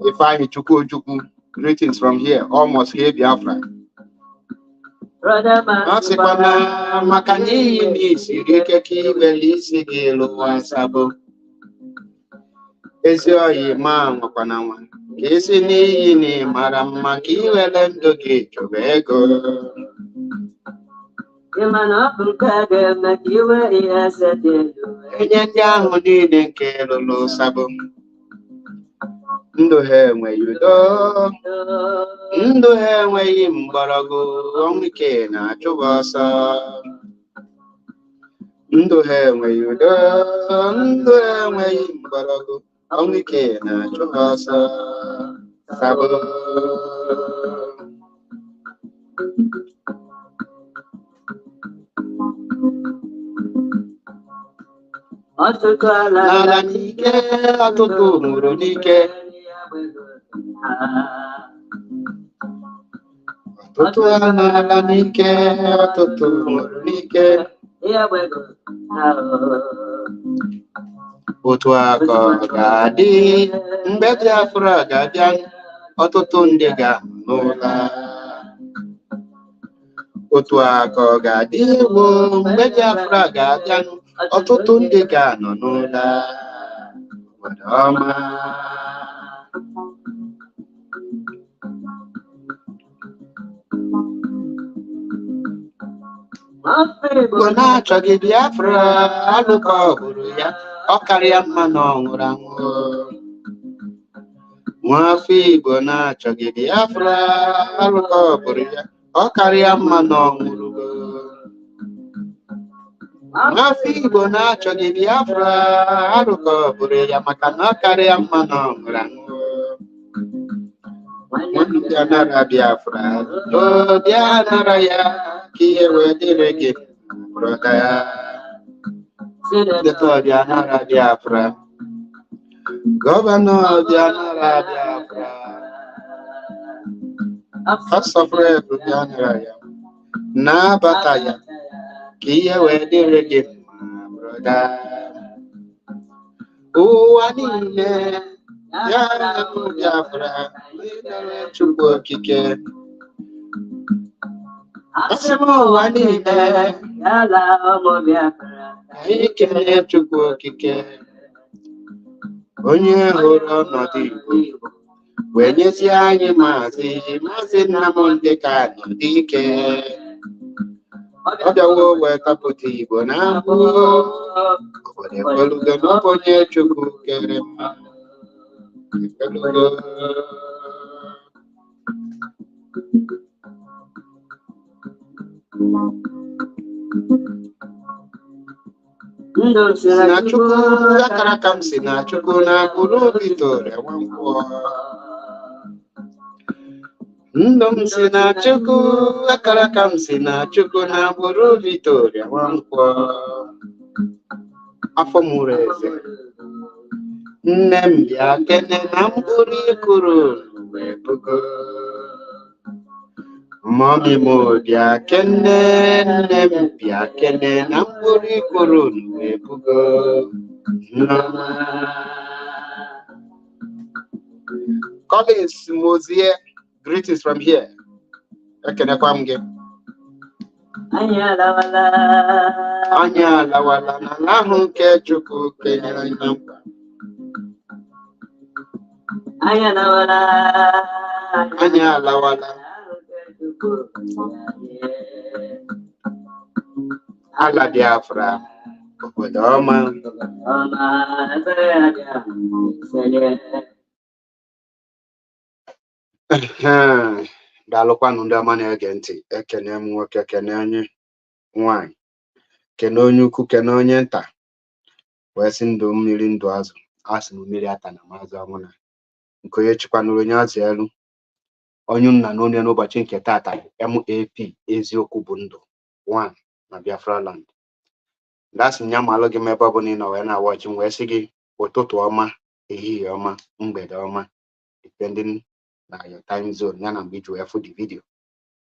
If I Chuku, greetings from here, almost here, Biafra. Asikwana makani ni sirike kibeli sigelo wasabo. Ezio yi ma ngokwana kesi ni ni marama kiwele ndoge chobego. Imana bulkage makiwe yasete. Enyanja honi nenkelo lo sabo. Ndo he mwe yudo. Ndo he mwe imbarago onike na chobasa. Ndo he mwe yudo. Ndo he mwe imbarago onike na chobasa. Sabo. Nala nike atutu muro nike. Atutu nala nike atutu muro nike. Otu aka gadi mbedi afra gadian atutu ndega nola. Otu aka gadi wo mbedi afra gadian ọtụtụ ndị ga-anọ n'ụlọ obodo ọma. Igbo na-achọghị Biafra alụkọ ọgụrụ ya, ọ karịa mma na ọ nwụrụ anwụ. Nwafọ Igbo na-achọghị Biafra alụkọ ọgụrụ ya, ọ karịa mma na ọ nwụrụ. Nwafọ Igbo na-achọghị Biafra arụkọ bụrụ ya maka na ọ karịa mma na ọ nwụrụ anwụ. Nwanne ya nara Biafra n'obi anara ya ka ihe wee dịrị gị brọda ya. Dịka ọbịa nara Biafra, gọvanọ ọbịa nara Biafra, asọfụrụ ebu bịa nara ya, na-abata ya ka ihe wee dịrị gị brọda. Ụwa niile ya na-ekwu Biafra n'ikere Chukwu okike. Asị m ụwa niile ya la ụmụ Biafra ka anyị kelee Chukwu okike, onye hụrụ ọnọdụ Igbo wee nyezie anyị Maazị Nnamdị Kanụ ike. Ọ bịawo wee kapụta Igbo na mbụ, obodo ekwelugo n'ọbụ onye Chukwu kere mmadụ. Ekwelugo. Si na Chukwu akara ka m si na Chukwu na agbụrụ Victoria Nwankwọ. Ndụ m si na Chukwu akara ka m si na Chukwu na agbụrụ Victoria Nwankwọ. Afọ mụrụ eze, nne m bịa kene na mkpụrụ ikuru wee bugo. Mommy mo dia kene nem bia kene nampuri korun webugo. Collins Mozier, greetings from here. Ekene kwamge. Anya lawala na lahu ke chuku kene nampa. Anya lawala. Ala Biafra. Odoma. Daalụkwanụ ndị ọma na-ege ntị. Ekene m nwoke, kene onye nwanyị, kene onye ukwu, kene onye nta. Wee sị ndụ mmiri ndụ azụ, asị m mmiri ata na maazị ọmụna. Nke onye chịkwanụrụ onye azụ elu. Onye nna na onye n'ụbọchị nke tata MAP eziokwu bụ ndụ 1 na Biafra land. Dasị nya malụ gị ebe ọ bụla ị nọ wee na-awọchi m wee sị gị ụtụtụ ọma, ehihie ọma, mgbede ọma, depending na your time zone ya na mgbe iji wee fụ the video.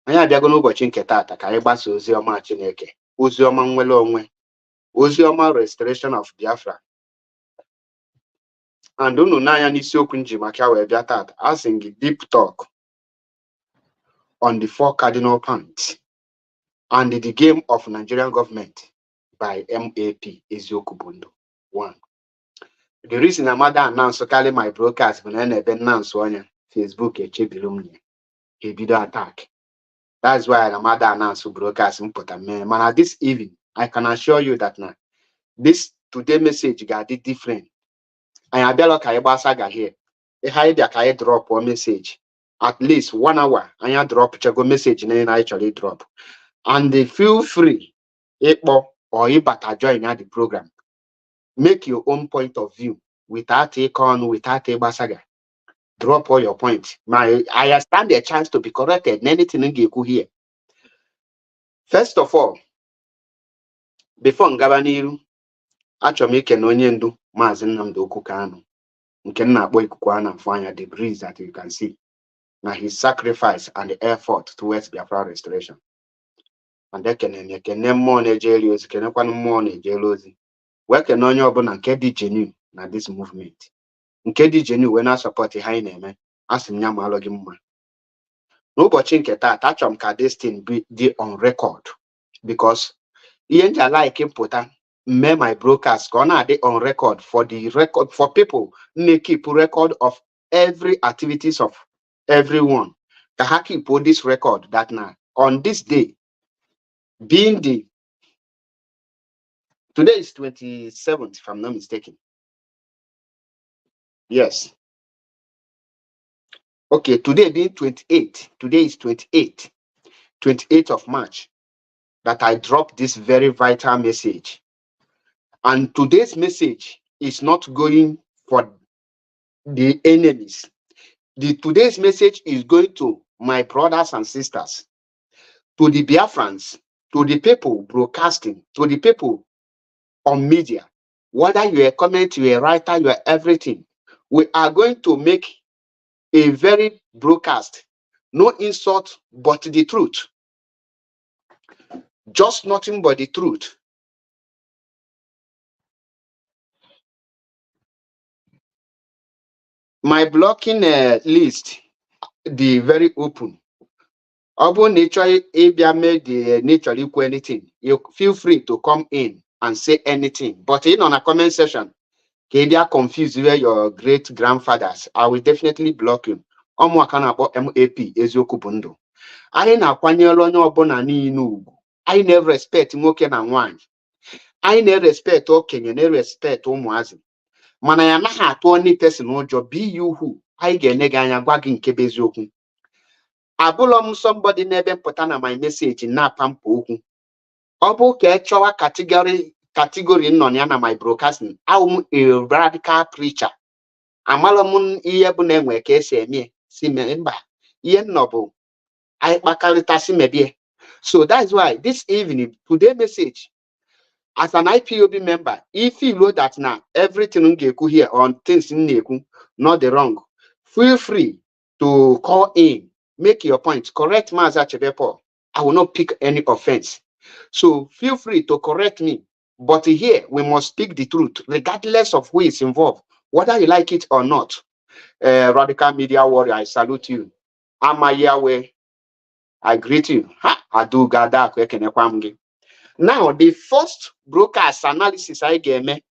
Anyị abịago n'ụbọchị nke tata ka anyị gbasa ozi ọma Chineke, ozi ọma nnwere onwe, ozi ọma restoration of Biafra. And unu n'anya n'isiokwu nji maka wee bịa tata, asị gị deep talk on the 4 cardinal points and the game of Nigerian government by MAP eziokwu bụ ndụ 1. The reason I'm announce carry my broadcast when I announce on Facebook a video attack. That's why I'm announce broadcast input and man. This evening, I can assure you that now this today message got it different. I have a saga here. A high drop one message. At least 1 hour, I drop go message and then I actually drop. And they feel free or join the program. Make your own point of view without without a basaga. Drop all your points. I stand a chance to be corrected in anything in here. First of all, before Ngabaniru, actually make an onyendu Mazinam do Kukano. You cannot boy Kukwana find the breeze that you can see. Now his sacrifice and the effort towards Biafra restoration. And they can name more Nigerians, can more Nigerians. Where can onye ọbụla nke dị genuine na this movement nke dị genuine when I support high name asị m ya ma alụ gị mma n'ụbọchị nke taata achọrọ m ka this thing be on record because ihe nji like pụta mme my broadcast ka ọ na-adị on record for people keep record of every activities of everyone ka ha keep this record that now on this day being today is 27th, if I'm not mistaken. Yes. Okay, today being 28. Today is 28th of March that I dropped this very vital message. And today's message is not going for the enemies. Today's message is going to my brothers and sisters, to the Biafrans, to the people broadcasting, to the people on media, whether you're a comment, you're a writer, you're everything. We are going to make a very broadcast, no insult, but the truth. Just nothing but the truth. My blocking list, the very open. Although nature, if you made the nature equal anything, you feel free to come in and say anything. But in on a comment section, they are confused where your great grandfathers. I will definitely block you. MAP eziokwu bụ ndụ. Anyị na-akwanyere onye ọbụla niile ugwu. Anyị na-respect nwoke na nwaanyị. Anyị na-respect okenye, na-respect ụmụazị. Mana ya naghị atụ onye person ụjọ be you who. Anyị ga-enye gị anya gwa gị nke bụ eziokwu. Abụlọ m somebody n'ebe mpụta na my message na-apa mpa okwu. Ọ bụ ka chọwa category nọ ya na my broadcasting. I'm a radical preacher. Amala m ihe bụ na enwe ka esi eme si mba ihe nnọbụ anyị kpakarịta si mebie. So that's why this evening today message as an IPOB member, if you know that now everything gekwu here on things in nekwu not the wrong, feel free to call in make your point, correct Mazi Achebepo. I will not pick any offense. So feel free to correct me. But here we must speak the truth, regardless of who is involved, whether you like it or not. Radical Media Warrior, I salute you. Amayawe, I greet you. Ha, Adu Gada Kwekenekwamgi. Now, the first broadcast analysis I gave me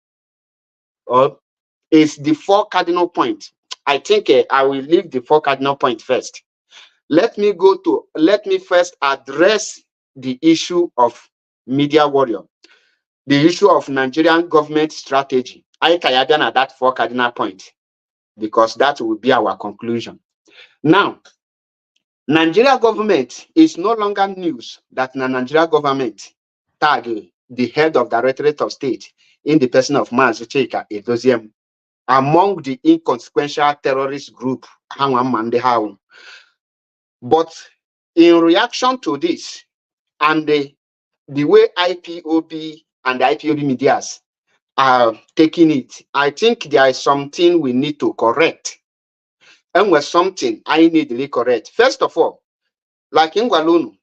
is the 4 cardinal points. I think I will leave the 4 cardinal points first. Let me first address the issue of media warrior, the issue of Nigerian government strategy. I can add at that 4 cardinal points because that will be our conclusion. Now, Nigeria government is no longer news that the Nigeria government tag the head of Directorate of State in the person of Mazi Chika Edoziem among the inconsequential terrorist group. But in reaction to this and the way IPOB and the IPOB medias are taking it, I think there is something we need to correct. And was something I need to correct. First of all, like in Gwalunu,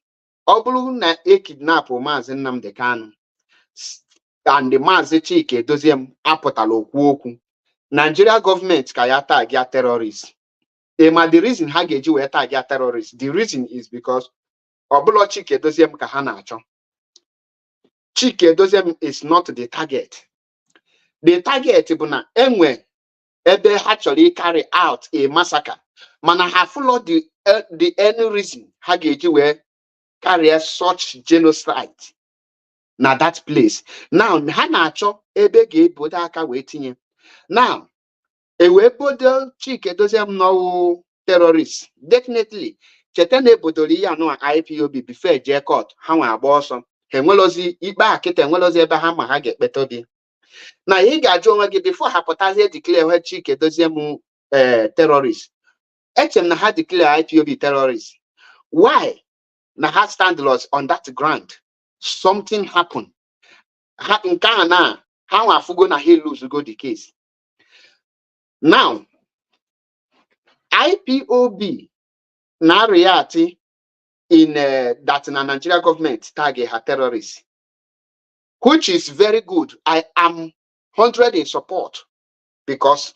Obulu na kidnap Mazi Nnamdi Kanu and the Mazi Chika Edoziem apụtala okwu okwu. Nigeria government ka ya tag ya terrorists. The reason ha ga-eji wee tag ya terrorists, the reason is because Obulo Chika Edoziem ka ha na-achọ. Chika Edoziem is not the target. The target bụ na enwe ebe ha chọrọ carry out a massacre. Mana ha follow the any reason ha ga-eji wee carry such genocide na that place. Now ha na-achọ ebe ga-ebodo aka wee tinye. Now, a webodo Chika Edoziem no terrorists. Definitely, Chetane Bodoli no IPOB before J court, how a boss on Hemelozi, Iba Kit and Welozi Ebahama Haget Betobi. Now he got John before Hapotasia declare her Chika Edoziem terrorists. HM had declare IPOB terrorists. Why? Na had stand laws on that ground. Something happened. In Ghana, how a fugo na he lose go the case. Now, IPOB na reality in that na Nigeria government target her terrorists, which is very good. I am 100 in support because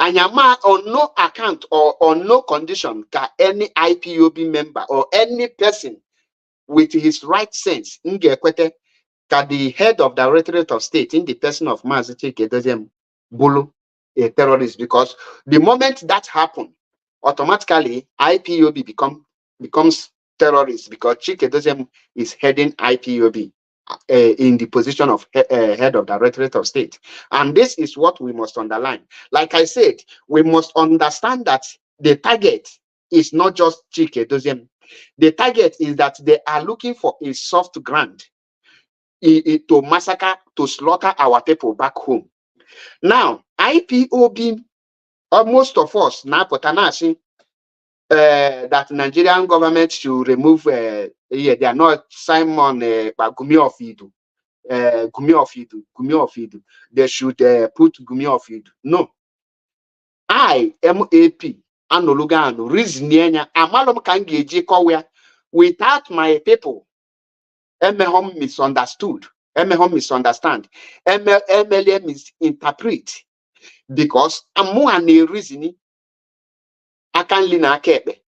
Anyama on no account or on no condition can any IPOB member or any person with his right sense Ngekwete can the head of the Directorate of State in the person of Mazi Chika Edoziem Bulu a terrorist, because the moment that happened, automatically IPOB becomes terrorist because Chika Edoziem is heading IPOB in the position of head of Directorate of State. And this is what we must underline. Like I said, we must understand that the target is not just Chika Edoziem. The target is that they are looking for a soft ground to massacre, to slaughter our people back home. Now, IPOB, most of us now Potanasi, that Nigerian government should remove they are not Simon Gumi of Idu. Gumi of Idu. They should put Gumi of Idu. No. I MAP Anolugano reasoning Amalom Kangeji Kowea without my people. Emehom misunderstood. Emehom misunderstand. MLM misinterpret. Because amu ane reasoning I can lean a kepe.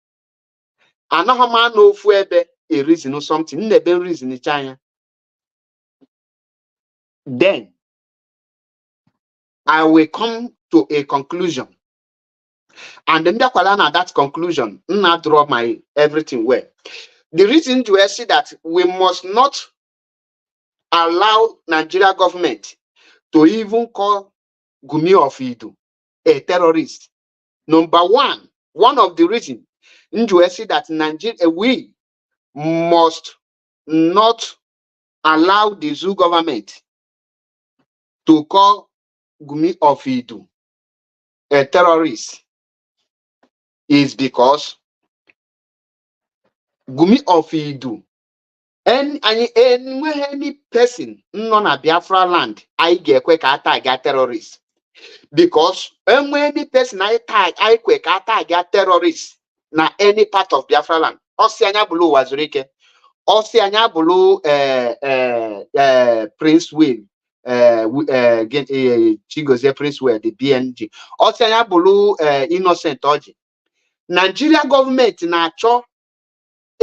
Another man no fuebe a reason or something. Never reason in China. Then I will come to a conclusion. And then that conclusion, I draw my everything where. The reason to see that we must not allow Nigeria government to even call Gumi of Idu a terrorist. Number one of the reasons to see that Nigeria, we must not allow the zoo government to call Gumi of Idu a terrorist is because Gumi of Idu any person non a Biafra land I get quick attack terrorists. Because any person I tag I quick attack terrorists na any part of Biafra land. Osianya bulu wazurike. Osianya bulu Prince Will. Chigozie Prince Will, the BNG. Osianya bulu Innocent Oji. Nigeria government na-achọ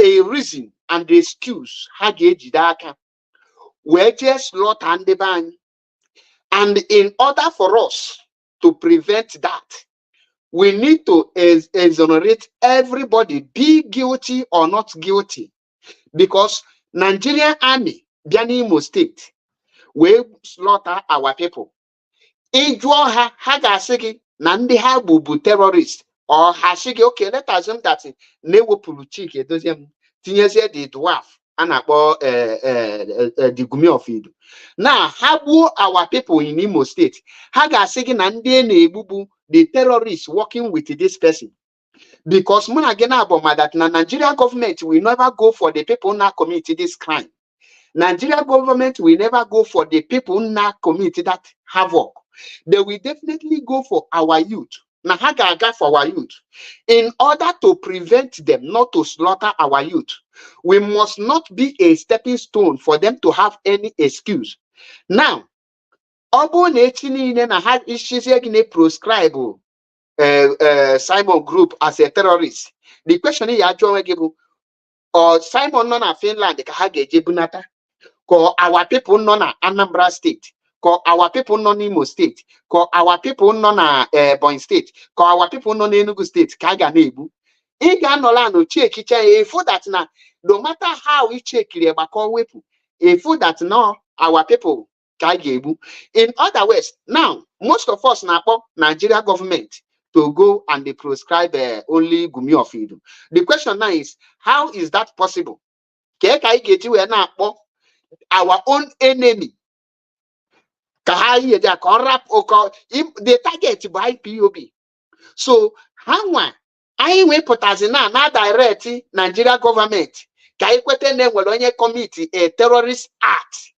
a reason and the excuse ha ga-ejide aka wee jee slaughter ndị be anyị. And in order for us to prevent that, we need to exonerate everybody, be guilty or not guilty, because Nigerian army bịa n'Imo State wee slaughter our people. Ịjụọ ha ga-asị gị na ndị ha bụ terrorists. Or hashigi, okay, let us assume that na-ewepụrụ Chike Edoziem tinyezie the dwarf a na-akpọ the Gumi of Idu. Now, ha gbuo our people in Imo State. Ha ga-asị gị na ndị na-egbugbu the terrorists working with this person. Because muna gena aboma that na Nigeria government will never go for the people na commit this crime. Nigeria government will never go for the people na commit that havoc. They will definitely go for our youth. Na ha ga-aga for our youth. In order to prevent them not to slaughter our youth, we must not be a stepping stone for them to have any excuse. Now, obu na-echi niile na ha ishizie gị na proscribe Simon Group as a terrorist. The question is, or Simon nọ na Finland ka ha ga-eje bunata, ka our people nọ na Anambra State, ka our people nọ n'Imo State, ka our people nọ na Ebonyi State, ka our people nọ n'Enugu State ka a ga na-ebu. Ị ga-anọla no chekicha efu that na no matter how we check gbakọ wepụ, efu that no our people ka ga-ebu. In other words, now most of us na-akpọ Nigeria government to go and they prescribe only Gumi of Idu. The question now is, how is that possible? Our own enemy. The target by POB. So, how I will put as in na direct Nigeria government commit a terrorist act.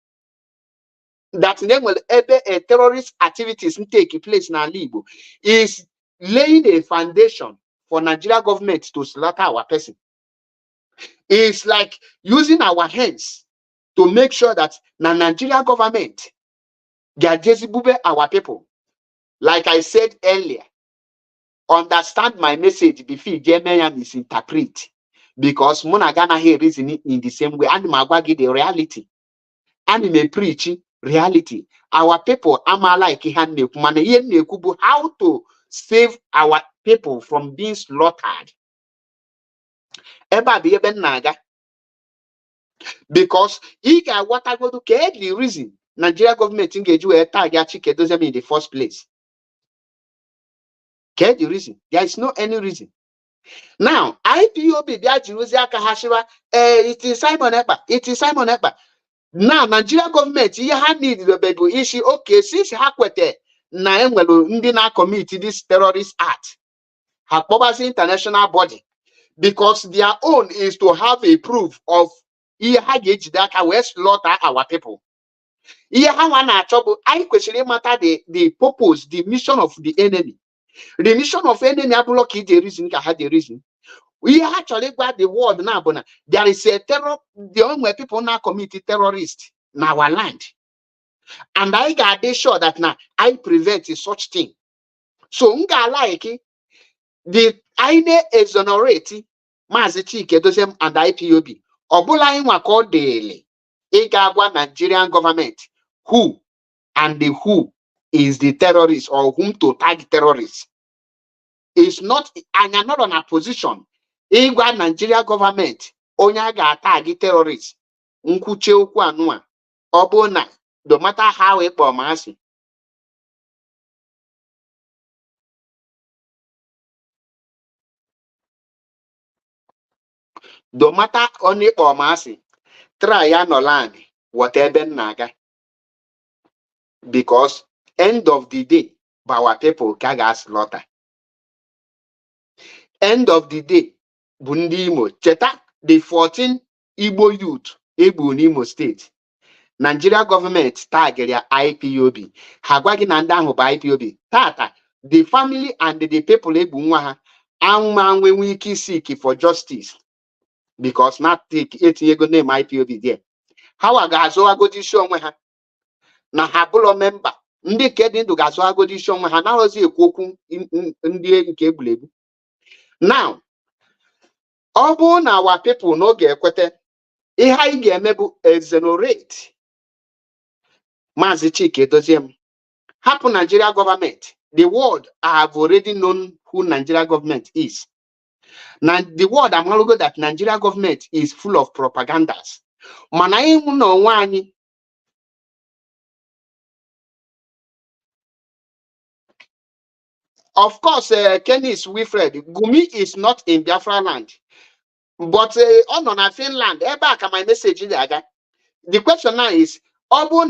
That name will ever a terrorist activities take place in Alibo is laying a foundation for Nigeria government to slaughter our person. It's like using our hands to make sure that the Nigeria government get our people. Like I said earlier, understand my message before German misinterpret, because Monagana here reasoning in the same way, and Magwagi the reality, and may preach reality. Our people am like how to save our people from being slaughtered. Because what I go to get the reason Nigeria government engage you a target Chike Edoziem in the first place. Get the reason. There is no any reason. Now, IPOB it is Simon Ekpa. It is Simon Ekpa. Now, Nigeria government need the Bible issue. Okay, since Hakwete na enwelu ndị na commit this terrorist act, Hakpoba's international body, because their own is to have a proof of that we slaughter our people. I question matter the purpose, the mission of the enemy. The mission of enemy block the reason had the reason. We actually got the word now, but there is a terror, the only people now commit terrorists in our land. And I got sure that now I prevent such thing. So nga like the I exonerate Mazi Chike Edoziem and IPOB. Obula inwa called daily. Igagwa Nigerian government who and the who is the terrorist or whom to tag terrorists. It's not, and you're not on a position. Igwa Nigeria government onya ga tag terrorists. Nkuche ukwu anua. Obona, no matter how it bomasi. No matter only bomasi. Try no land whatever naga. Because end of the day, our people kaga slaughter. End of the day, Bundi Imo, Cheta, the 14 Igbo youth, Igbo Imo State. Nigeria government target their IPOB. Hagwagi Nandango by IPOB. Tata, the family and the people Igbo and when we seek for justice because not take it ego name IPOB there. How a gazo agodi show ha na habulo member ndị nke dị ndụ ga-azụ agodi isi ọnwa ha na-arụzi ekwu okwu ndị nke egwuregwu. Now ọ bụrụ na our people n'oge ekwete ihe anyị ga-eme bụ exonerate Maazị Chike Doziem hapụ Nigeria government. The world have already known who Nigeria government is. Now the world amalugo that Nigeria government is full of propagandas. Mana anyị na onwe anyị of course Kenneth Wilfred Gumi is not in Biafra land but on a Finland ebe a ka my message dị aga. The question now is ọ bụrụ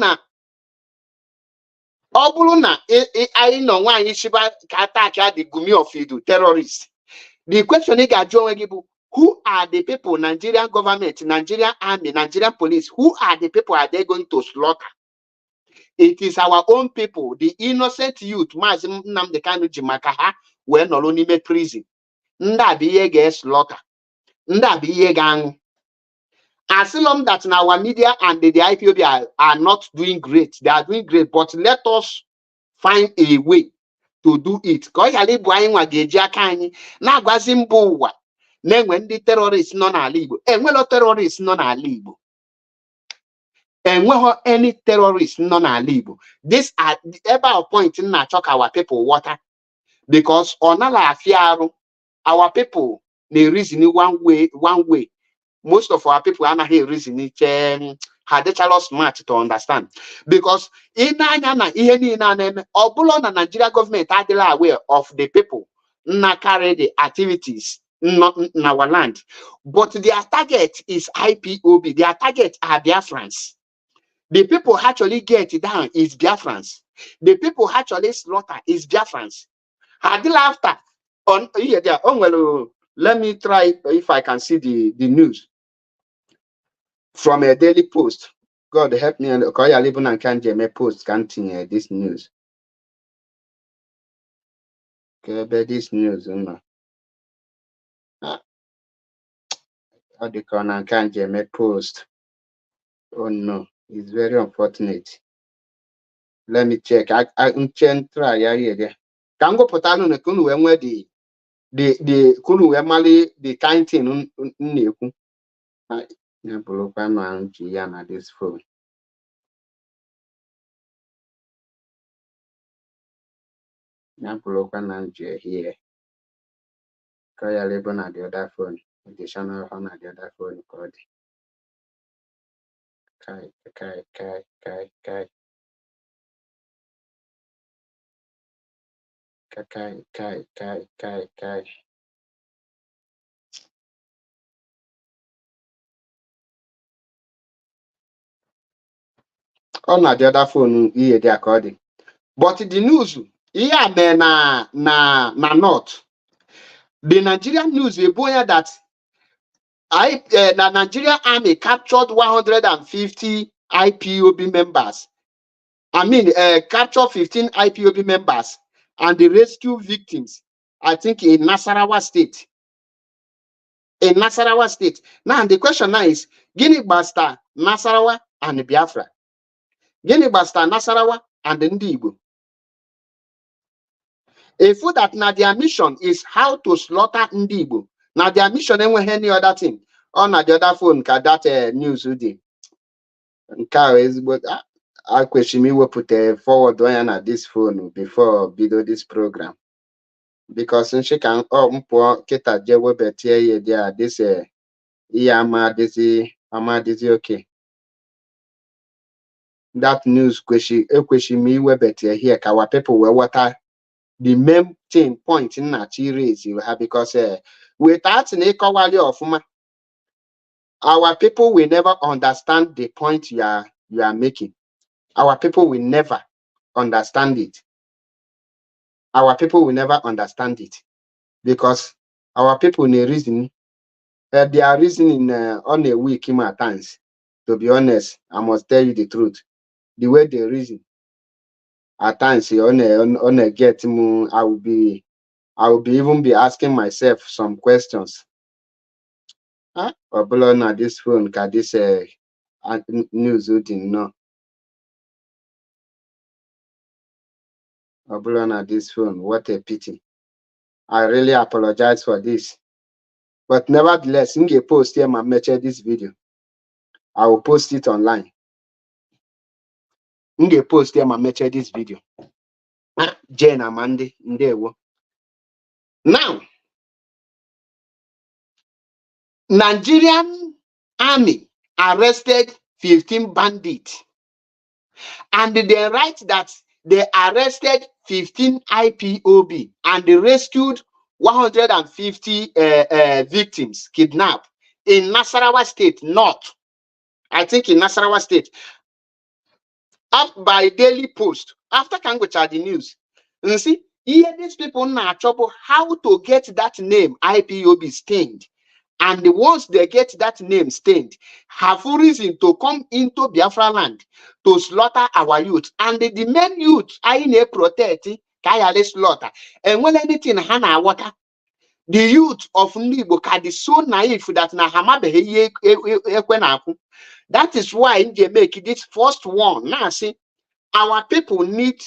na anyị nọ nwaanyị chiba ka attack the Gumi of Idu terrorists. The question ị ga-ajụ onwe gị bụ who are the people, Nigerian government, Nigerian army, Nigerian police, who are the people are they going to slaughter? It is our own people, the innocent youth, Maazị Nnamdi Kanu ji maka ha wee nọrọ n'ime prison. Ndị a bụ ihe ga-slaughter. Ndị a bụ ihe ga-anwụ. As long that in our media and the IPOB are not doing great, they are doing great, but let us find a way to do it. Ka ọ ghara ịbụ anyị nwa ga-eji aka anyị na-agwazi mba ụwa na-enwe ndị terrorists nọ n'ala Igbo. Enwelo terrorists nọ n'ala Igbo. Enweghị any terrorists nọ n'ala Igbo. This are ebe a point na-achọ ka our people water because ọ naghị afịa arụ. Our people na-reason one way. Most of our people anaghị reason iche ha dịchala smart to understand because ị na-anya na ihe niile na-eme ọ bụla na Nigeria government adịla aware of the people na carry the activities in our land, but their target is IPOB. Their target are Biafrans. The people actually get it down is Biafrans. The people actually slaughter is Biafrans. Adila after on here there. Oh well, let me try if I can see the news from a Daily Post. God help me and okay, I live on Kanjeme Post canting this news. Okay, but this news, how the corner Kanjeme Post. Oh no, it's very unfortunate. Let me check. I can try here there. Can go put on the kunu where the kunu where mali the kind thing neku. I blow my man Gianna this phone. I blow my man here. Kaya live on the other phone. The channel on the other phone called Kai. On the other phone here they are called. But the news here na not. The Nigerian news reported that the Nigerian army captured 150 IPOB members. I mean, captured 15 IPOB members and the rescue victims, I think in Nasarawa State. In Nasarawa State. Now, the question now is, Guinea Basta, Nasarawa, and Biafra. Guinea Basta, Nasarawa, and Ndi Igbo. A food that now their mission is how to slaughter Ndi Igbo. Now their mission ain't any other thing. On the other phone, that news today. But I question me will put a forward one at this phone before video this program. Because she can poor Keta Jewe Betia there this Yama this okay. That news question me we better here our people were water. The main thing point in that raise you have because without an equality of our people will never understand the point you are making. Our people will never understand it. Our people will never understand it because our people need reason. They are reasoning on a week in my times. To be honest, I must tell you the truth. The way they reason at times on a get I will I will even be asking myself some questions. Ọbụla na this phone ka this news dị nnọọ. Ọbụla na this phone, what a pity. I really apologize for this. But nevertheless, m ga-post here ma mechie this video. I will post it online. M ga-post here ma mechie this video. Jane Amandi, ndewo. Now, Nigerian army arrested 15 bandits, and they write that they arrested 15 IPOB and they rescued 150 victims kidnapped in Nasarawa State, North. I think in Nasarawa State. Up by Daily Post. After Kangocha the news. You see, here these people now trouble how to get that name IPOB stained. And once they get that name stained, have reason to come into Biafra land to slaughter our youth. And the main youth I ne protect Kayale slaughter. And when anything hana water, the youth of Nibo can be so naive that na hamabe ekwenaku. That is why they make this first one. Now see, our people need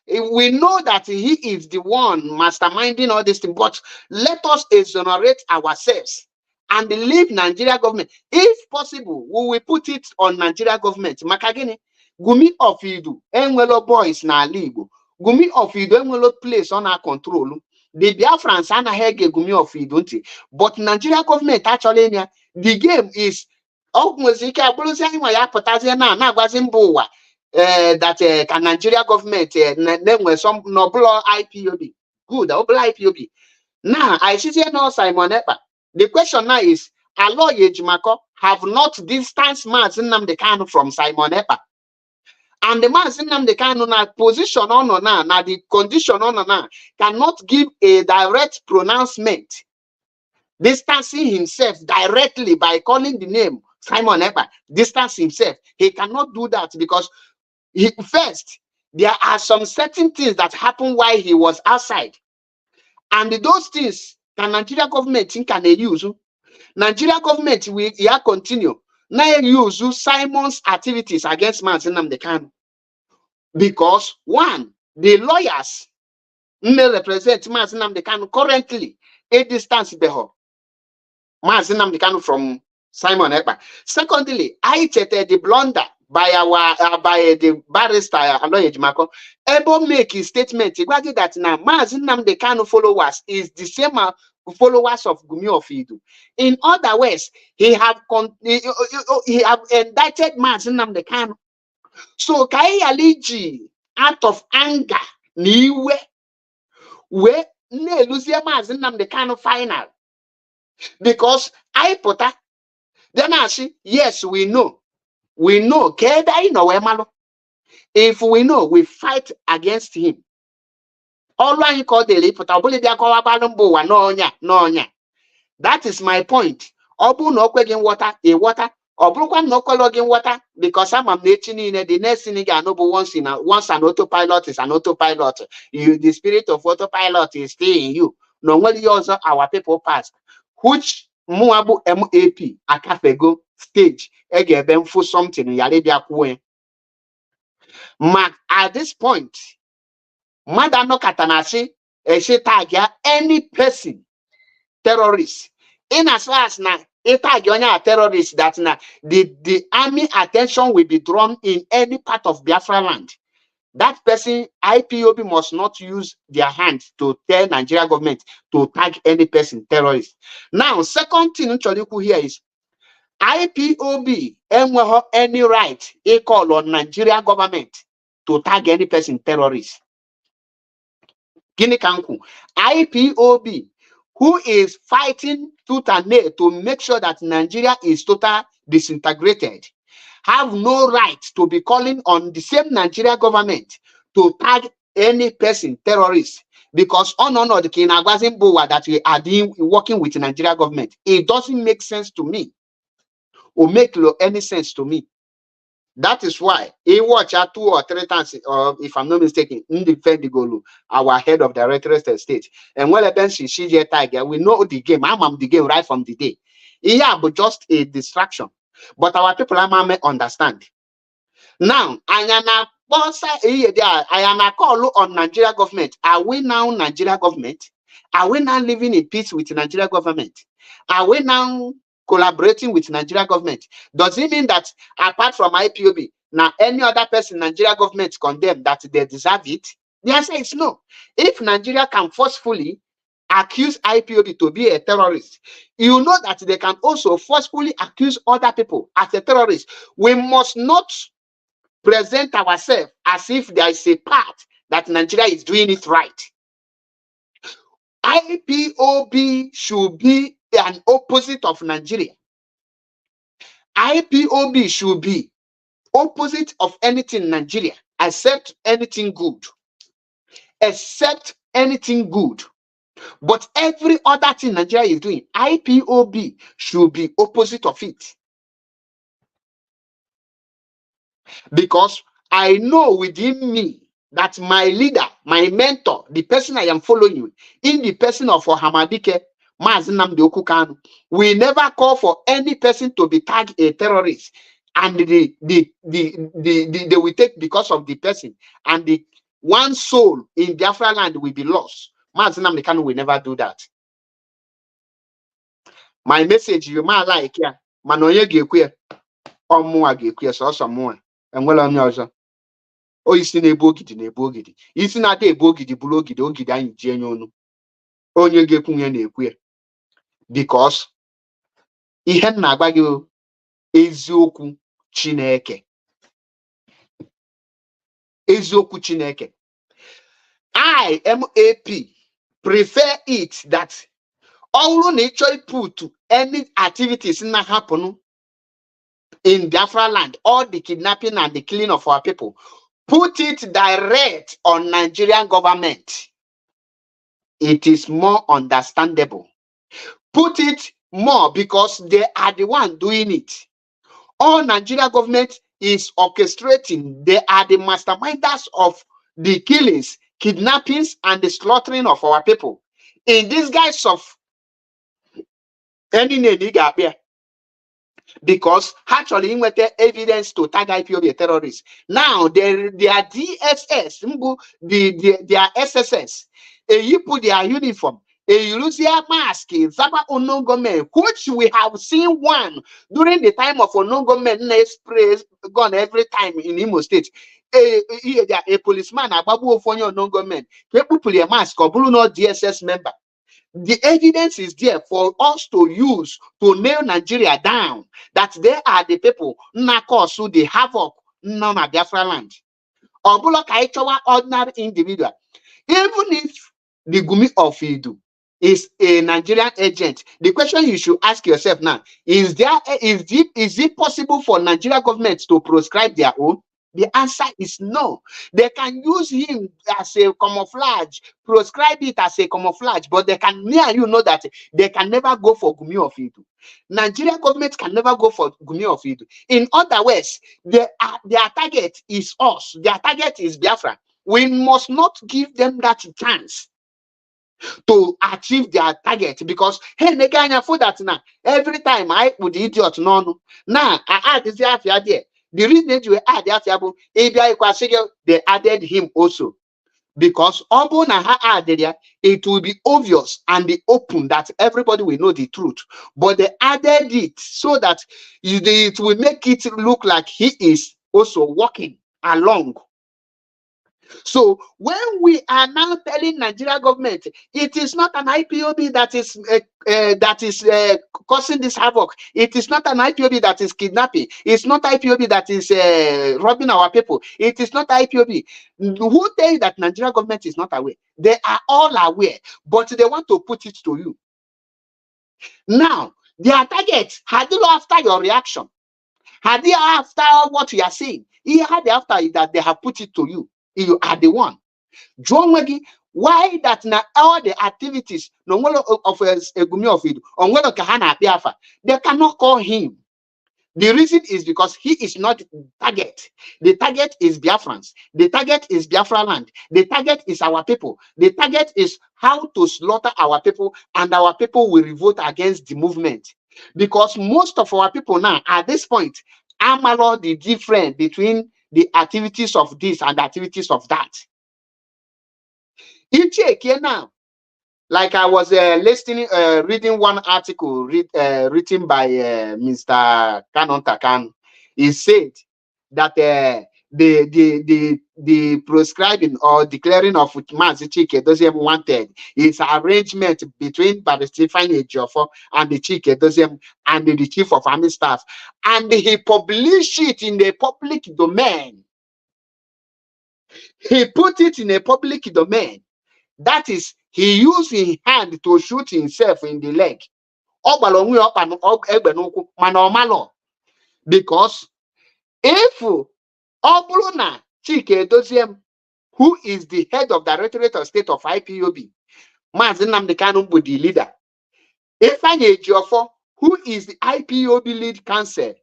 we know that he is the one masterminding all this thing, but let us exonerate ourselves and leave Nigeria government. If possible, we will put it on Nigeria government. Makagini, Gumi of Idu, Enwelo boys na Ligo. Gumi of Idu, Enwelo place on our control. The Biafrans ana hege Gumi of Idu. But Nigeria government actually, the game is that can Nigeria government name with some noble IPOB. Good, IPOB. Now I see here now Simon Epa. The question now is Alo Yejimako have not distanced Mazin Nnamdi Kanu from Simon Epa. And the Mazin Nnamdi Kanu na position on now the condition on now cannot give a direct pronouncement, distancing himself directly by calling the name Simon Epa, distance himself. He cannot do that because first, there are some certain things that happened while he was outside. And those things, can Nigeria government think can they use? Nigeria government will continue. Now use Simon's activities against Mazin Nnamdi Kanu. Because one, the lawyers may represent Mazin Nnamdi Kanu currently a distance behind Mazin Nnamdi Kanu from Simon Ekpa. Secondly, I checked the blunder by by the barrister Aloy Ejimako. Ebo make his statement exactly that now Mazin Nnamdi Kanu followers is the same followers of Gumi of Idu. In other words, he have indicted Mazin Nnamdi Kanu. So Kai Aliji out of anger niwe we ne lose Mazin Nnamdi Kanu final because I put that. Then I say, yes, we know. We know. If we know, we fight against him. All right, that is my point. Obu no kwegin water, a water, or broken no cologin water, because I'm in the next thing I know once an autopilot is an autopilot. The spirit of autopilot is still in you. Normally also our people pass. Which Muabu MAP Akafego stage egeben for something in Yarabia Kwe. Mark at this point, Madano Katanashi, Eshetagia, any person, terrorist. In as far as now, a terrorist that now the army attention will be drawn in any part of Biafra land. That person, IPOB, must not use their hand to tell Nigeria government to tag any person terrorist. Now, second thing here is IPOB have any right to call on Nigeria government to tag any person terrorist. Guinea Kanku, IPOB, who is fighting tooth and nail to make sure that Nigeria is totally disintegrated, have no right to be calling on the same Nigeria government to tag any person terrorist because the Kinagwazin Bowa that we are doing working with the Nigeria government. It doesn't make sense to me or make any sense to me. That is why he watched 2 or 3 times, or if I'm not mistaken, in the Fendigolu, our head of Directorate State. And when I see CJ Tiger, we know the game. I'm the game right from the day. Yeah, but just a distraction. But our people understand. Now, I am a call on Nigeria government. Are we now Nigeria government? Are we now living in peace with Nigeria government? Are we now collaborating with Nigeria government? Does it mean that apart from IPOB, now any other person Nigeria government condemn that they deserve it? The answer is no. If Nigeria can forcefully accuse IPOB to be a terrorist, you know that they can also forcefully accuse other people as a terrorist. We must not present ourselves as if there is a part that Nigeria is doing it right. IPOB should be an opposite of Nigeria. IPOB should be opposite of anything in Nigeria, except anything good. Except anything good. But every other thing Nigeria is doing, IPOB should be opposite of it. Because I know within me that my leader, my mentor, the person I am following, in the person of Ohamadike, Mazinamdi Okukanu, we never call for any person to be tagged a terrorist, and they will take because of the person, and the one soul in Biafra land will be lost. Mazinamdi Kanu will never do that. My message you might like ya, manoye gekwe, omwa gekwe, so someone, and well on yours. O isi na-ebu ogidi isi na-ada ebu ogidi bụrụ ogidi anyị ji enye ọnụ onye ga-ekwu ya na-ekwu ya because ihe na-agba gị eziokwu Chineke IMAP prefer it that all nature put any activities na happen in Biafra land, all the kidnapping and the killing of our people, put it direct on Nigerian government. It is more understandable. Put it more because they are the one doing it. All Nigerian government is orchestrating. They are the masterminders of the killings, kidnappings, and the slaughtering of our people. In this guise of any nigga, because actually in the evidence to tag IPOB a terrorist. Now their DSS, their SSS, you put their uniform, you use their mask, Zaba Onongomen, which we have seen one during the time of Onongomen spray gun every time in Imo State. A policeman, a babu for your Onongomen, people put a mask or Bruno DSS member. The evidence is there for us to use to nail Nigeria down that they are the people who the havoc non Biafra land. Or ordinary individual. Even if the Gumi of Idu is a Nigerian agent, the question you should ask yourself now is it possible for Nigeria government to prescribe their own? The answer is no. They can use him as a camouflage, prescribe it as a camouflage, but they can know that they can never go for Gumi of Idu. Nigeria government can never go for Gumi of Idu. In other words, their target is us. Their target is Biafra. We must not give them that chance to achieve their target because hey, for that now. Every time I would idiot no. Now I add this there. The reason you add that they added him also because it will be obvious and be open that everybody will know the truth. But they added it so that it will make it look like he is also walking along. So when we are now telling Nigeria government, it is not an IPOB that is causing this havoc. It is not an IPOB that is kidnapping. It's not IPOB that is robbing our people. It is not IPOB. Who tell you that Nigeria government is not aware? They are all aware, but they want to put it to you. Now, their target, had you after your reaction, had you after what you are saying, he had after that they have put it to you. You are the one. John Wegi, why that now all the activities no of Gumi of Idu, on Kahana Biafra, they cannot call him. The reason is because he is not the target. The target is Biafrans. The target is Biafra land. The target is our people. The target is how to slaughter our people, and our people will revolt against the movement. Because most of our people now, at this point, amalo the difference between the activities of this and the activities of that. You check here now. Like I was reading one article written by Mr. Canon Takan. He said that the prescribing or declaring of Mazi Chike Doziem wanted is arrangement between Baristefan Ejiofor and the Chike Doziem and the chief of army staff, and he published it in the public domain. He put it in a public domain. That is, he used his hand to shoot himself in the leg. Because if Obruna Chike Doziem, who is the head of Directorate of State of IPOB, Mazinam the Kanum the leader, Ifanye Ejiofor, who is the IPOB lead counsel,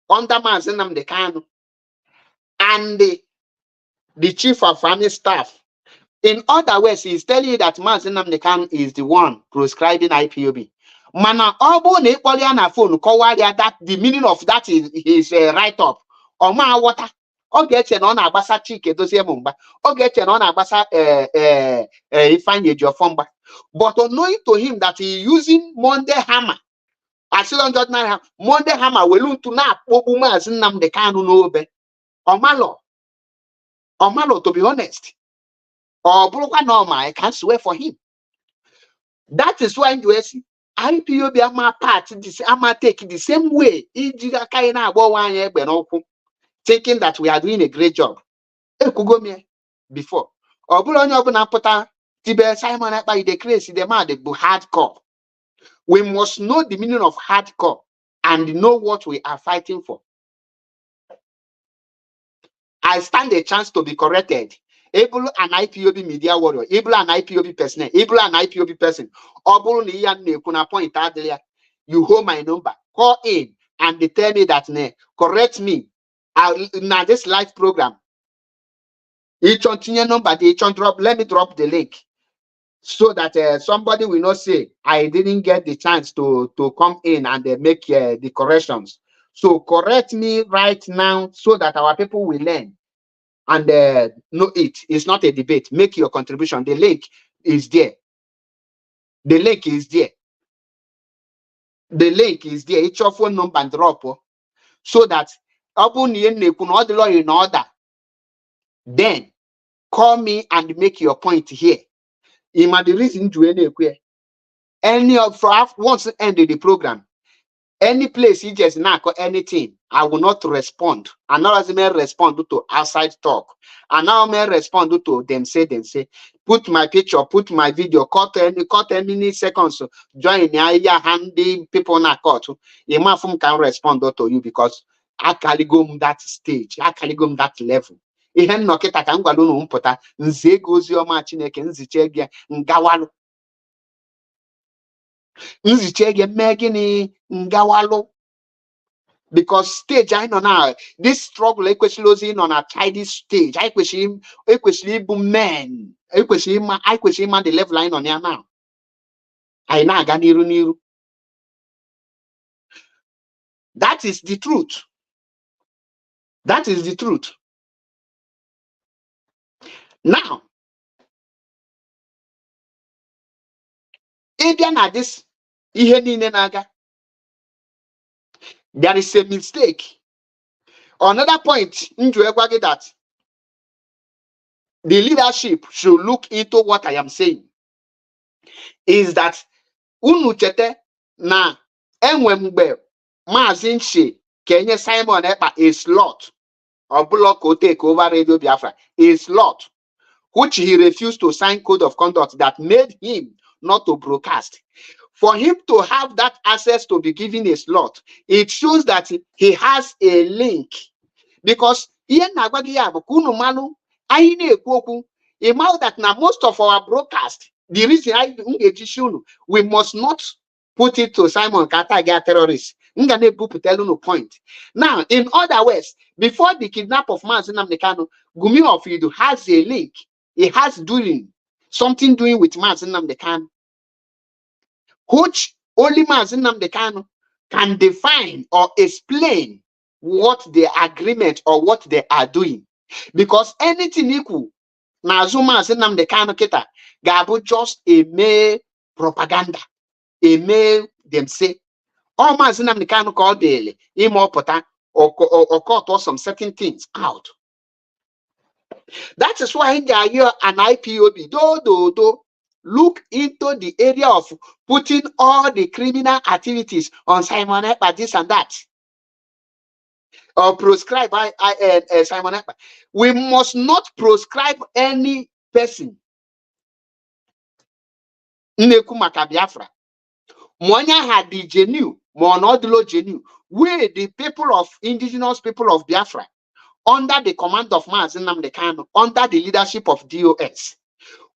under Mazinam the Kanum, and the chief of army staff. In other words, he's telling you that Mazinam the Kanum is the one prescribing IPOB. Mana obo na ikpoli na phone kọwara that the meaning of that is write up. Ọ ma water. Ọ ga-eche na ọ na-agbasa Chike Doziem mgba. Ọ ga-eche na ọ na-agbasa Ifeanyi Ejiofor mgba. But unknowing to him that he using Monday hammer. Monday hammer welu ntu na akpọgbu Maazị Nnamdi Kanu n'obe. Ọmalọ, to be honest. Ọ bụrụkwa normal, I can swear for him. That is why you see IPOB ama part this ama take the same way thinking that we are doing a great job. Before Simon the crazy the man the hardcore. We must know the meaning of hardcore and know what we are fighting for. I stand a chance to be corrected. Able an IPOB media warrior, able an IPOB person, able an IPOB person. You hold my number, call in and they tell me that correct me. Now this live program. Each on number, let me drop the link so that somebody will not say I didn't get the chance to come in and make the corrections. So correct me right now so that our people will learn. And know it's not a debate. Make your contribution. The link is there. The link is there. The link is there. It's your phone number and drop so that in order. Then call me and make your point here. The reason to any of once ended the program. Any place he just knock or anything, I will not respond. And now as may respond to outside talk. And now may respond to them say. Put my picture, put my video, cut 10 minutes seconds. Join the handy people na cut. Imafum can respond to you because I can go that stage, I can go that level. Ihe nnọkịta ka m gwara unu mpụta nze ego ozi ọma Chineke nziche gị ngawalu. Because stage I know now, this struggle equally on a tidy stage. I question men. I question the left line on here now. I na niru. That is the truth. That is the truth. Now, Indian at this there is a mistake. Another point that the leadership should look into what I am saying is that unuchete na enwembe mazinche Kenya Simon Epa a slot or block or take over Radio Biafra a slot which he refused to sign code of conduct that made him not to broadcast. For him to have that access to be given a slot, it shows that he has a link. Because that now most of our broadcast, The reason we must not put it to Simon Kataga terrorists. Point. Now, in other words, before the kidnap of Mazi Nnamdi Kanu, Gumi of Idu has a link. It has something doing with Mazi Nnamdi Kanu, which only Mazi Nnamdi Kanu can define or explain what the agreement or what they are doing. Because anything equal, Mazi Nnamdi Kanu kita gabu just a mere propaganda, a mere them say. All Mazi Nnamdi Kanu called daily, or cut some certain things out. That is why they are here an IPOB. Look into the area of putting all the criminal activities on Simon Ekpa, this and that, or prescribe by Simon Ekpa. We must not prescribe any person. Nneku maka Biafra. Monya had the genuine, Monodlo genuine. We, the people of indigenous people of Biafra, under the command of Mazi Nnamdi Kanu, under the leadership of DOS,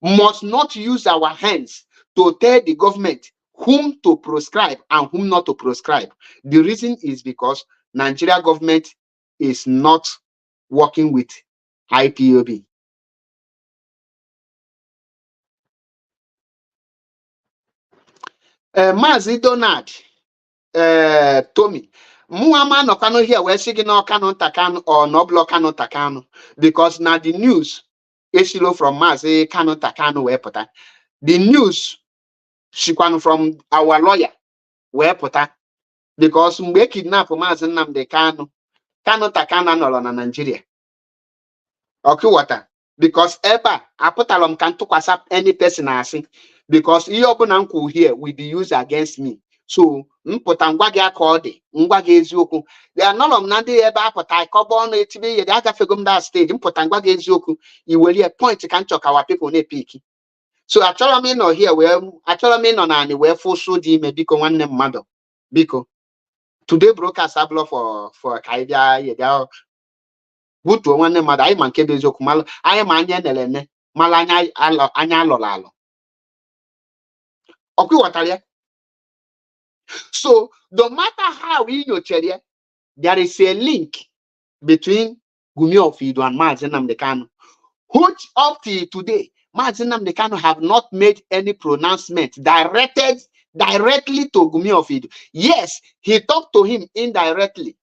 must not use our hands to tell the government whom to prescribe and whom not to prescribe. The reason is because Nigeria government is not working with IPOB. Mazi Donald, Tommy, Muama no Kano here, we're seeing no Kano Takano or no block Kano Takano, because now the news Eshilo from Mazi Kano Takano wepota. The news she from our lawyer wepota, because we kidnap Mazi Nnamdi Kanu Takano no na Nigeria. Okay, water. Because ever apotalom can to WhatsApp any person I think, because you open uncle here will be used against me. So mpotangwaga kode ngwaga ezioku. They are none of nandi ever apotai carbon TV the other fegum that stage mpotangwaga ezioku. You will hear point can talk our people ne piki. So actually me no here where actually me no anywhere for so di me biko one name mother. Biko today broadcast ablo for Kaidia yeah. Good to one mother, I man kebezo kumal, I am anya nelene, malanya anya lolalo. Okay, what are you? So, no matter how we know, there is a link between Gumi of Idu and Mazi Nnamdi Kanu, which up to today, Mazi Nnamdi Kanu have not made any pronouncement directly to Gumi of Idu. Yes, he talked to him indirectly.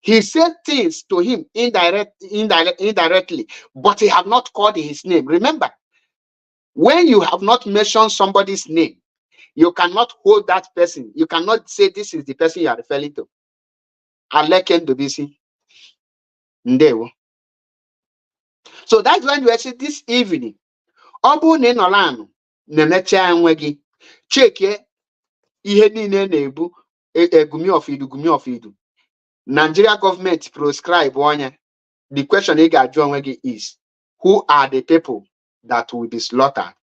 He said things to him indirectly, but he have not called his name. Remember, when you have not mentioned somebody's name, you cannot hold that person. You cannot say this is the person you are referring to. Aleken Dobisi. Ndewo. So that's when we say this evening. Obu ne nolano nemecha enwegi. Cheke ihe niile na-ebu Gumi of Idu. Nigeria government prescribe one. The question is, who are the people that will be slaughtered?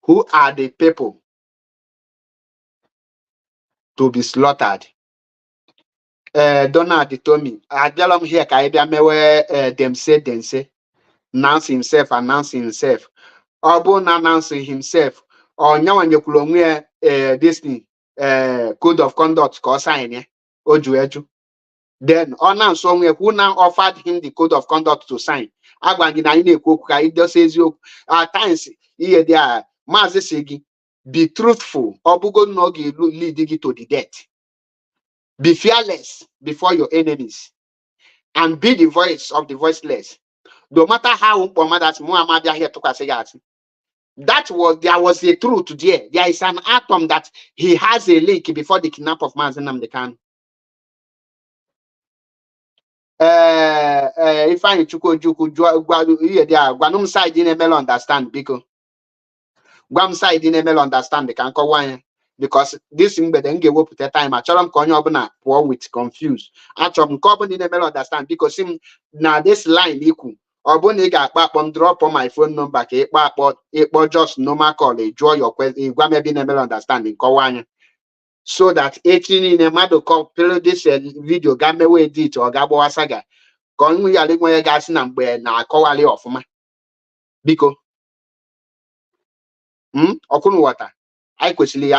Who are the people to be slaughtered? Donald told me, I tell him here, them say, announce himself. Obo announcing himself. Or now when you this code of conduct cause sign oju. Then now somewhere who now offered him the code of conduct to sign. At times here there Mazi Segi, be truthful, obugo nogi leading to the death. Be fearless before your enemies and be the voice of the voiceless. No matter how that's Muhammad here to say there was a truth there. There is an atom that he has a link before the kidnap of Mazi Nnamdi Kanu. If I chuku Gwanum side didn't understand because Guam side didn't understand the can call one because this thing but then give up the time. I tell them poor with confused. I tell them didn't understand because him now this line equal. Oboniga drop on my phone number, just normal call, draw your question, understanding, so that 18 in a matter call this video, Gamewe did or Gabo Saga, Kon ya le nwe gas na mgbe na akọwali ọfụma. Biko. Ọkụnụ wata. I kwesịrị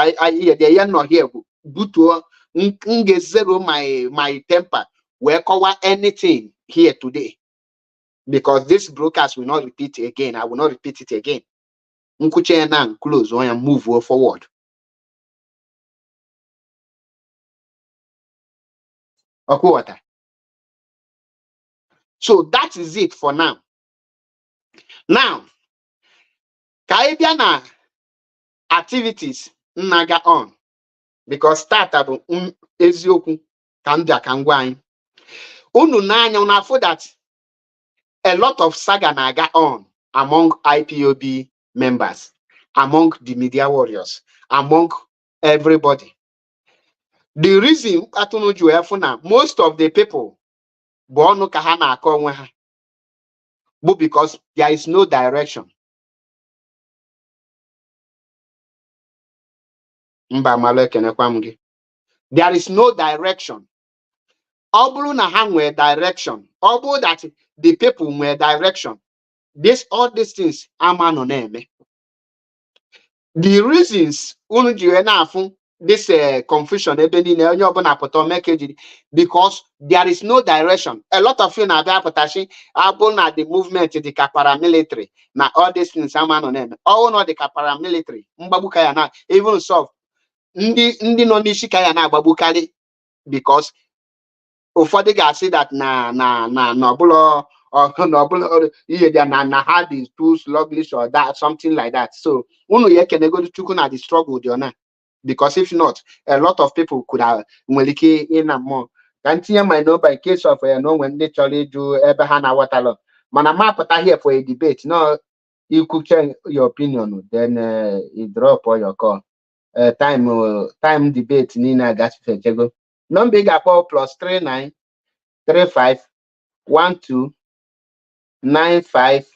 ya nọ here butuo zero my temper wee kọwa anything here today. Because this broadcast will not repeat again. I will not repeat it again. Nkuche na close on and move forward. Okay, so that is it for now. Now, Caribbean activities naga on because start about ezioku kambia kangwine. Unu nanya unafo that a lot of saga naga on among IPOB members, among the media warriors, among everybody. The reason most of the people born kahana but because there is no direction. There is no direction. Obulu na hangwe direction. Obulu that the people were direction. All these things are no name. The reasons this confusion because there is no direction. A lot of you now are the movement the paramilitary. Now all these things are on them. All not the paramilitary. Even so, ndi no nishikaya na babukali because ụfọdụ ga-asị that na ọbụla na hard is too sluggish or that something like that. So unu ye kenego chukwu na the struggle dị ona because if not a lot of people could have nwere ike ịna mmụọ ka ntinye my number in case of when ndị chọrọ ịjụ ebe ha na watalo mana ma pụta here for a debate no you could change your opinion then you drop or your call time debate nina gasfe chego number ga-akpọ +39 35 12 95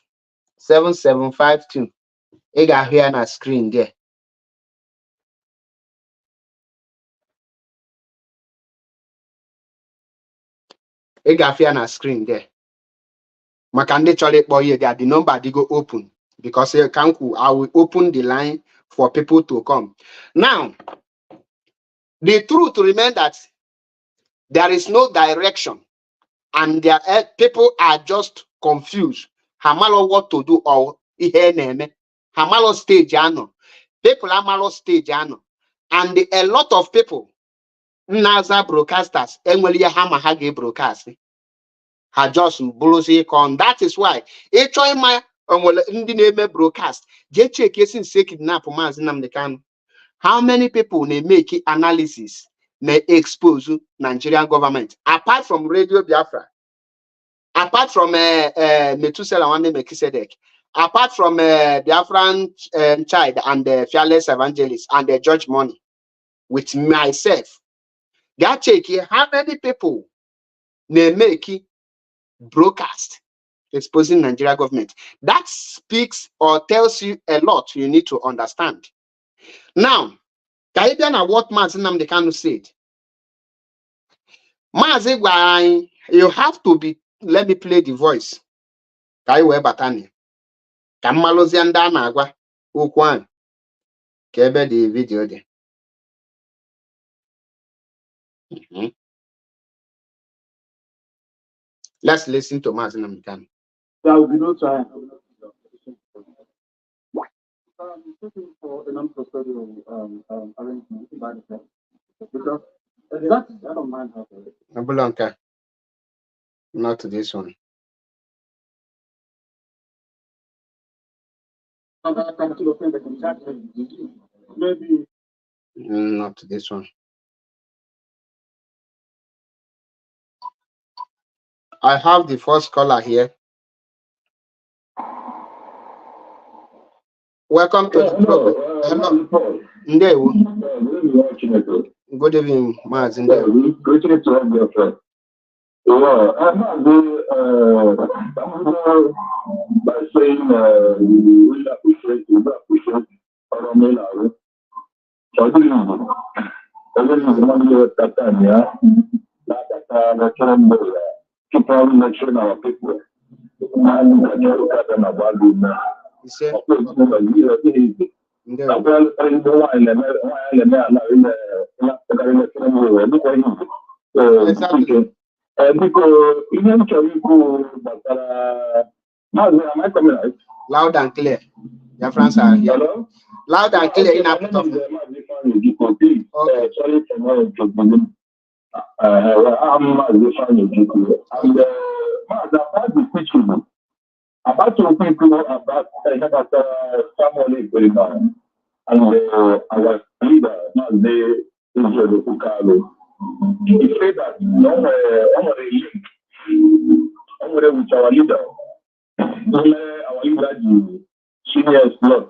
7752. Ị ga-ahụ ya na screen there. Ị ga-ahụ ya na screen there. Maka ndị chọrọ ịkpọ ihe there, the number dey go open because I will open the line for people to come. Now, the truth remains that there is no direction and people are just confused. Hamalo what to do or ihe neme. Hamalo stage ano. People amalo stage ano. And a lot of people naza broadcasters enweli hama hage broadcast. Ha just buluzi con. That is why echoy my ndi neme broadcast. Je check yesin se kidnap mazi namdekan. How many people they make analysis they expose Nigerian government apart from Radio Biafra, apart from Metusela Wande Mekisedek, apart from Biafran Child and the Fearless Evangelist and the Judge Money, with myself, that check here how many people they make broadcast exposing Nigerian government. That speaks or tells you a lot you need to understand. Now, Caribbean are what Mazi Nnamdi Kanu said. Mazi Gwai, you have to be, let me play the voice. Kaiwe Batani. Kamalozianda Nagwa, Ukwan. Kebe the video there. Let's listen to Mazi Nnamdi Kanu. There will be no time. Looking for a non-custodial arrangement by the court. Because that I don't mind how to. Nabulonka. Not to this one. Maybe. Not to this one. I have the first caller here. Welcome to the program. Hello. Ndewo. Good evening, Mazi. Good evening to all your friends. Well, I'm not by saying we appreciate our main hour. So I didn't everything is one year at that time, yeah. That keep on lecturing our people. And look at them about the loud and clear. Your friends are here. Hello? Loud and clear in Okay. okay. Sorry for not introducing. I'm and about the teaching, about to people about family and our leader, not the Israel Kukalo. He said that I'm with our leader. Our leader, senior slot,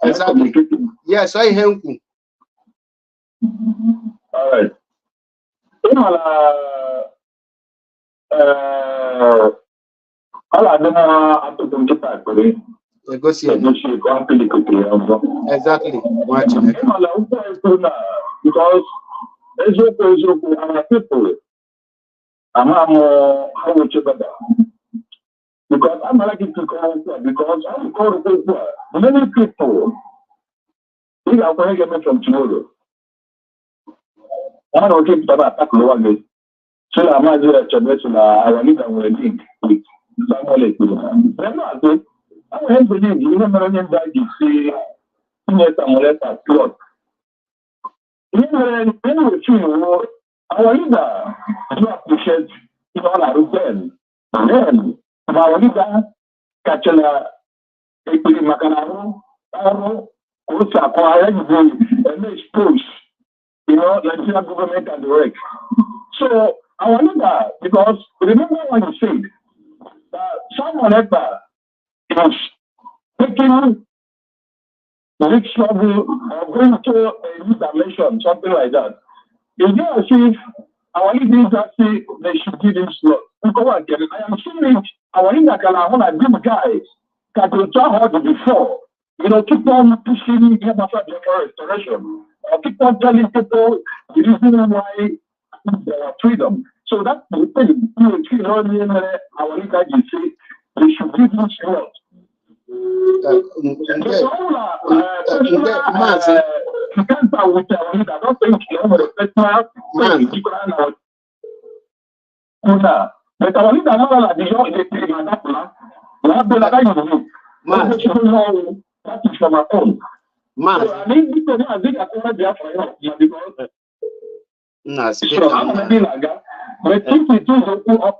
exactly. Yes, I help you. All right. All I know to exactly. Watching it. Because our people, I'm how much better. Because I'm like to call because I'm called many people. We are going to get from tomorrow. I don't keep the attack no one. So I'm not going to our leader will link with someone like you. Then I said, I have to leave. You know, that you see, yes, I'm left at plot. Anyway, our leader, you appreciate all our then. Then, our leader, Kachela, Ekuli Makanaro, also acquired and expose, Nigerian government and the rest. So, I wonder, because remember what you said, someone like that is taking big struggle or going to a new dimension, something like that. Is there as if our leaders that say they should give him slot? Because I am seeing our leader can have a good guy that will try hard before. Keep on pushing him after the restoration. Or keep on telling people the reason why they are freedom. So that's the thing. Our leader you say they should give him slot.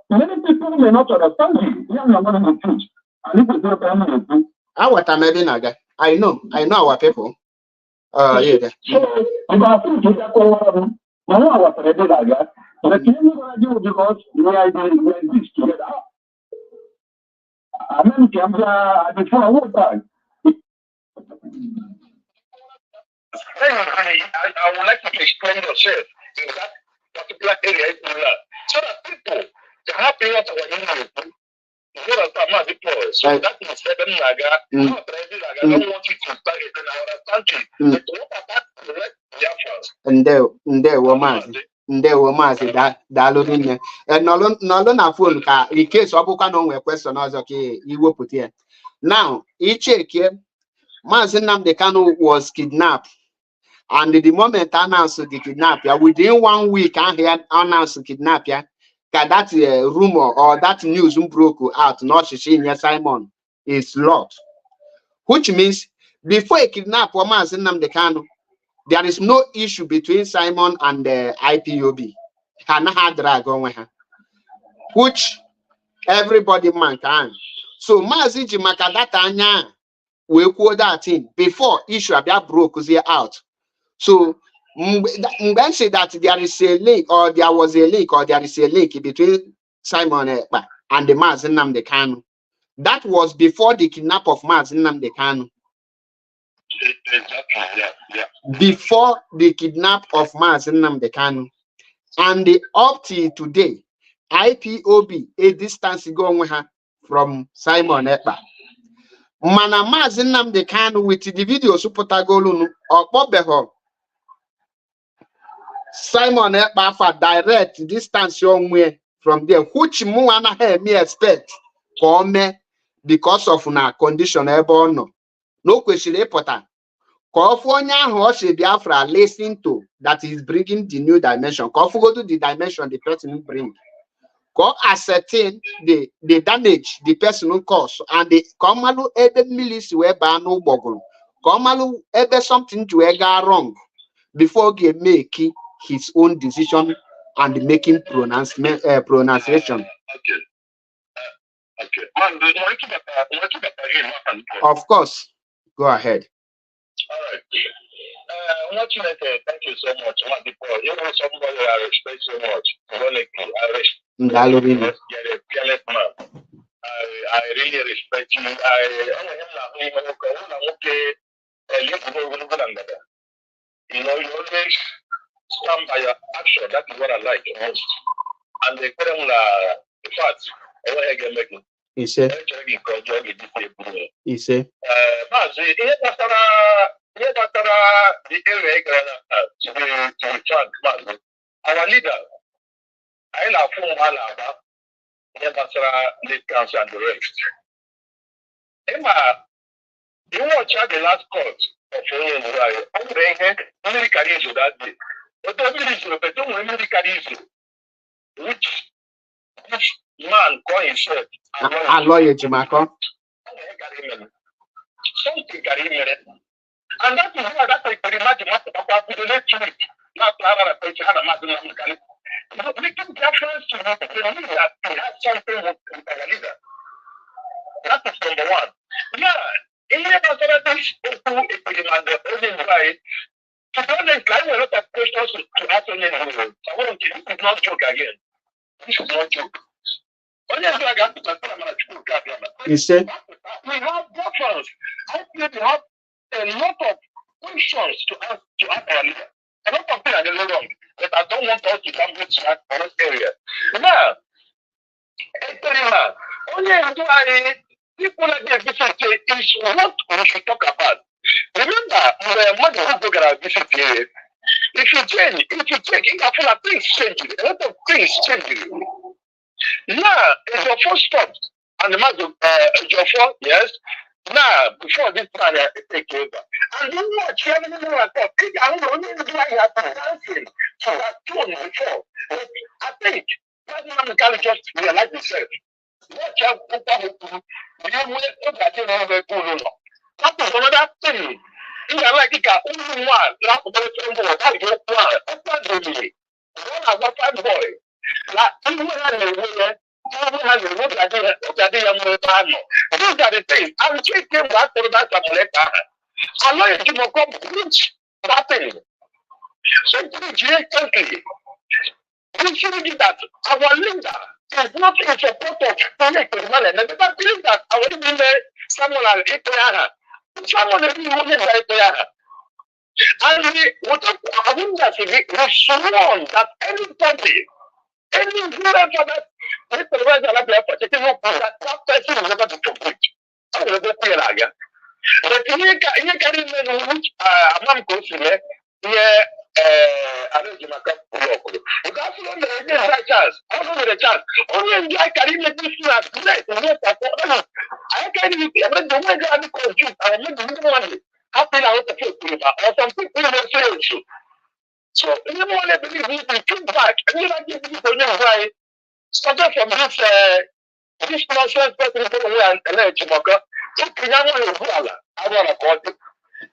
Many people may not understand I know our people. Yeah. So, about but you know do because we are doing this together. I mean, before I walk back. I would like to explain yourself in that particular area so that people can have a lot of so that is seven laga, not ready laga, don't want you to target in our country. But what about the rest and there were Dalodin. And no na phone ka in case Obuka no question us okay, you will put here. Now, each check here, Mazinam the Kano was kidnapped. And the moment announced the kidnap, within 1 week, I heard announced the kidnap, that rumor or that news broke out, not Shishinya Simon is lost. Which means before a kidnap, Mazinam the Kano, there is no issue between Simon and the IPOB. Which everybody mankind. So Maziji Makadata we quote that in before issue about broke out. So when say that there is a link or there was a link or there is a link between Simon and the Mazinam the Kanu. That was before the kidnap of Mazinam the Kanu. Before the kidnap of Mazinam the Kanu. And up to today, IPOB a distance going from Simon Ekpa. Mana Mazinam the Kanu with the video supportagolunu or Bobeho. Simon Ekpafa direct distance somewhere from there, which Muana me expect come because of na condition ebe no question important. California Hoshi Biafra listen to that is bringing the new dimension. Go to the dimension the person bring. Go ascertain the damage the person will cause and the Komalu ebe milis weba no boggle. Komalu ebe something to ega wrong before he make his own decision and making pronunciation. Okay. Of course, go ahead. All right. Thank you so much. You know somebody I respect so much. Ironically, I respect you. You're a fearless man. I really respect you. You know, you always stand by your action. That is what I like most. And the fact, I want to get making. He said. He said. The area to be frank, our leader, I love Alaba, lead council and the rest. Emma, you watch the last court of only Carizo that day. But the Carizo, which man call himself a lawyer, Jimako. Something and that is why that I can imagine what the next week. Not to have a picture and a matter. Making reference to that, he has something with the leader. That is number one. Yeah, in the this to be right. To be honest, I have a lot of questions to ask on I want to, this is not joke again. This is not joke. You said? We have reference. I think we have a lot of questions to ask our leader. A lot of things are wrong, but I don't want us to come to that area. Now, only people like this is what we should talk about. Remember, when you go to visit here, if you change, in the things change, a lot of things change. Now, it's your first stop, and the matter your first, yes. Now, before this plan take over, and you watch everything like that. I don't know why you have been dancing for that tone before. But I think that man can just realize himself. Watch out, that is another thing. You are like it, only one, laugh about the that is one. That's not really. One of that boy. Like, even when I these are the things. I'm taking back to that letter. I like to come preach that thing. So preach constantly. We should that our leader is not in support of political money. And I believe that our leader, someone like Itoyana, someone is moving by Itoyana. And we would have sworn that anybody, any leader for that, that person is never to complete. I will go clear again. But you can even which among Kosile, I don't give a cup of local. Because on the chance, only the chance, only I can even this great. I can't even get the way I confused. I make the money. Happy now to put or some people will say so. So, you want to believe me to come back, and you like to be right. Started from this nonsense person who and Chimoka, I want to call it.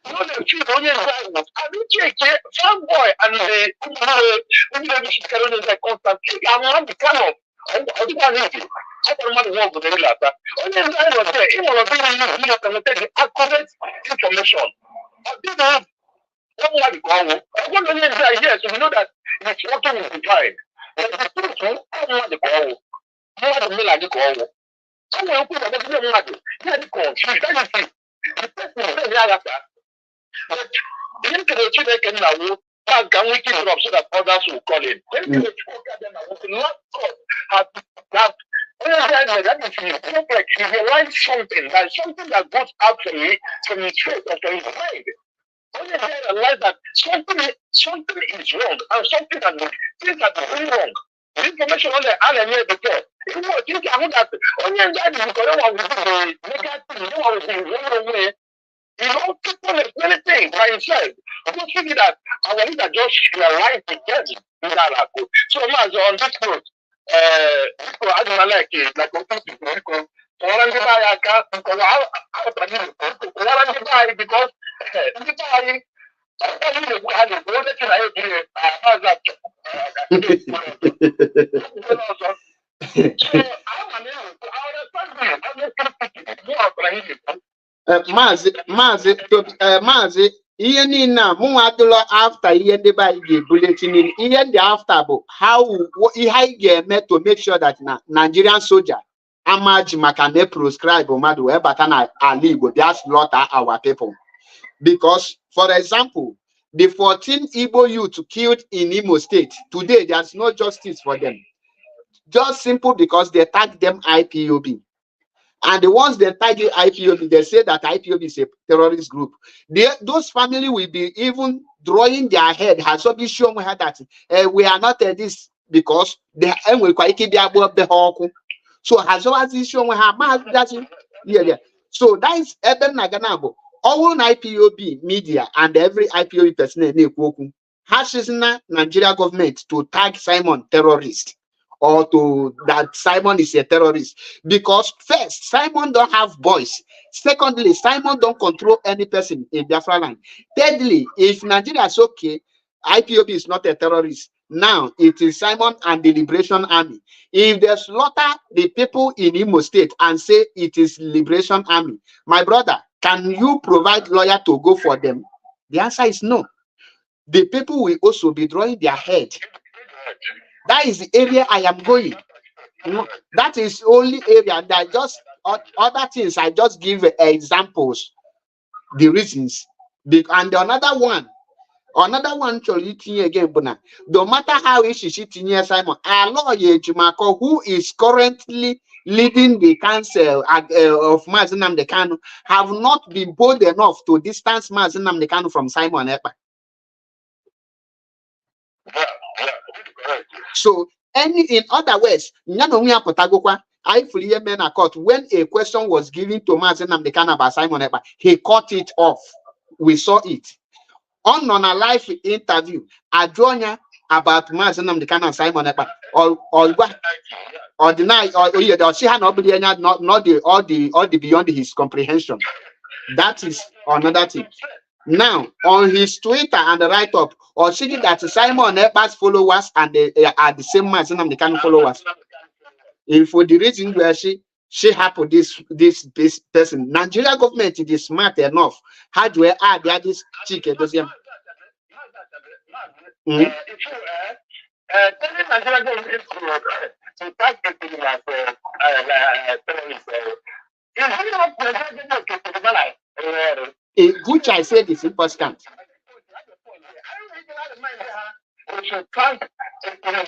You know, the few only environment. I mean, some boy and the constant. I'm not the kind of. I don't want to I don't want to work with the latter. Only environment there, even if you take the accurate information. I didn't have someone call. I want to say yes, we know that it's working with the pride. But the truth, I don't want to call. I want to be like the call. Someone put a bit of money. Yeah, the call. She's very free. The person is very after. But you can achieve now. How can we keep it up so that others will call in? When you look at them, I want to not have that. That is complex. You realize something. There's something that goes out from me, from his face or from his mind. only realize that something is wrong, and something things are going wrong. The information on the island before. You know, think I would have only that you got one with the negative, you know, I was in one way. You know, people is many things by himself. I don't think that our leader just realized the journey in that. So, as on this note, I don't like it, like people. Orang kita ya kan, kalau apa tadi, orang kita because kita hari, apa ini bukan ada, boleh kita ini apa saja. So, I'm Mazi, ihe niile a mụ nwa adịla after ihe ndị be anyị ga-ebuleti niile ihe ndị after bụ ihe anyị ga-eme to make sure that na Nigerian soldier amaji maka na proscribe mmadụ wee bata na ala Igbo bịa slaughter our people. Because, for example, the 14 Igbo youth killed in Imo State, today there's no justice for them. Just simple because they tagged them IPOB. And the ones that tag IPOB, they say that IPOB is a terrorist group. Those families will be even drawing their head. Has already shown her that we are not this because they will quite keep their above the hawk. So has always shown her that yeah. So that is Eben Naganabo. All IPOB media and every IPOB person has Nigeria government to tag Simon terrorist. Or to that Simon is a terrorist, because first, Simon don't have voice. Secondly, Simon don't control any person in Biafra land. Thirdly, if Nigeria is okay, IPOB is not a terrorist. Now it is Simon and the Liberation Army. If they slaughter the people in Imo State and say it is Liberation Army, my brother, can you provide lawyer to go for them? The answer is no. The people will also be drawing their head. That is the area I am going. That is only area that just other things I just give examples, the reasons. And another one again, no matter how is she Simon, a lawyer Jumako, who is currently leading the council of Mazi Nnamdi Kanu, have not been bold enough to distance Mazi Nnamdi Kanu from Simon Ekpa. So, in other words, I fully men a court when a question was given to Mazi Nnamdi Kanu about Simon Ekpa, he cut it off. We saw it on a live interview. Adronya about Mazi Nnamdi Kanu and Simon Ekpa, or deny, or she had not the beyond his comprehension. That is another thing. Now, on his Twitter and the write-up, or saying that Simon Ekpa's followers and they are the same Mazi Nnamdi Kanu followers. And for the reason where she happened this person, Nigeria government is smart enough. How do I add this chicken? Which I said is important. We should thank the and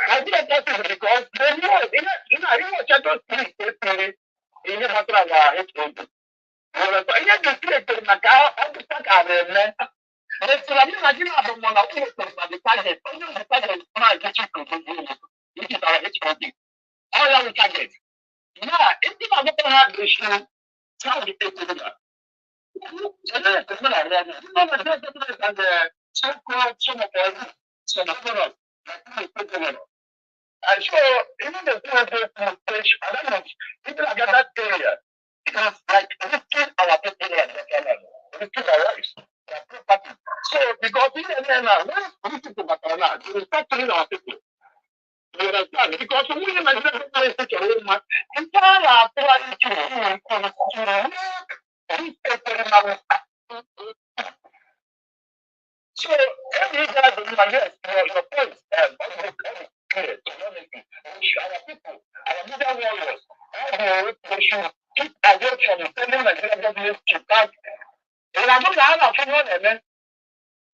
I think that is because they know, you know, Chato speak in the matter of our history. I have to speak to Macau, I have to talk about them. Let's imagine about one of the target. Only the target is not which is our history. All our target. Yeah, if you don't have the issue, try to take it up. And so, even the push, I don't know, people are that area. It's like lifting our people lifting our lives. So, because even now, when we people are we start killing our people. You understand? Because we in Nigeria, entire so every guy your point, clear, our people, our media warriors, they should keep away from telling Nigerian government to thank. And I don't know how to know them.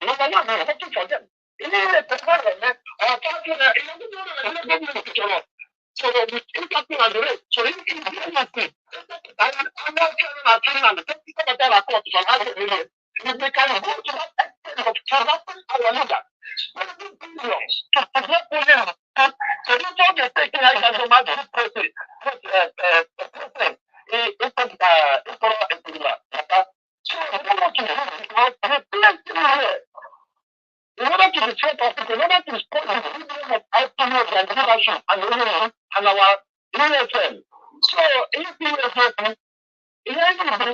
No, I'm working for them. Even if it's not them, or talking, So the impacting on the rate. So if you do nothing, I'm not telling on the technical that I caught from how to relate. If they can go to that extent of corrupting our leader, spending billions to get billions. So this all they're taking like as a matter of president. So I don't want to do because the place here. In order to be set up, in order to support the freedom of autonomy and leadership and our USL. So if USL, if we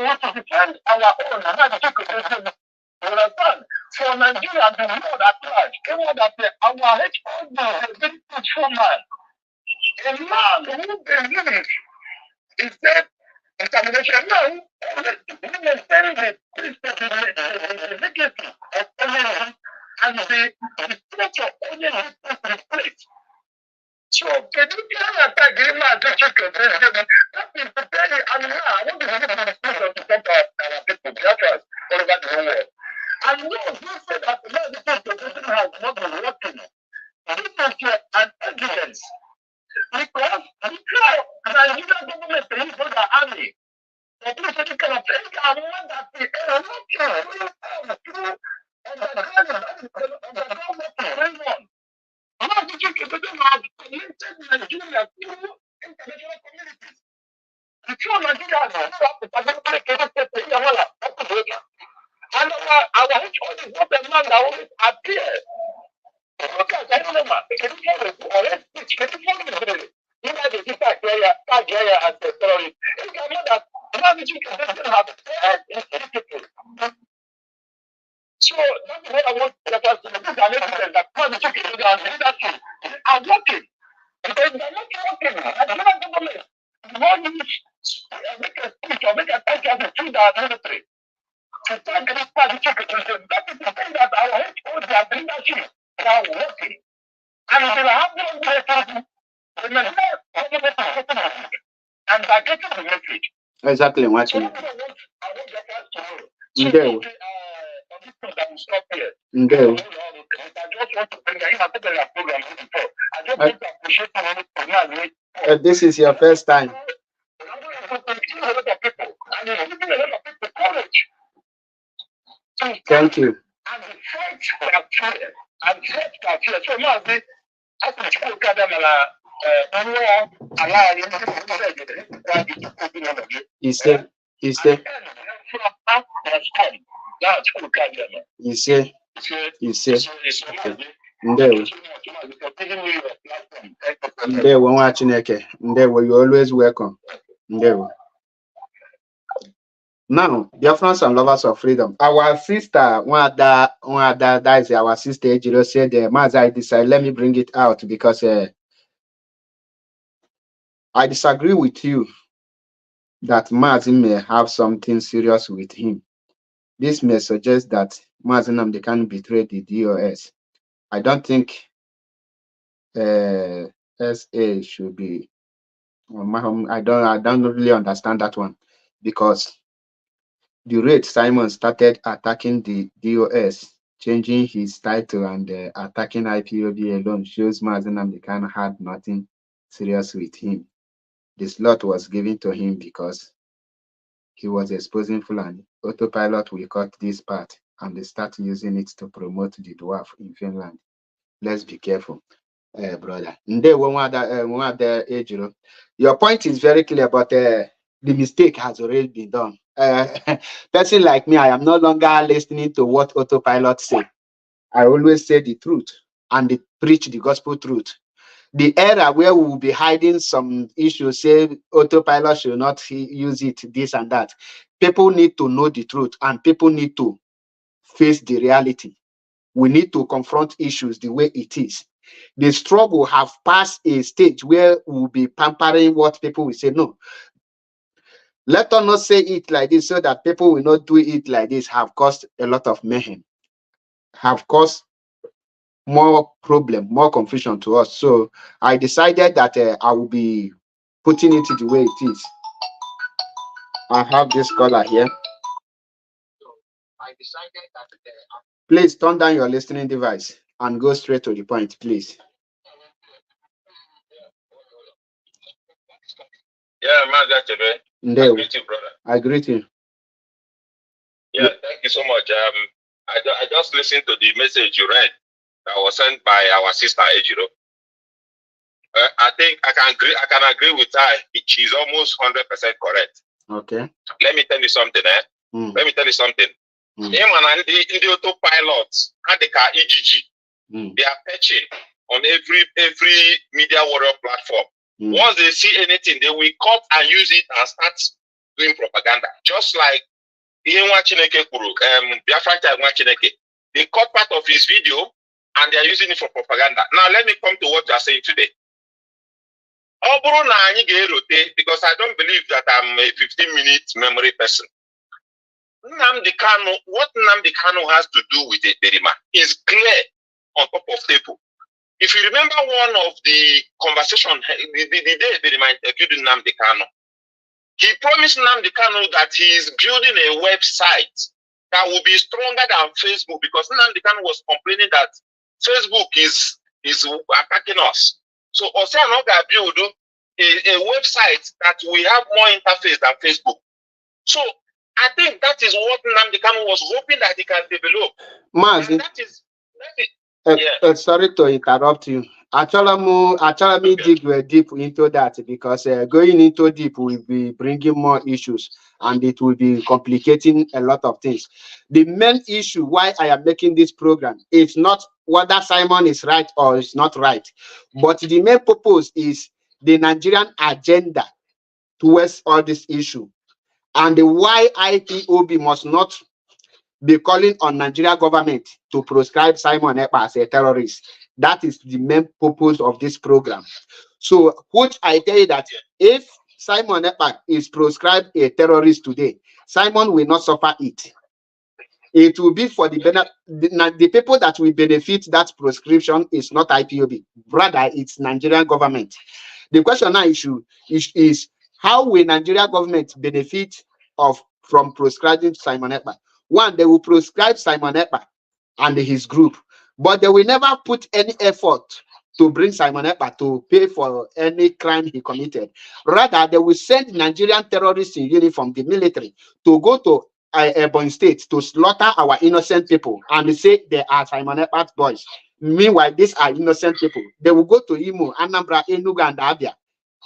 want to defend our own, and that's a question, you understand? For Nigeria, the world at large, the world at our HOD has been peaceful man. A man who believes is that examination now, women send the legacy of onion and the structure of onion is place. So, can you tell us that game man to check your president? That is the very animal. I want to have a discussion to talk about our people, Biafras, all over the whole world. And no, you said that the president has not been working. This is an evidence. Because the Nigerian government pays for the army. The political kind of thing, I want that the how did you get the have connected Nigeria to international communities? The true Nigeria is connected to Yamala, and our HOD is not a man that always appears. Look at that woman. Can you follow it? Or let's can you follow it? You know, the sister Nigeria as a terrorist. You can know that now that you can have so that's what I want to let us do. This is an evidence that now that you can do that leadership are working. Because they're not working. And the government won't make a speech or make a thank you to the military. To thank this party, that is the thing that our HOD and leadership are working. And if you have no message, the government is getting a message. And they're getting the message. Exactly, watching. I want your class to know. Ndeo. Ndeo. This is your first time. Thank you. You say. Ndewo nwa Chineke. Ndewo, you always welcome. Ndewo. Now, dear friends and lovers of freedom, our sister, that is our sister Ejiro said, I decided, let me bring it out because I disagree with you that Mazin may have something serious with him. This may suggest that Mazin Nnamdi can betray the DOS. I don't think SA should be. I don't really understand that one because the rate Simon started attacking the DOS, changing his title and attacking IPOB alone shows Mazin Nnamdi Kanu had nothing serious with him. The slot was given to him because he was exposing Fulani. Autopilot will cut this part and they start using it to promote the dwarf in Finland. Let's be careful, brother. Your point is very clear, but the mistake has already been done. Person like me, I am no longer listening to what autopilot say. I always say the truth and they preach the gospel truth. The era where we will be hiding some issues, say autopilot should not use it, this and that. People need to know the truth and people need to face the reality. We need to confront issues the way it is. The struggle have passed a stage where we'll be pampering what people will say. No. Let us not say it like this so that people will not do it like this, have caused a lot of mayhem, have caused more problem, more confusion to us. So I decided that I will be putting it the way it is. I have this color here. I decided that please turn down your listening device and go straight to the point, please. Yeah, I greet you, brother. I greet you. Yeah, thank you so much. I just listened to the message you read that was sent by our sister Ejiro. I think I can agree with her. She's almost 100% correct. Okay. Let me tell you something, Let me tell you something. Him and the autopilots, EGG, they are patching on every media warrior platform. Once they see anything, they will cut and use it and start doing propaganda. Just like Biafra Chineke, they cut part of his video and they are using it for propaganda. Now let me come to what you are saying today. Because I don't believe that I'm a 15-minute memory person. What Nnamdi Kanu has to do with it, Berima, is clear on top of table. If you remember one of the conversation, the day Berima interviewed Nnamdi Kanu, he promised Nnamdi Kanu that he is building a website that will be stronger than Facebook, because Nnamdi Kanu was complaining that Facebook is attacking us. So Oseanoga build a website that will have more interface than Facebook. So I think that is what Nnamdi Kanu was hoping that he can develop. Sorry to interrupt you. Actually, dig deep into that, because going into deep will be bringing more issues and it will be complicating a lot of things. The main issue why I am making this program is not whether Simon is right or is not right, but the main purpose is the Nigerian agenda towards all this issue, and why IPOB must not be calling on Nigeria government to proscribe Simon Ekpa as a terrorist. That is the main purpose of this program. So, which I tell you that if Simon Ekpa is proscribed a terrorist today, Simon will not suffer it. It will be for the people that will benefit that proscription is not IPOB, rather it's Nigerian government. The question now is how will Nigeria government benefit from proscribing Simon Ekpa? One, they will proscribe Simon Ekpa and his group, but they will never put any effort to bring Simon Ekpa to pay for any crime he committed. Rather, they will send Nigerian terrorists in uniform, the military, to go to Ebonyi State to slaughter our innocent people and say they are Simon Ekpa's boys. Meanwhile, these are innocent people. They will go to Imo, Anambra, Enugu, and Abia,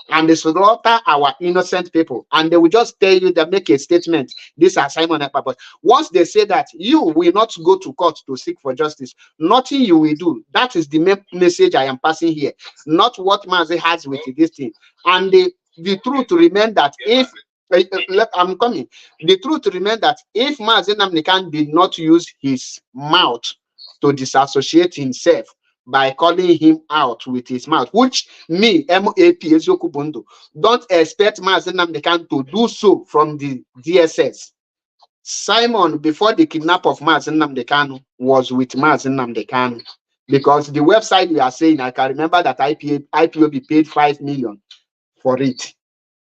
and they slaughter our innocent people, and they will just tell you, they make a statement, these are Simon Ekpa. But once they say that you will not go to court to seek for justice, nothing you will do. That is the main message I am passing here, not what Mazi has with this thing. And the truth remain that if I'm coming, the truth remain that if Mazi Nnamdi Kanu did not use his mouth to disassociate himself by calling him out with his mouth, which me, MAP Ezioku Bondo, don't expect Mazi Nnamdi Kanu to do so from the DSS. Simon, before the kidnap of Mazi Nnamdi Kanu, was with Mazi Nnamdi Kanu, because the website we are saying, I can remember that IPOB paid 5 million for it.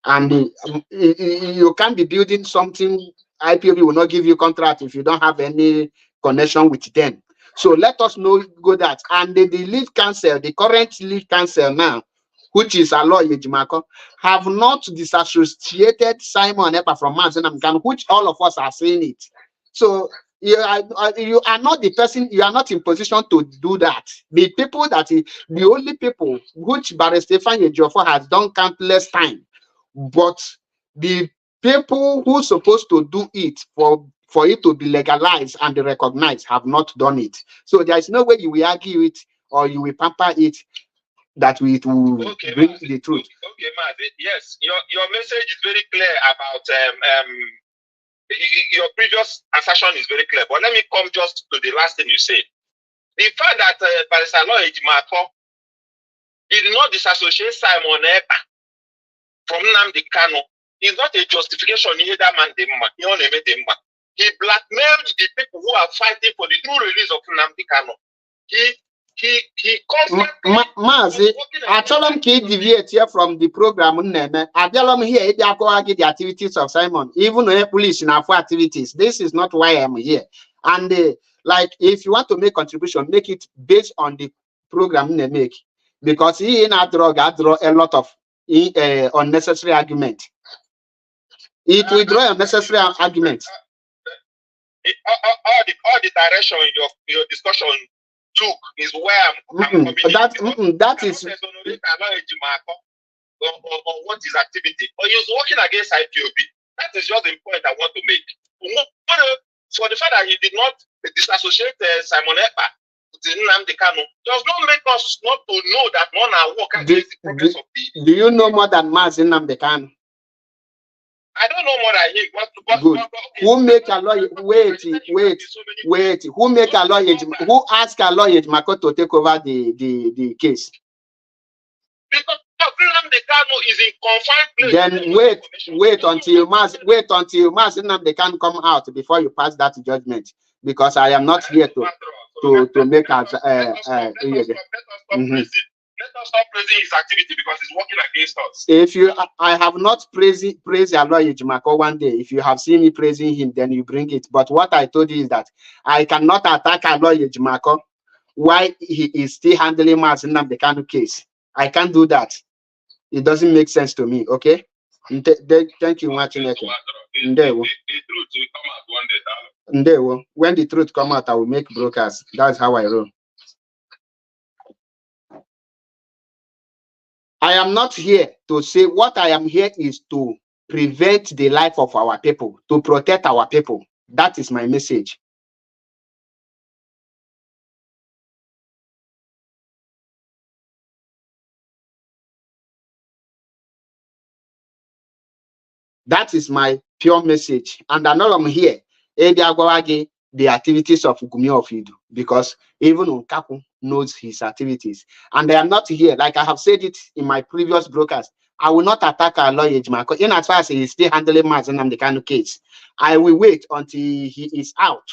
And you can't be building something, IPOB will not give you contract if you don't have any connection with them. So let us know that. And the lead counsel, the current lead counsel now, which is Aloy Ejimako, have not disassociated Simon Ekpa from Mazi Nnamdi Kanu, which all of us are saying it. So you are not the person, you are not in position to do that. The people the only people which Barrister Ifeanyi Ejiofor has done countless time, but the people who are supposed to do it for it to be legalized and recognized have not done it. So there is no way you will argue it or you will pamper it that it will bring the truth. Okay, Mazi. Yes, your message is very clear about your previous assertion is very clear. But let me come just to the last thing you said. The fact that Barrister Aloy Ejimako did not disassociate Simon Ekpa from Nnamdi Kanu is not a justification. He blackmailed the people who are fighting for the true release of Nnamdi Kanu. He constantly Mazi, I told him to deviate here from the program. I tell him here the activities of Simon, even the police in our activities. This is not why I'm here. And like, if you want to make contribution, make it based on the program they make, because he in a drug, I draw a lot of unnecessary argument. It will draw unnecessary argument. All the direction your discussion took is where I'm coming that is or what is activity, or he was working against IPOB. That is just the point I want to make. For the fact that he did not disassociate Simon Ekpa with Nnamdi Kanu does not make us not to know that none are working against the progress of the. Do you know more than Mazi Nnamdi Kanu? I don't know more than him. Good. Who make a lawyer? Wait. Who make a lawyer? Who ask a lawyer Mako to take over the case? Because Nnamdi Kanu is in confined place. Then wait until Mazi Nnamdi Kanu come out before you pass that judgment. Because I am not here to make us Let us stop praising his activity because he's working against us. If I have not praised Aloy Ejimako one day. If you have seen me praising him, then you bring it. But what I told you is that I cannot attack Aloy Ejimako while he is still handling Mazi Nnamdi Kanu case. I can't do that. It doesn't make sense to me. Okay. Thank you, Martin. The truth will come out one day. When the truth come out, I will make brokers. That's how I roll. I am not here to say what I am here is to prevent the life of our people, to protect our people. That is my message. That is my pure message. And I know I'm here. The activities of Gumi of Idu, because even Nkaku knows his activities. And I am not here, like I have said it in my previous broadcast. I will not attack our lawyer Ejimako. In as far as he is still handling Mazi Nnamdi Kanu case, I will wait until he is out.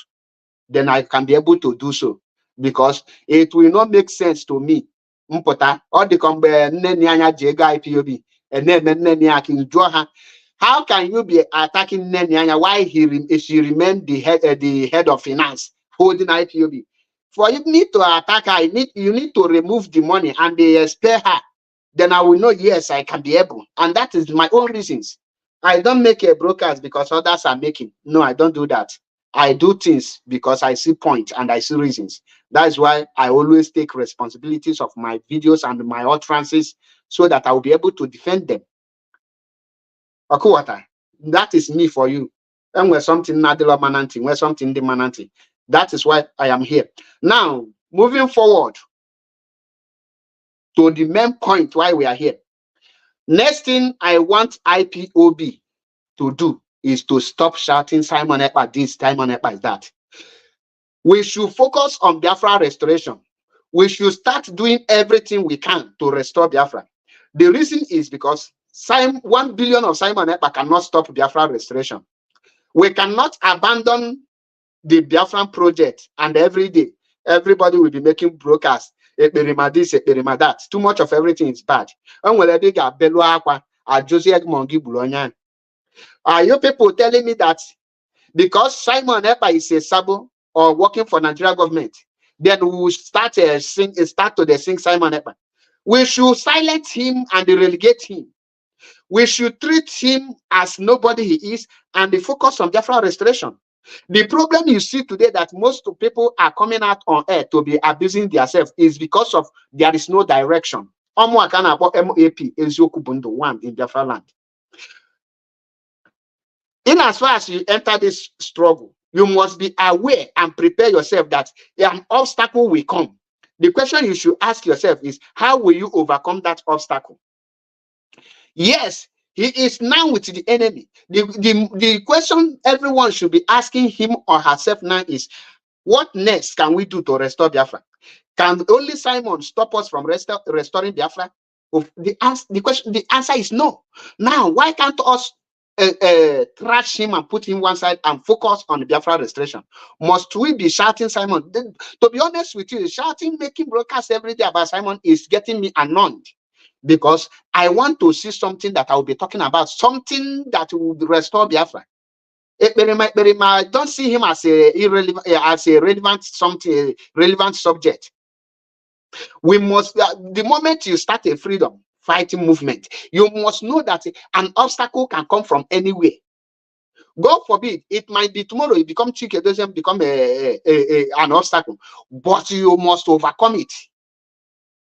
Then I can be able to do so. Because it will not make sense to me. Mpota, all the Nenya Jega IPOB, and then Nenya can draw her. How can you be attacking Nenya while she remained the head of finance holding IPOB? For you need to attack her, you need to remove the money and they spare her. Then I will know, yes, I can be able. And that is my own reasons. I don't make a broadcast because others are making. No, I don't do that. I do things because I see point and I see reasons. That's why I always take responsibilities of my videos and my utterances so that I will be able to defend them. Okuwata, that is me for you. And we're something Nadila Mananti, we're something the Mananti. That is why I am here. Now, moving forward to the main point why we are here. Next thing I want IPOB to do is to stop shouting Simon Ekpa this, Simon Ekpa is that. We should focus on Biafra restoration. We should start doing everything we can to restore Biafra. The reason is because 1 billion of Simon Ekpa cannot stop Biafra restoration. We cannot abandon the Biafran project and every day everybody will be making broadcasts. Ekperima this, Ekperima that. Too much of everything is bad. Are you people telling me that because Simon Ekpa is a sabo or working for Nigeria government, then we will start to sing Simon Ekpa? We should silence him and relegate him. We should treat him as nobody he is and focus on Biafra restoration. The problem you see today that most people are coming out on air to be abusing themselves is because of there is no direction. MAP one in Biafra land. In as far as you enter this struggle, you must be aware and prepare yourself that an obstacle will come. The question you should ask yourself is, how will you overcome that obstacle? Yes, he is now with the enemy. The question everyone should be asking him or herself now is, what next can we do to restore Biafra? Can only Simon stop us from restoring Biafra? The answer is no. Now, why can't us trash him and put him one side and focus on the Biafra restoration? Must we be shouting Simon? To be honest with you, shouting, making broadcasts every day about Simon is getting me annoyed. Because I want to see something that I will be talking about, something that will restore Biafra. I don't see him as a relevant subject. We must, the moment you start a freedom fighting movement. You must know that an obstacle can come from anywhere. God forbid, it might be tomorrow it become Chike doesn't become an obstacle, but you must overcome it.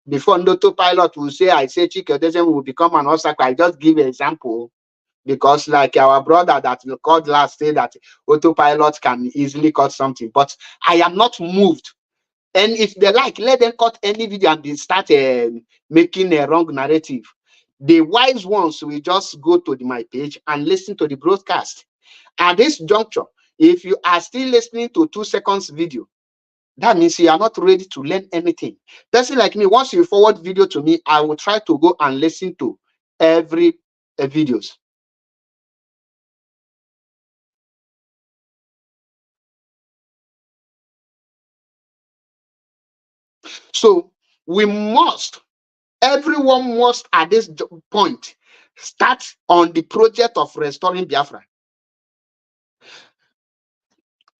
Before Noto Pilot will say, I say Chike doesn't will become an obstacle. I just give an example because, like our brother that we called last, say that autopilot can easily cut something, but I am not moved. And if they like, let them cut any video and they start making a wrong narrative. The wise ones will just go to my page and listen to the broadcast. At this juncture, if you are still listening to 2 seconds video, that means you are not ready to learn anything. Person like me, once you forward video to me, I will try to go and listen to every videos. So everyone must at this point start on the project of restoring Biafra.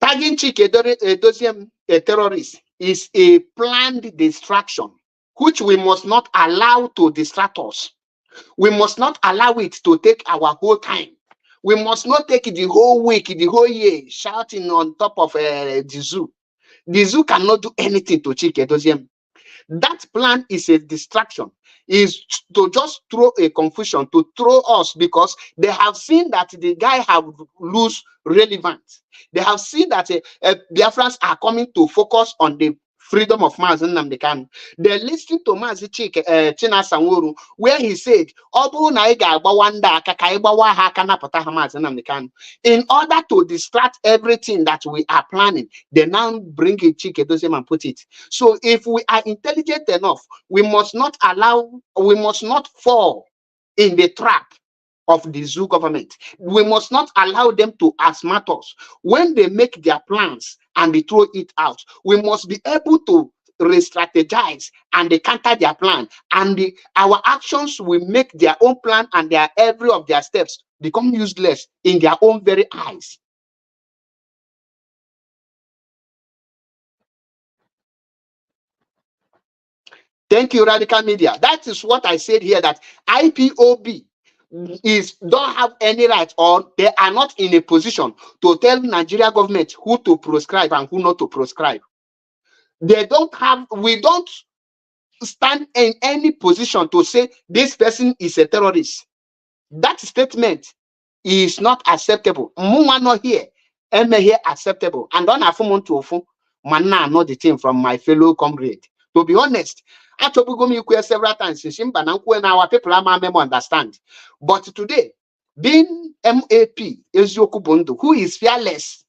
Tagging Chike Edoziem a terrorist is a planned distraction, which we must not allow to distract us. We must not allow it to take our whole time. We must not take the whole week, the whole year, shouting on top of the zoo. The zoo cannot do anything to Chike Edoziem. That plan is a distraction, is to just throw a confusion, to throw us, because they have seen that the guy have lose relevance. They have seen that Biafrans are coming to focus on the freedom of Mazi Nnamdi Kanu. They listened to Mazi China Sanwo-Olu, where he said, in order to distract everything that we are planning, they now bring a Chike Edoziem and put it. So if we are intelligent enough, we must not fall in the trap of the zoo government. We must not allow them to outsmart us. When they make their plans and they throw it out, we must be able to re-strategize and they counter their plan. And our actions will make their own plan and every of their steps become useless in their own very eyes. Thank you, Radical Media. That is what I said here, that IPOB don't have any right, or they are not in a position to tell Nigeria government who to proscribe and who not to proscribe. We don't stand in any position to say this person is a terrorist. That statement is not acceptable. Muma not here, here acceptable. And don't have to know the thing from my fellow comrade. To be honest, I told you several times, our people understand. But today, being MAP Ezioku Bondo, who is fearless,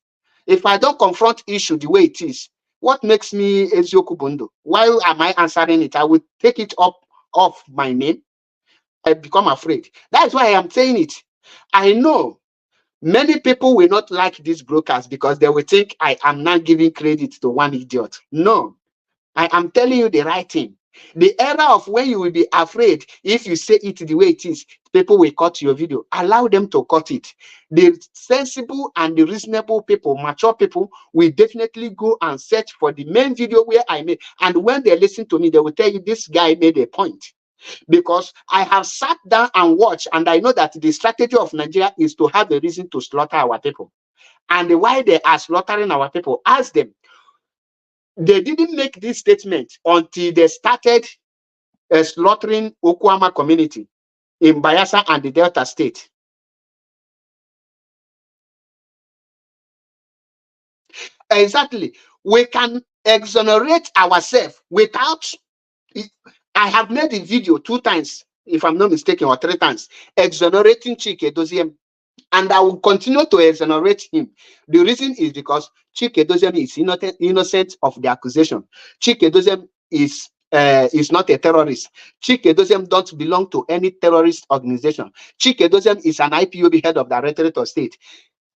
if I don't confront issue the way it is, what makes me Ezioku Bondo? Why am I answering it? I will take it off my name. I become afraid. That's why I am saying it. I know many people will not like these brokers because they will think I am not giving credit to one idiot. No, I am telling you the right thing. The era of when you will be afraid, if you say it the way it is, people will cut your video. Allow them to cut it. The sensible and the reasonable people, mature people, will definitely go and search for the main video where I made. And when they listen to me, they will tell you this guy made a point. Because I have sat down and watched, and I know that the strategy of Nigeria is to have a reason to slaughter our people. And why they are slaughtering our people, ask them. They didn't make this statement until they started slaughtering Okwama community in Bayelsa and the Delta State. Exactly. We can exonerate ourselves without... I have made a video 2 times, if I'm not mistaken, or 3 times, exonerating Chike Edoziem, and I will continue to exonerate him. The reason is because Chike Edoziem is innocent of the accusation. Chike Edoziem is not a terrorist. Chike Edoziem don't belong to any terrorist organization. Chike Edoziem is an IPOB head of Directorate of State.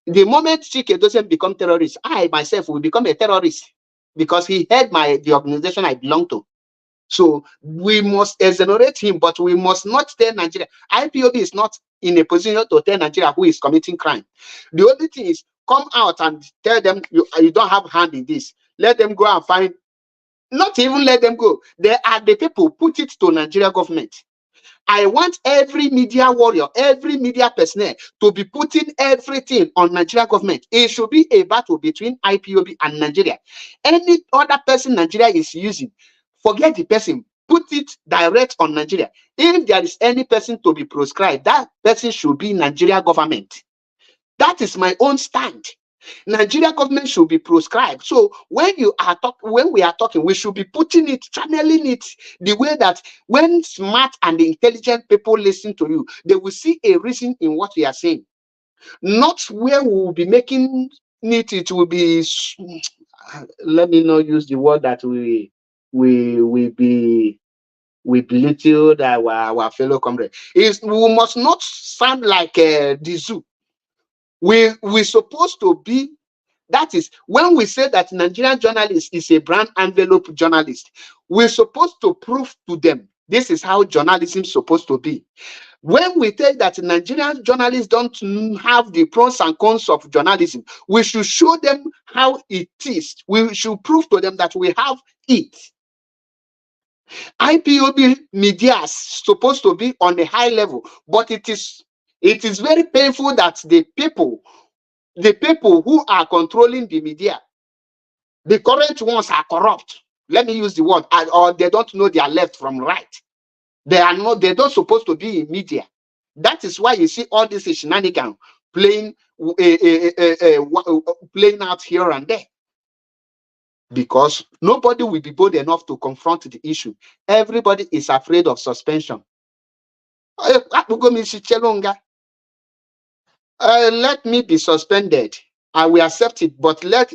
The moment Chike Edoziem become terrorist, I myself will become a terrorist because he had the organization I belong to. So we must exonerate him, but we must not tell Nigeria. IPOB is not in a position to tell Nigeria who is committing crime. The only thing is come out and tell them you don't have hand in this. Let them go and find, not even let them go. They are the people, put it to Nigeria government. I want every media warrior, every media personnel to be putting everything on Nigeria government. It should be a battle between IPOB and Nigeria. Any other person Nigeria is using, forget the person, put it direct on Nigeria. If there is any person to be proscribed, that person should be Nigeria government. That is my own stand. Nigeria government should be proscribed. So when we are talking, we should be putting it, channeling it the way that when smart and intelligent people listen to you, they will see a reason in what we are saying. Not where we will be making it. It will be. Let me not use the word that we belittled our fellow comrade. We must not sound like the zoo. We're supposed to be. That is when we say that Nigerian journalist is a brand envelope journalist, we're supposed to prove to them this is how journalism is supposed to be. When we say that Nigerian journalists don't have the pros and cons of journalism, we should show them how it is. We should prove to them that we have it. IPOB media is supposed to be on a high level, but it is very painful that the people who are controlling the media, the current ones are corrupt. Let me use the word, or they don't know their left from right. They're not supposed to be in media. That is why you see all this shenanigans playing out here and there. Because nobody will be bold enough to confront the issue. Everybody is afraid of suspension. Let me be suspended. I will accept it, but let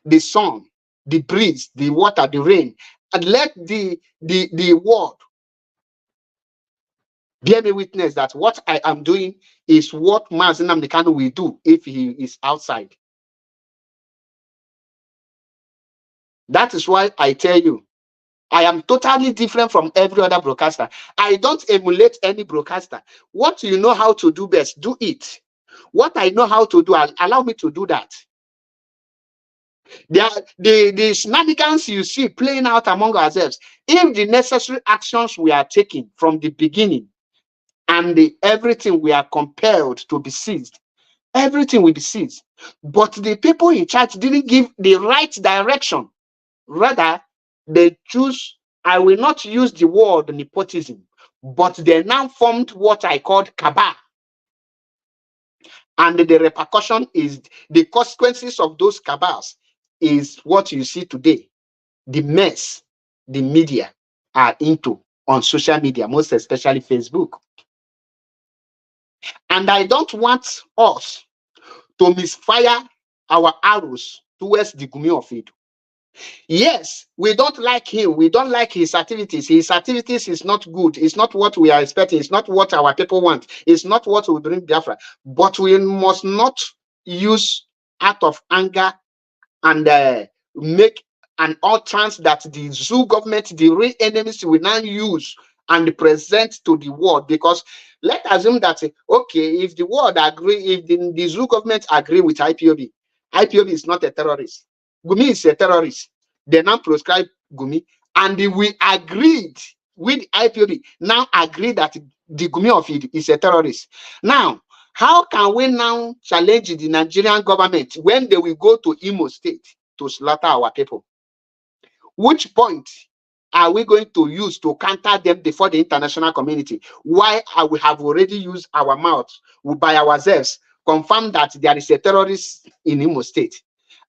the sun, the breeze, the water, the rain, and let the world bear me witness that what I am doing is what Mazi Nnamdi Kanu will do if he is outside. That is why I tell you, I am totally different from every other broadcaster. I don't emulate any broadcaster. What you know how to do best, do it. What I know how to do, allow me to do that. The shenanigans you see playing out among ourselves, if the necessary actions we are taking from the beginning and everything we are compelled to be seized, everything will be seized. But the people in charge didn't give the right direction. Rather, they choose, I will not use the word nepotism, but they now formed what I called cabal. And the repercussion is the consequences of those cabals is what you see today. The mess the media are into on social media, most especially Facebook. And I don't want us to misfire our arrows towards the Gumi of Edo. Yes, we don't like him. We don't like his activities. His activities is not good. It's not what we are expecting. It's not what our people want. It's not what will bring Biafra. But we must not use out of anger and make an utterance that the zoo government, the real enemies, will now use and present to the world. Because let's assume that, okay, if the world agree, if the zoo government agree with IPOB, IPOB is not a terrorist. Gumi is a terrorist. They now proscribe Gumi, and we agreed with IPOB, now agree that the Gumi of it is a terrorist. Now, how can we now challenge the Nigerian government when they will go to Imo State to slaughter our people? Which point are we going to use to counter them before the international community? Why we have already used our mouth by ourselves, confirm that there is a terrorist in Imo State?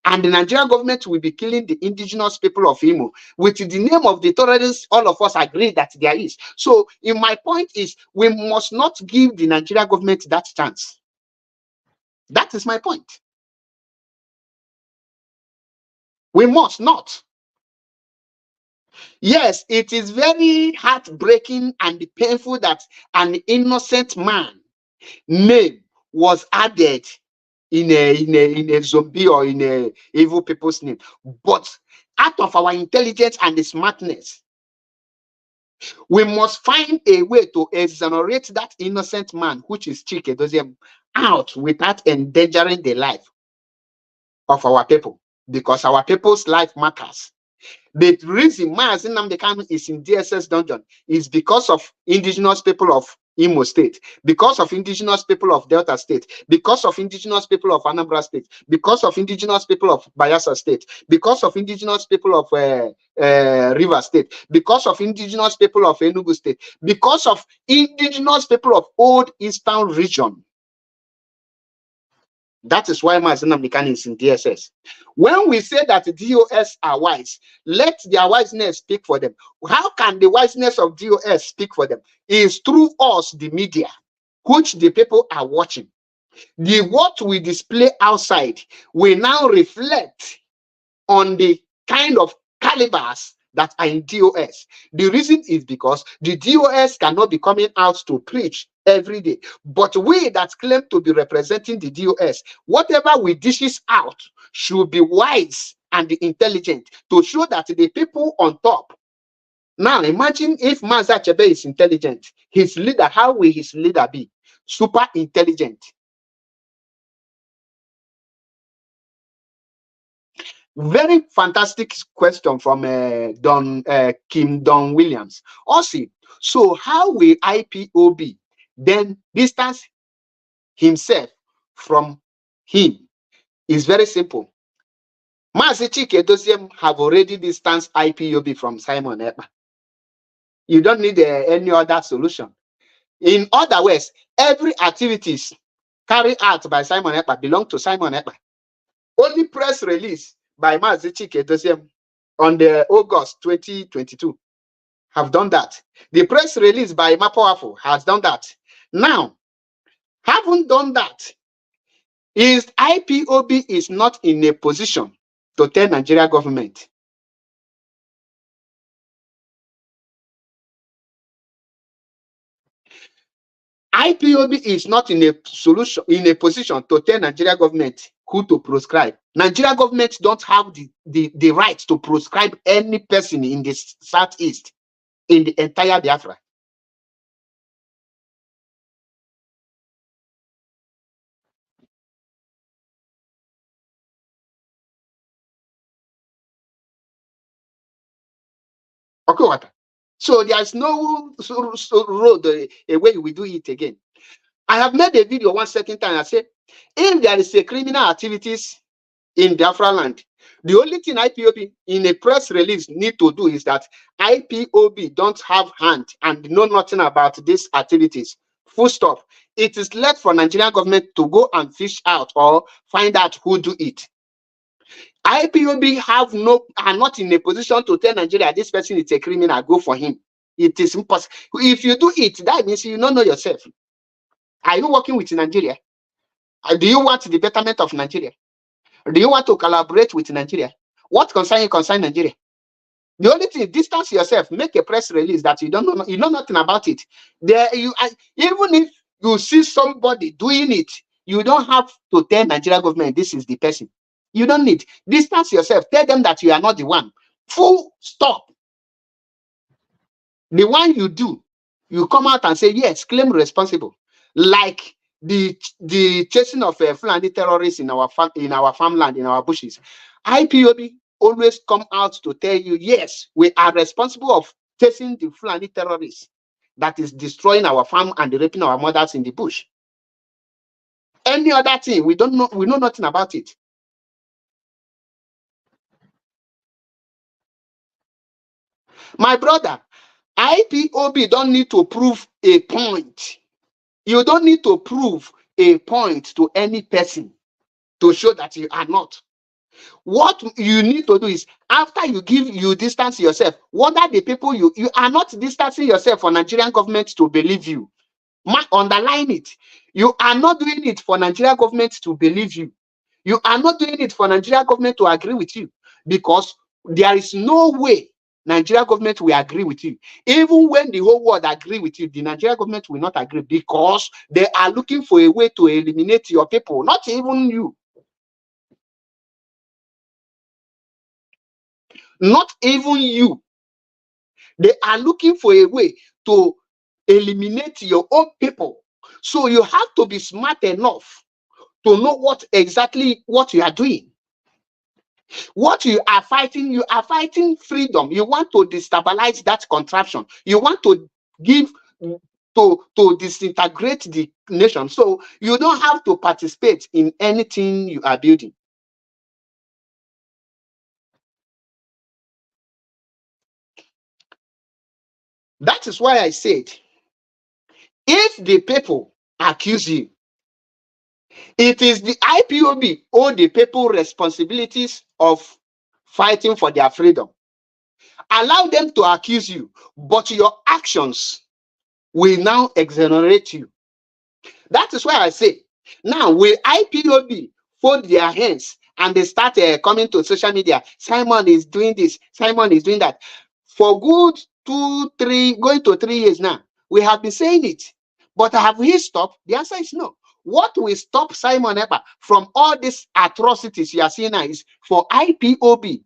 And the Nigerian government will be killing the indigenous people of Imo with the name of the terrorists. All of us agree that there is. So, in my point is, we must not give the Nigerian government that chance. That is my point. We must not. Yes, it is very heartbreaking and painful that an innocent man name was added in a zombie or in a evil people's name. But out of our intelligence and the smartness, we must find a way to exonerate that innocent man, which is Chike Doziem, out without endangering the life of our people, because our people's life matters. The reason Mazi Nnamdi Kanu is in DSS dungeon is because of indigenous people of Imo State, because of indigenous people of Delta State, because of indigenous people of Anambra State, because of indigenous people of Bayelsa State, because of indigenous people of River State, because of indigenous people of Enugu State, because of indigenous people of Old Eastern Region. That is why Mazi Nnamdi Kanu is in DSS. When we say that the DOS are wise, let their wiseness speak for them. How can the wiseness of DOS speak for them? Is through us, the media, which the people are watching. The what we display outside will now reflect on the kind of calibers that are in DOS. The reason is because the DOS cannot be coming out to preach every day. But we that claim to be representing the DOS, whatever we dishes out should be wise and intelligent to show that the people on top. Now imagine if Mazi Achebe is intelligent, his leader, how will his leader be? Super intelligent. Very fantastic question from Kim Don Williams. Also, so how will IPOB then distance himself from him? Is very simple. Mazi Chike Doziem have already distanced IPOB from Simon Ekpa. You don't need any other solution. In other words, every activities carried out by Simon Ekpa belong to Simon Ekpa. Only press release by Mazi Chike Doziem on the August 2022 have done that. The press release by Mapoafo has done that. Now, haven't done that is IPOB is not in a position to tell Nigeria government. IPOB is not in a position to tell Nigeria government who to proscribe. Nigeria government don't have the right to proscribe any person in the southeast, in the entire Biafra. Okay, what? So there's no road a way we do it again. I have made a video one second time. I said, if there is a criminal activities in Biafra land, the only thing IPOB in a press release need to do is that IPOB don't have hand and know nothing about these activities. Full stop. It is left for Nigerian government to go and fish out or find out who do it. IPOB are not in a position to tell Nigeria this person is a criminal, go for him. It is impossible. If you do it, that means you don't know yourself. Are you working with Nigeria? Do you want the betterment of Nigeria? Do you want to collaborate with Nigeria? What concern Nigeria? The only thing, distance yourself, make a press release that you don't know, you know nothing about it. Even if you see somebody doing it, you don't have to tell Nigeria government this is the person. You don't need. Distance yourself. Tell them that you are not the one. Full stop. The one you do, you come out and say, yes, claim responsible. Like the chasing of Fulani terrorists in our farmland, in our bushes. IPOB always come out to tell you, yes, we are responsible of chasing the Fulani terrorists that is destroying our farm and raping our mothers in the bush. Any other thing, we don't know, we know nothing about it. My brother, IPOB don't need to prove a point. You don't need to prove a point to any person to show that you are not. What you need to do is, after you distance yourself, what are the people you are not distancing yourself for Nigerian government to believe you. Underline it. You are not doing it for Nigerian government to believe you. You are not doing it for Nigerian government to agree with you, because there is no way Nigeria government will agree with you. Even when the whole world agree with you, the Nigeria government will not agree, because they are looking for a way to eliminate your people, not even you. Not even you. They are looking for a way to eliminate your own people. So you have to be smart enough to know exactly what you are doing. What you are fighting freedom. You want to destabilize that contraption. You want to give to disintegrate the nation. So you don't have to participate in anything you are building. That is why I said, if the people accuse you, it is the IPOB or the people responsibilities of fighting for their freedom. Allow them to accuse you, but your actions will now exonerate you. That is why I say, now will IPOB fold their hands and they start coming to social media? Simon is doing this, Simon is doing that. For good 2, 3, going to 3 years now, we have been saying it. But have we stopped? The answer is no. What will stop Simon Ekpa from all these atrocities you are seeing now is for IPOB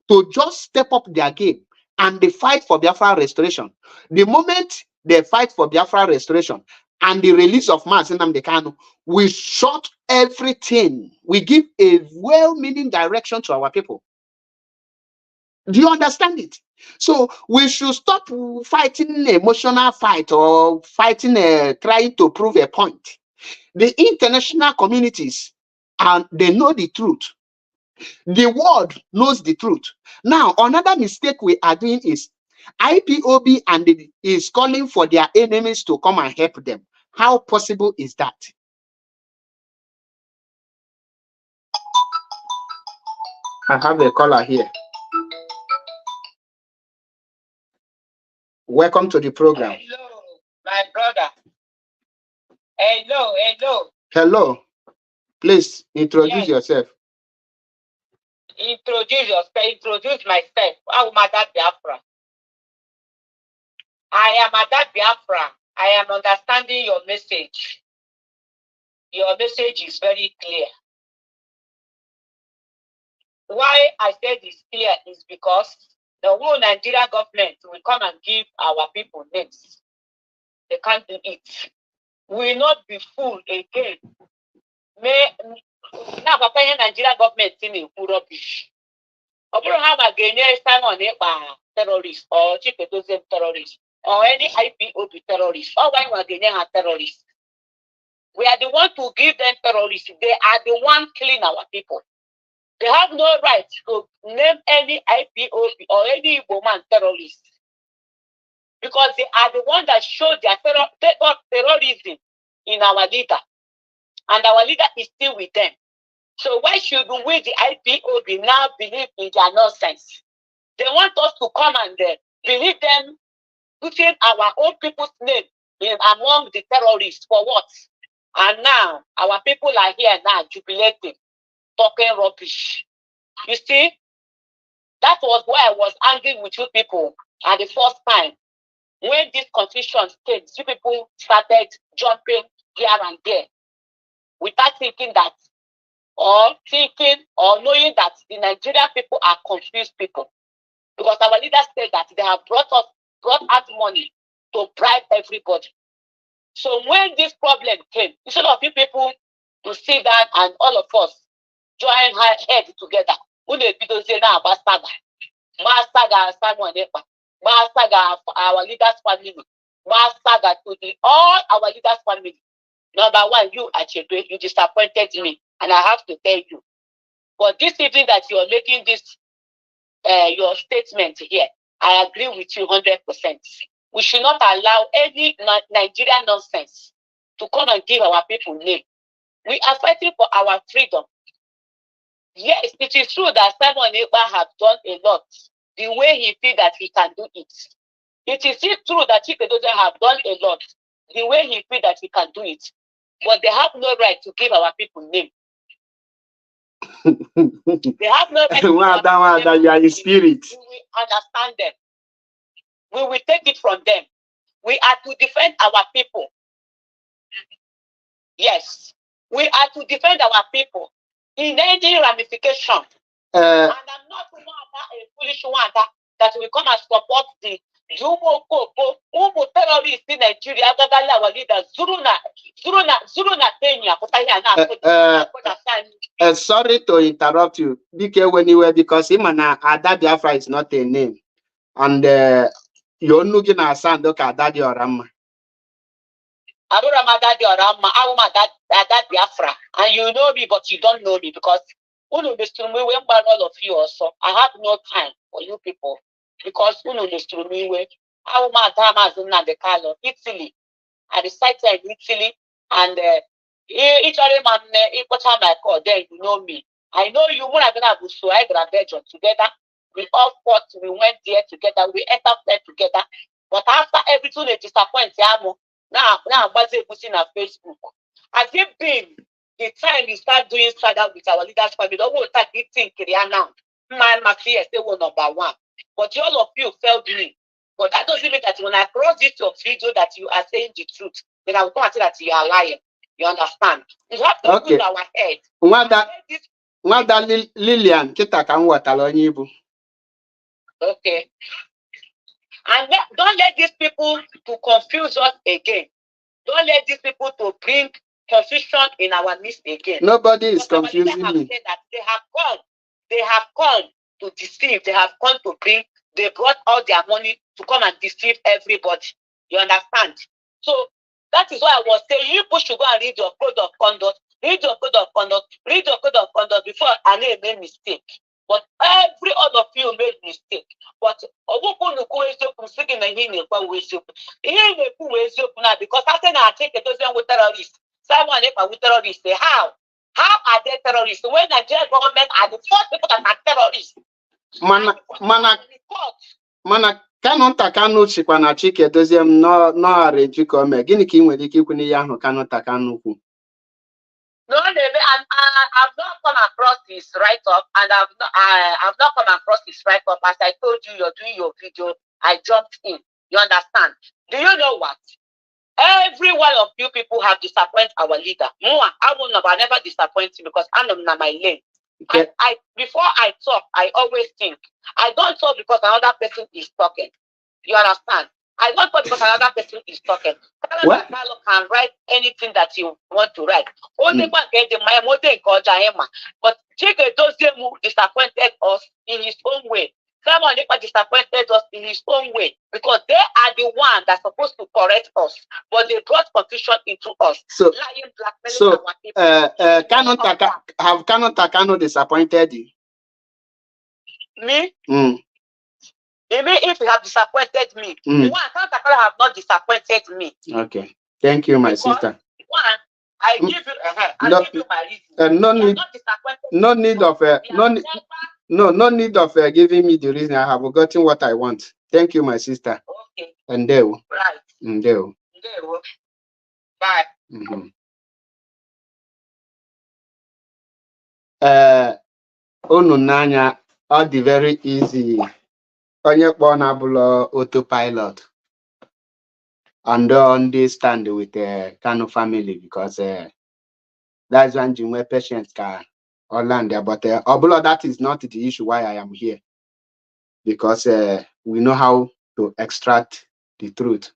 to just step up their game and they fight for Biafra restoration. The moment they fight for Biafra restoration and the release of Mazi Nnamdi Kanu, we shut everything. We give a well-meaning direction to our people. Do you understand it? So we should stop fighting emotional fight or fighting trying to prove a point. The international communities, and they know the truth. The world knows the truth. Now, another mistake we are doing is IPOB and is calling for their enemies to come and help them. How possible is that? I have a caller here. Welcome to the program. Hello, my brother. Hello. Hello. Please introduce yourself. Introduce myself. I am Madad Biafra. I am Madad Biafra. I am understanding your message. Your message is very clear. Why I said it's clear is because the whole Nigerian government will come and give our people names. They can't do it. We will not be fooled again. Now, Papa, Nigerian government in rubbish. How again Simon terrorist or Chipetosem terrorist or any IPOB terrorist or why again terrorists. We are the one to give them terrorists. They are the one killing our people. They have no right to name any IPOB or any Igbo man terrorist because they are the one that showed their terrorism in our leader, and our leader is still with them. So why should we, the IPOB, now believe in their nonsense? They want us to come and believe them, putting our own people's name in among the terrorists for what? And now our people are here now jubilating, talking rubbish. You see, that was why I was angry with you people at the first time. When this confusion came, you people started jumping here and there without thinking that, or knowing that the Nigerian people are confused people. Because our leaders said that they have brought out money to bribe everybody. So when this problem came, instead of you people to sit down and all of us join head together, our leaders' family, to all our leaders' family. Number one, you Achebe, you disappointed me, and I have to tell you. But this evening that you are making this your statement here, I agree with you 100%. We should not allow any Nigerian nonsense to come and give our people name. We are fighting for our freedom. Yes, it is true that Simon Ekpa has done a lot the way he feels that he can do it. It is true that Chike doesn't have done a lot the way he feels that he can do it. But they have no right to give our people name. They have no right to give our people name. In spirit. We will understand them. We will take it from them. We are to defend our people. Yes. We are to defend our people in any ramification. And I'm not a foolish one that will come and support the Umu terrorists in Nigeria, our leaders, Zuruna, Sorry to interrupt you, because Imana Ada Biafra is not a name, and you're looking at Sandoka Adadi Orama. That Biafra, and you know me, but you don't know me because all of you also. I have no time for you people because Italy. I resided in Italy, and each other man, my call, then you know me. I know you when I'm gonna so I graduated together. We all fought, we went there together, we entered there together. But after everything they disappoint, now I'm pushing on Facebook. Has it been the time you start doing struggle with our leaders family? Don't want to think now. My fear is still number one. But all of you failed me. But that doesn't mean that when I cross this your video that you are saying the truth, then I will come and say that you are lying. You understand? You have to use our head. Lilian, kita ka watalo nyibu. Okay. And don't let these people to confuse us again. Don't let these people to bring confusion in our midst again. Nobody is confusing me. That they have come to deceive. They have come to bring. They brought all their money to come and deceive everybody. You understand? So that is why I was saying you people should go and read your code of conduct. Read your code of conduct. Read your code of conduct before I made mistake. But every other of you made mistake. But because I said I take a dozen with terrorists. Someone with terrorists say how? How are they terrorists? When the Nigerian government are the first people that are terrorists. Mana Kanonta Kanu Chikwana Chike dozium no Rejikome. Gini ki nwere ike ikwu n'ihe ahụ Kanonta Kanu kwu. No, I've not come across this write-up, and I've not come across this write-up. As I told you, you're doing your video, I jumped in. You understand? Do you know what? Every one of you people have disappointed our leader. I never disappoint you because I'm on my lane. Okay. Before I talk, I always think. I don't talk because another person is talking. You understand? I don't talk because another person is talking. What? Can write anything that you want to write. Only one get the my modern culture, but Chike Dozemu disappointed us in his own way. Someone disappointed us in his own way because they are the one that's supposed to correct us, but they brought confusion into us. So, have Canon Takano disappointed you? Me? Even if you have disappointed me, one, Canon Takano have not disappointed me. Okay. Thank you, my sister. One, I give you my reason. No need of giving me the reason. I have gotten what I want. Thank you, my sister. Okay. And there. Right. And there. Bye. Nanya, all the very easy. Onye kpọna bụla autopilot. And understand with the Kano family because that's when you patients can all land there. But that is not the issue why I am here. Because we know how to extract the truth.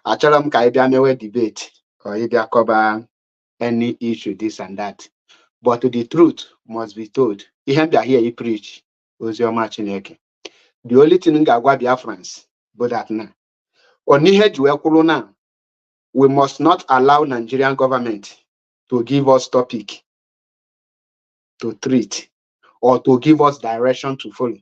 Actually, I can't debate or either cover any issue, this and that. But the truth must be told. Here you preach. The only thing I want Biafrans, but that now. We must not allow Nigerian government to give us topic to treat or to give us direction to follow.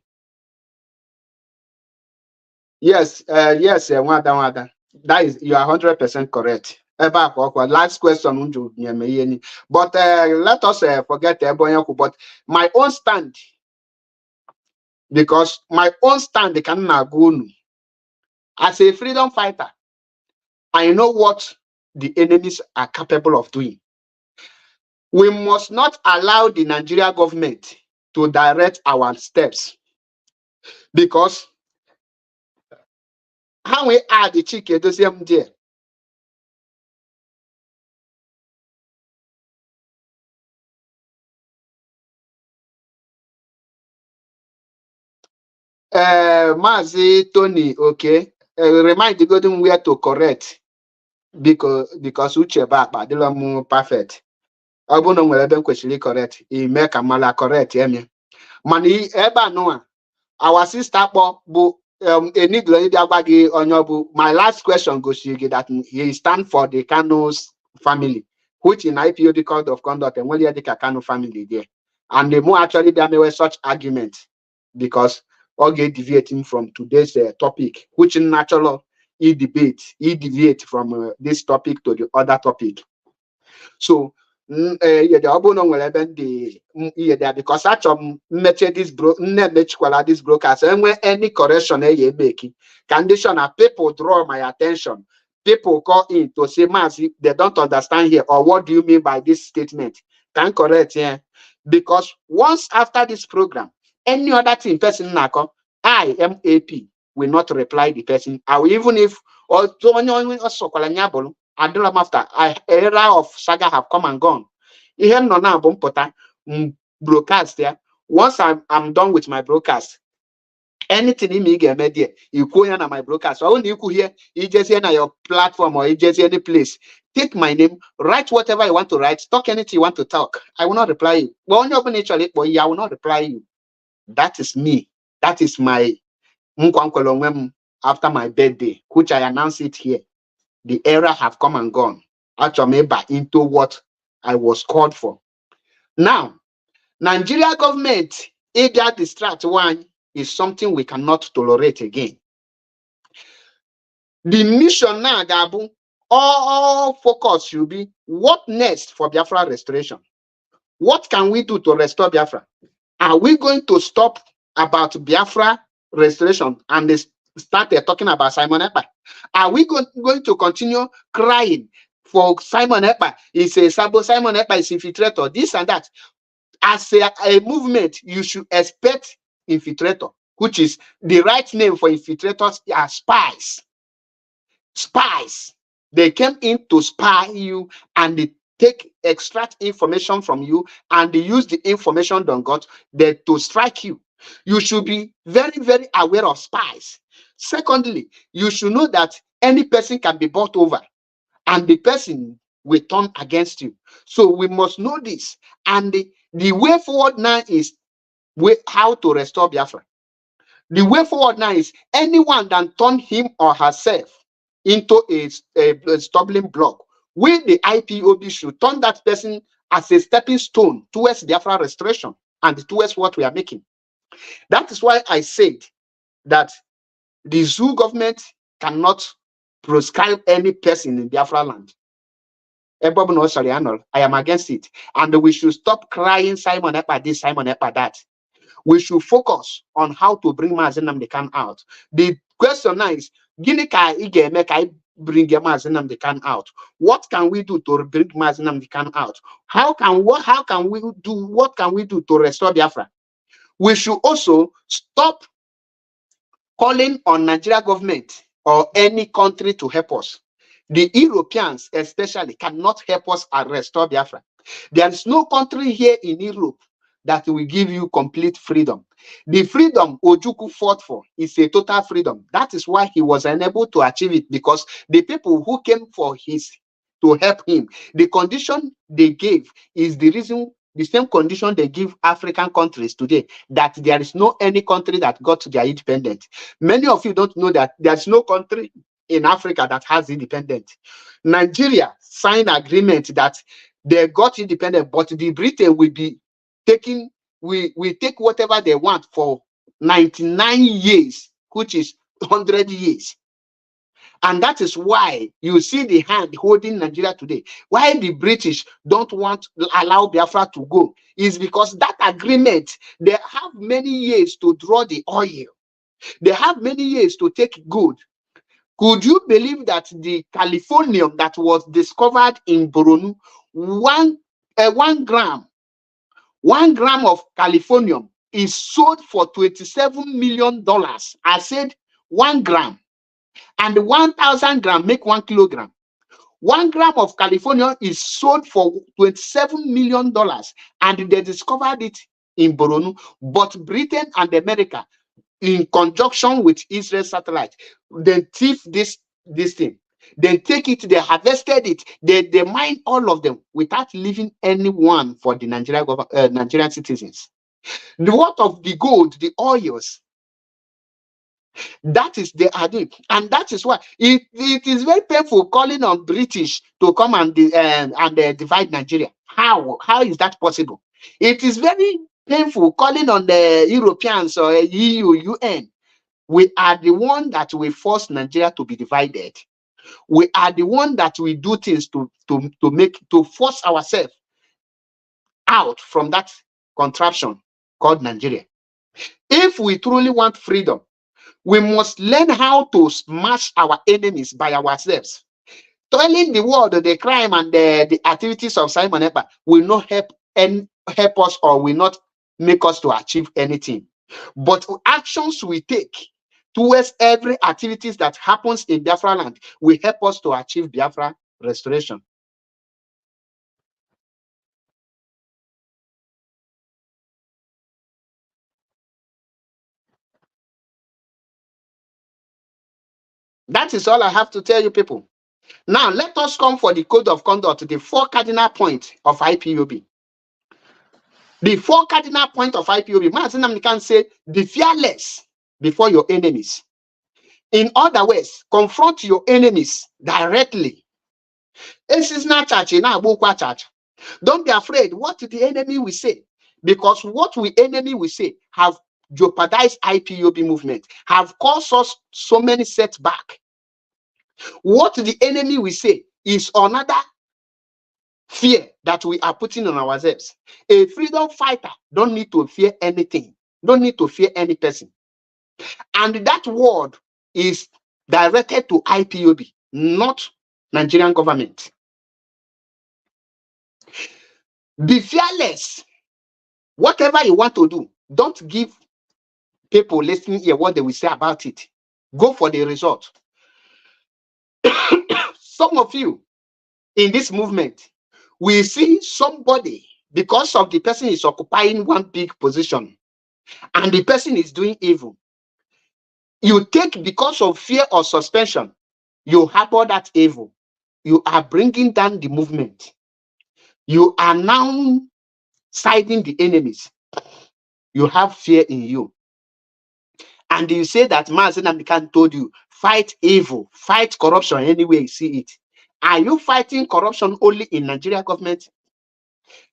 Yes, Wada. That is, you are 100% correct. Last question, but let us forget Ebonyaku. But my own stand, because my own stand can go as a freedom fighter. I know what the enemies are capable of doing. We must not allow the Nigeria government to direct our steps because how we are the chicken, the same there. Mazi Tony, okay. remind the golden where to correct because uche back but the perfect. Obuno nwere ebe kwesịrị correct ime ka mala correct eme mana ebe anụwa our sister kpọ bụ eniglo ndị agwa gị onye ọbụ my last question gosiri gị that he stand for the Kano's family which in IPOB code of conduct enwere ya dịka Kano family there and the more actually there may such argument because all get deviating from today's topic which in natural he deviate from this topic to the other topic. So yeah, the obono nwere ebe ndị ihe there because achọ mmeche this broadcast enwe any correction you make condition na people draw my attention, people call in to say Mazi they don't understand here or what do you mean by this statement, can correct here because once after this program any other thing person nako I am AP will not reply the person or even if or after an era of saga have come and gone. Ihe no na bụ mpụta broadcast ya. Once I'm done with my broadcast, anything in me get media, you go on my broadcast. So you could hear you just hear on your platform or you just any place. Take my name, write whatever you want to write, talk anything you want to talk. I will not reply you. But on your naturally, but I will not reply you. That is me. That is my after my birthday, which I announce it here. The era have come and gone. Actually, into what I was called for. Now, Nigeria government, if that distract one, is something we cannot tolerate again. The mission now, Gabu, all focus should be what next for Biafra restoration? What can we do to restore Biafra? Are we going to stop about Biafra restoration and they started talking about Simon Ekpa? Are we going to continue crying for Simon Ekpa? It's a Sabo, Simon Ekpa is infiltrator, this and that. As a movement, you should expect infiltrator, which is the right name for infiltrators are spies. Spies. They came in to spy you and they extract information from you and they use the information they got there to strike you. You should be very, very aware of spies. Secondly, you should know that any person can be bought over and the person will turn against you. So we must know this. And the way forward now is how to restore Biafra. The way forward now is anyone that turn him or herself into a stumbling block. We, the IPOB, should turn that person as a stepping stone towards Biafra restoration and towards what we are making. That is why I said that the zoo government cannot prescribe any person in Biafra land. I am against it. And we should stop crying Simon Ekpa this, Simon Ekpa that. We should focus on how to bring Mazi Nnamdi Kanu out. The question now is, bring Mazi Nnamdi Kanu out? What can we do to bring Mazi Nnamdi Kanu out? What can we do to restore Biafra? We should also stop calling on Nigeria government or any country to help us. The Europeans especially cannot help us restore Biafra. There is no country here in Europe that will give you complete freedom. The freedom Ojukwu fought for is a total freedom. That is why he was unable to achieve it, because the people who came to help him, the condition they gave is the same condition they give African countries today, that there is no any country that got their independence. Many of you don't know that there's no country in Africa that has independence. Nigeria signed agreement that they got independent, but the Britain will be taking, we take whatever they want for 99 years, which is 100 years. And that is why you see the hand holding Nigeria today. Why the British don't want to allow Biafra to go is because that agreement, they have many years to draw the oil. They have many years to take gold. Could you believe that the Californium that was discovered in Boronu, 1 gram of Californium is sold for $27 million? I said 1 gram. And 1,000 grams make 1 kilogram. 1 gram of California is sold for $27 million, and they discovered it in Boronu. But Britain and America in conjunction with Israel satellite, they thief this thing. They take it, they harvested it, they mine all of them without leaving anyone for the Nigerian citizens. The what of the gold, the oils, that is they are doing, and that is why it is very painful calling on British to come and divide Nigeria. How is that possible? It is very painful calling on the Europeans or EU, UN. We are the one that will force Nigeria to be divided. We are the one that will do things to force ourselves out from that contraption called Nigeria. If we truly want freedom, we must learn how to smash our enemies by ourselves. Telling the world the crime and the activities of Simon Ekpa will not help us or will not make us to achieve anything. But actions we take towards every activities that happens in Biafra land will help us to achieve Biafra restoration. That is all I have to tell you, people. Now, let us come for the code of conduct, the 4 cardinal points of IPOB. The 4 cardinal points of IPOB, Mazen can say, be fearless before your enemies. In other words, confront your enemies directly. Don't be afraid what the enemy will say, because what the enemy will say have jeopardized IPOB movement, have caused us so many setbacks. What the enemy will say is another fear that we are putting on ourselves. A freedom fighter don't need to fear anything, don't need to fear any person. And that word is directed to IPOB, not Nigerian government. Be fearless. Whatever you want to do, don't give people listening here what they will say about it. Go for the result. Some of you in this movement will see somebody, because of the person is occupying one big position and the person is doing evil. You take, because of fear or suspension, you harbor that evil. You are bringing down the movement. You are now siding the enemies. You have fear in you. And you say that Mazen Amdekan told you, fight evil, fight corruption any way you see it. Are you fighting corruption only in Nigeria government?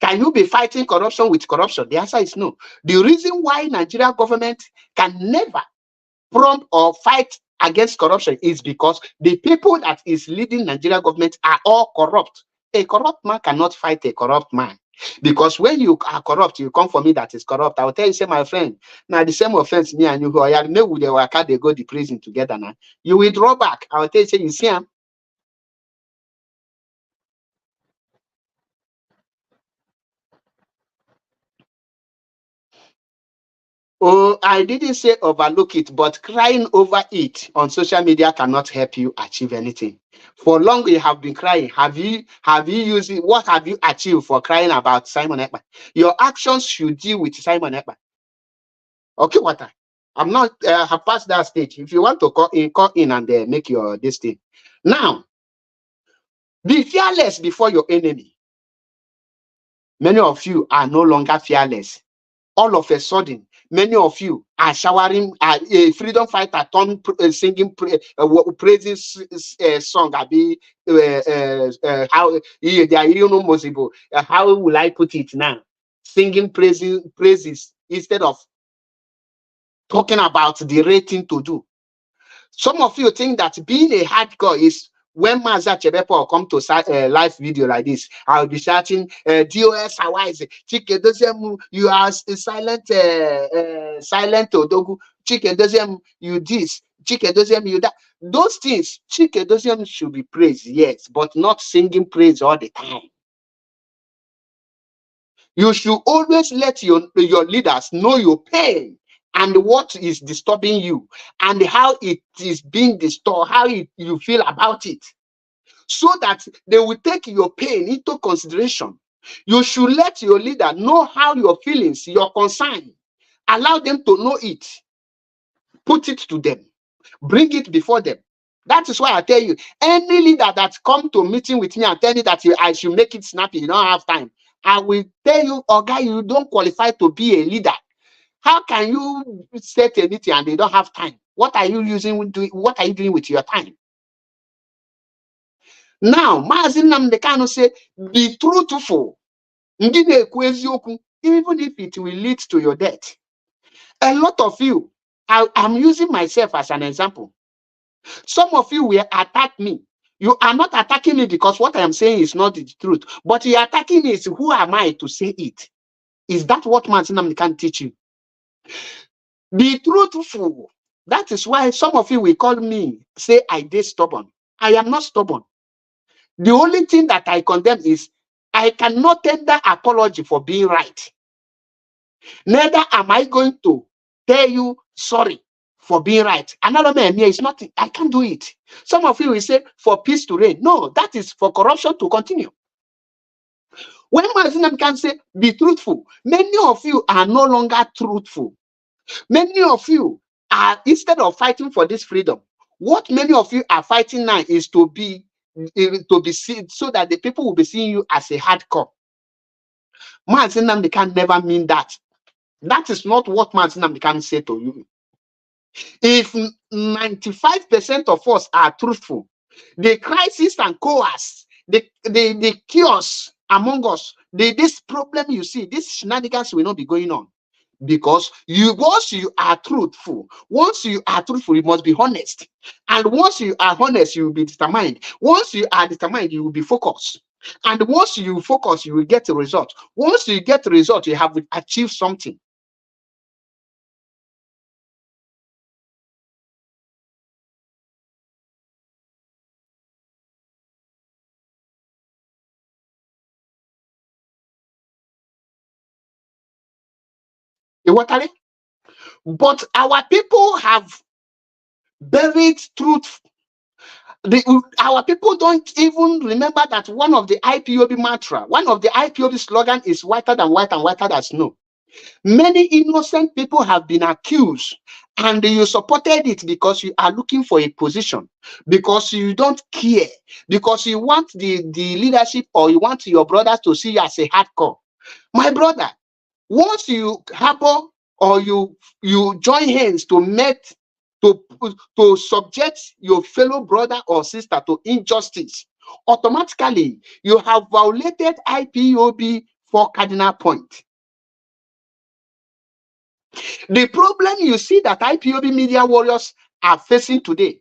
Can you be fighting corruption with corruption? The answer is no. The reason why Nigeria government can never prompt or fight against corruption is because the people that is leading Nigeria government are all corrupt. A corrupt man cannot fight a corrupt man. Because when you are corrupt, you come for me that is corrupt. I will tell you, say, my friend, now the same offense me and you who are no with the they go to prison together now. You will draw back. I will tell you, say, you see him. Oh, I didn't say overlook it, but crying over it on social media cannot help you achieve anything. For long you have been crying. Have you used it? What have you achieved for crying about Simon Ekpa? Your actions should deal with Simon Ekpa. Okay, what? I'm not have passed that stage. If you want to call in and make your this thing. Now, be fearless before your enemy. Many of you are no longer fearless. All of a sudden, many of you are showering a freedom fighter singing praises song. How how will I put it now? Singing praises instead of talking about the rating to do. Some of you think that being a hardcore is when Maza Chebepo come to live video like this, I'll be shouting, DOS, how is it? Chike doesn't, you are silent, silent Odogu. Chike doesn't, you this. Chike doesn't, you that. Those things, Chike doesn't should be praised, yes, but not singing praise all the time. You should always let your leaders know your pain and what is disturbing you and how it is being disturbed, how you feel about it, so that they will take your pain into consideration. You should let your leader know how your feelings, your concern, allow them to know it. put it to them, bring it before them. That is why I tell you, any leader that come to meeting with me and tell me that I should make it snappy, you don't have time, I will tell you, oh guy, you don't qualify to be a leader. How can you set a meeting and they don't have time? What are you what are you doing with your time? Now, Maazị Nnamdi Kanu say, be truthful. Even if it will lead to your death. A lot of you, I'm using myself as an example. Some of you will attack me. You are not attacking me because what I am saying is not the truth, but you are attacking me is who am I to say it? Is that what Maazị Nnamdi can teach you? Be truthful. That is why some of you will call me, say I did stubborn. I am not stubborn. The only thing that I condemn is I cannot tender apology for being right. Neither am I going to tell you sorry for being right. Another man here is not, I can't do it. Some of you will say for peace to reign. No, that is for corruption to continue. When Mazinam can say be truthful, many of you are no longer truthful. Many of you are, instead of fighting for this freedom, what many of you are fighting now is to be seen, so that the people will be seeing you as a hardcore. Mazinam can never mean that. That is not what Mazinam can say to you. If 95% of us are truthful, the crisis and chaos, the chaos among us, this problem you see, these shenanigans will not be going on. Because once you are truthful, you must be honest. And once you are honest, you will be determined. Once you are determined, you will be focused. And once you focus, you will get a result. Once you get a result, you have achieved something. But our people have buried truth. Our people don't even remember that one of the IPOB mantra, one of the IPOB slogan is whiter than white and whiter than snow. Many innocent people have been accused, and you supported it because you are looking for a position, because you don't care, because you want the leadership, or you want your brothers to see you as a hardcore. My brother, once you harbor or you join hands to subject your fellow brother or sister to injustice, automatically you have violated IPOB 4 cardinal point. The problem you see that IPOB media warriors are facing today,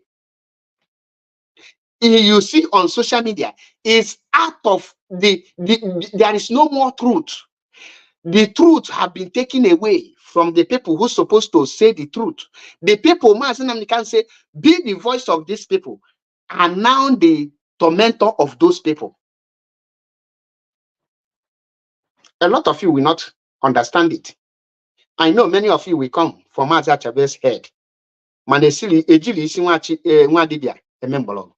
you see on social media, is out of there is no more truth. The truth have been taken away from the people who supposed to say the truth. The people, Mazinam can say, be the voice of these people, are now the tormentor of those people. A lot of you will not understand it. I know many of you will come from Mazi Chabe's head. Manesili ejili isi nwa dibia emembolo.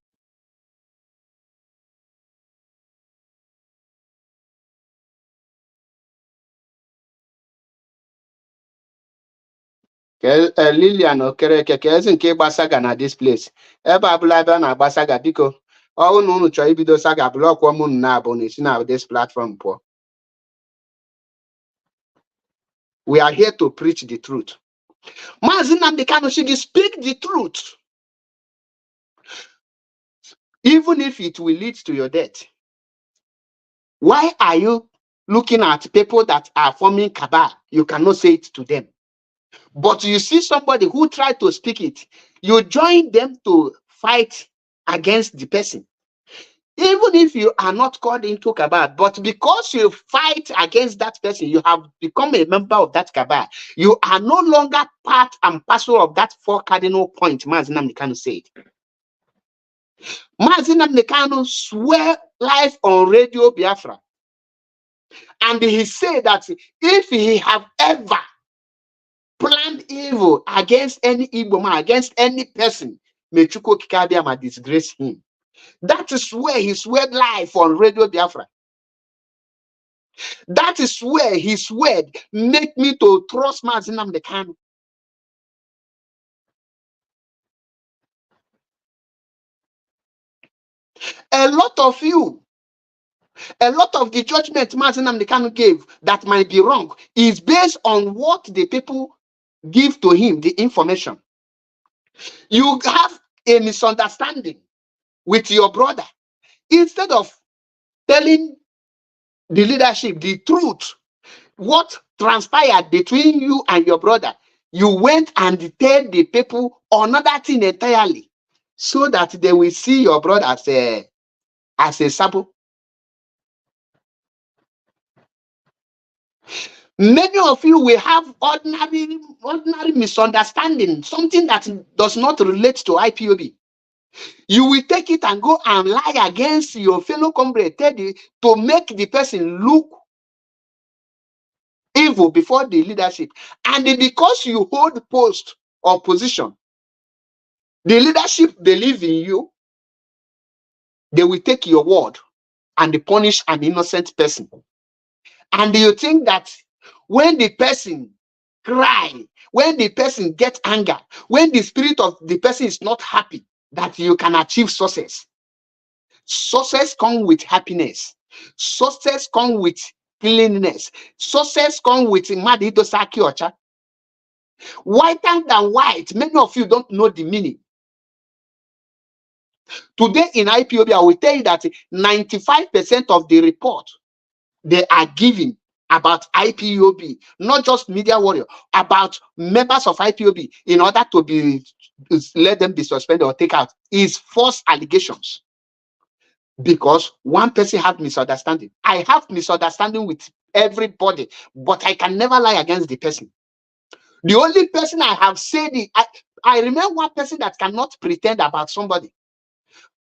Lilian Okereke kezi nke gbasaga na this place. Ebe abụla ebe a na-agbasaga biko. Ọ unu chọọ ibido saga blọk ụmụ na abụ na esi na this platform pụọ. We are here to preach the truth. Maazị Nnamdi Kanu Shigi, speak the truth. Even if it will lead to your death. Why are you looking at people that are forming cabal? You cannot say it to them. But you see somebody who tried to speak it, you join them to fight against the person. Even if you are not called into cabal, but because you fight against that person, you have become a member of that cabal. You are no longer part and parcel of that 4 cardinal point Maazị Nnamdi Kanu said. Maazị Nnamdi Kanu swear live on Radio Biafra. And he said that if he have ever planned evil against any Igbo man, against any person, may Chukwu Kikabiyama disgrace him. That is where he swore live on Radio Biafra. That is where his word make me to trust Maazị Nnamdi Kanu. A lot of the judgment Mazi Nnamdi Kanu gave that might be wrong is based on what the people give to him, the information. You have a misunderstanding with your brother. Instead of telling the leadership the truth, what transpired between you and your brother, you went and tell the people another thing entirely, so that they will see your brother as a sabo. Many of you will have ordinary misunderstanding, something that does not relate to IPOB. You will take it and go and lie against your fellow comrade, to make the person look evil before the leadership. And because you hold post or position, the leadership believe in you, they will take your word and they punish an innocent person. And you think that when the person cry, when the person get anger, when the spirit of the person is not happy, that you can achieve success. Success comes with happiness. Success comes with cleanliness. Success comes with Madito Saki Ocha. Whiter than white. Many of you don't know the meaning. Today in IPOB, I will tell you that 95% of the report they are giving about IPOB, not just media warrior, about members of IPOB, in order to let them be suspended or take out, is false allegations. Because one person have misunderstanding. I have misunderstanding with everybody, but I can never lie against the person. The only person I have said it, I remember one person that cannot pretend about somebody.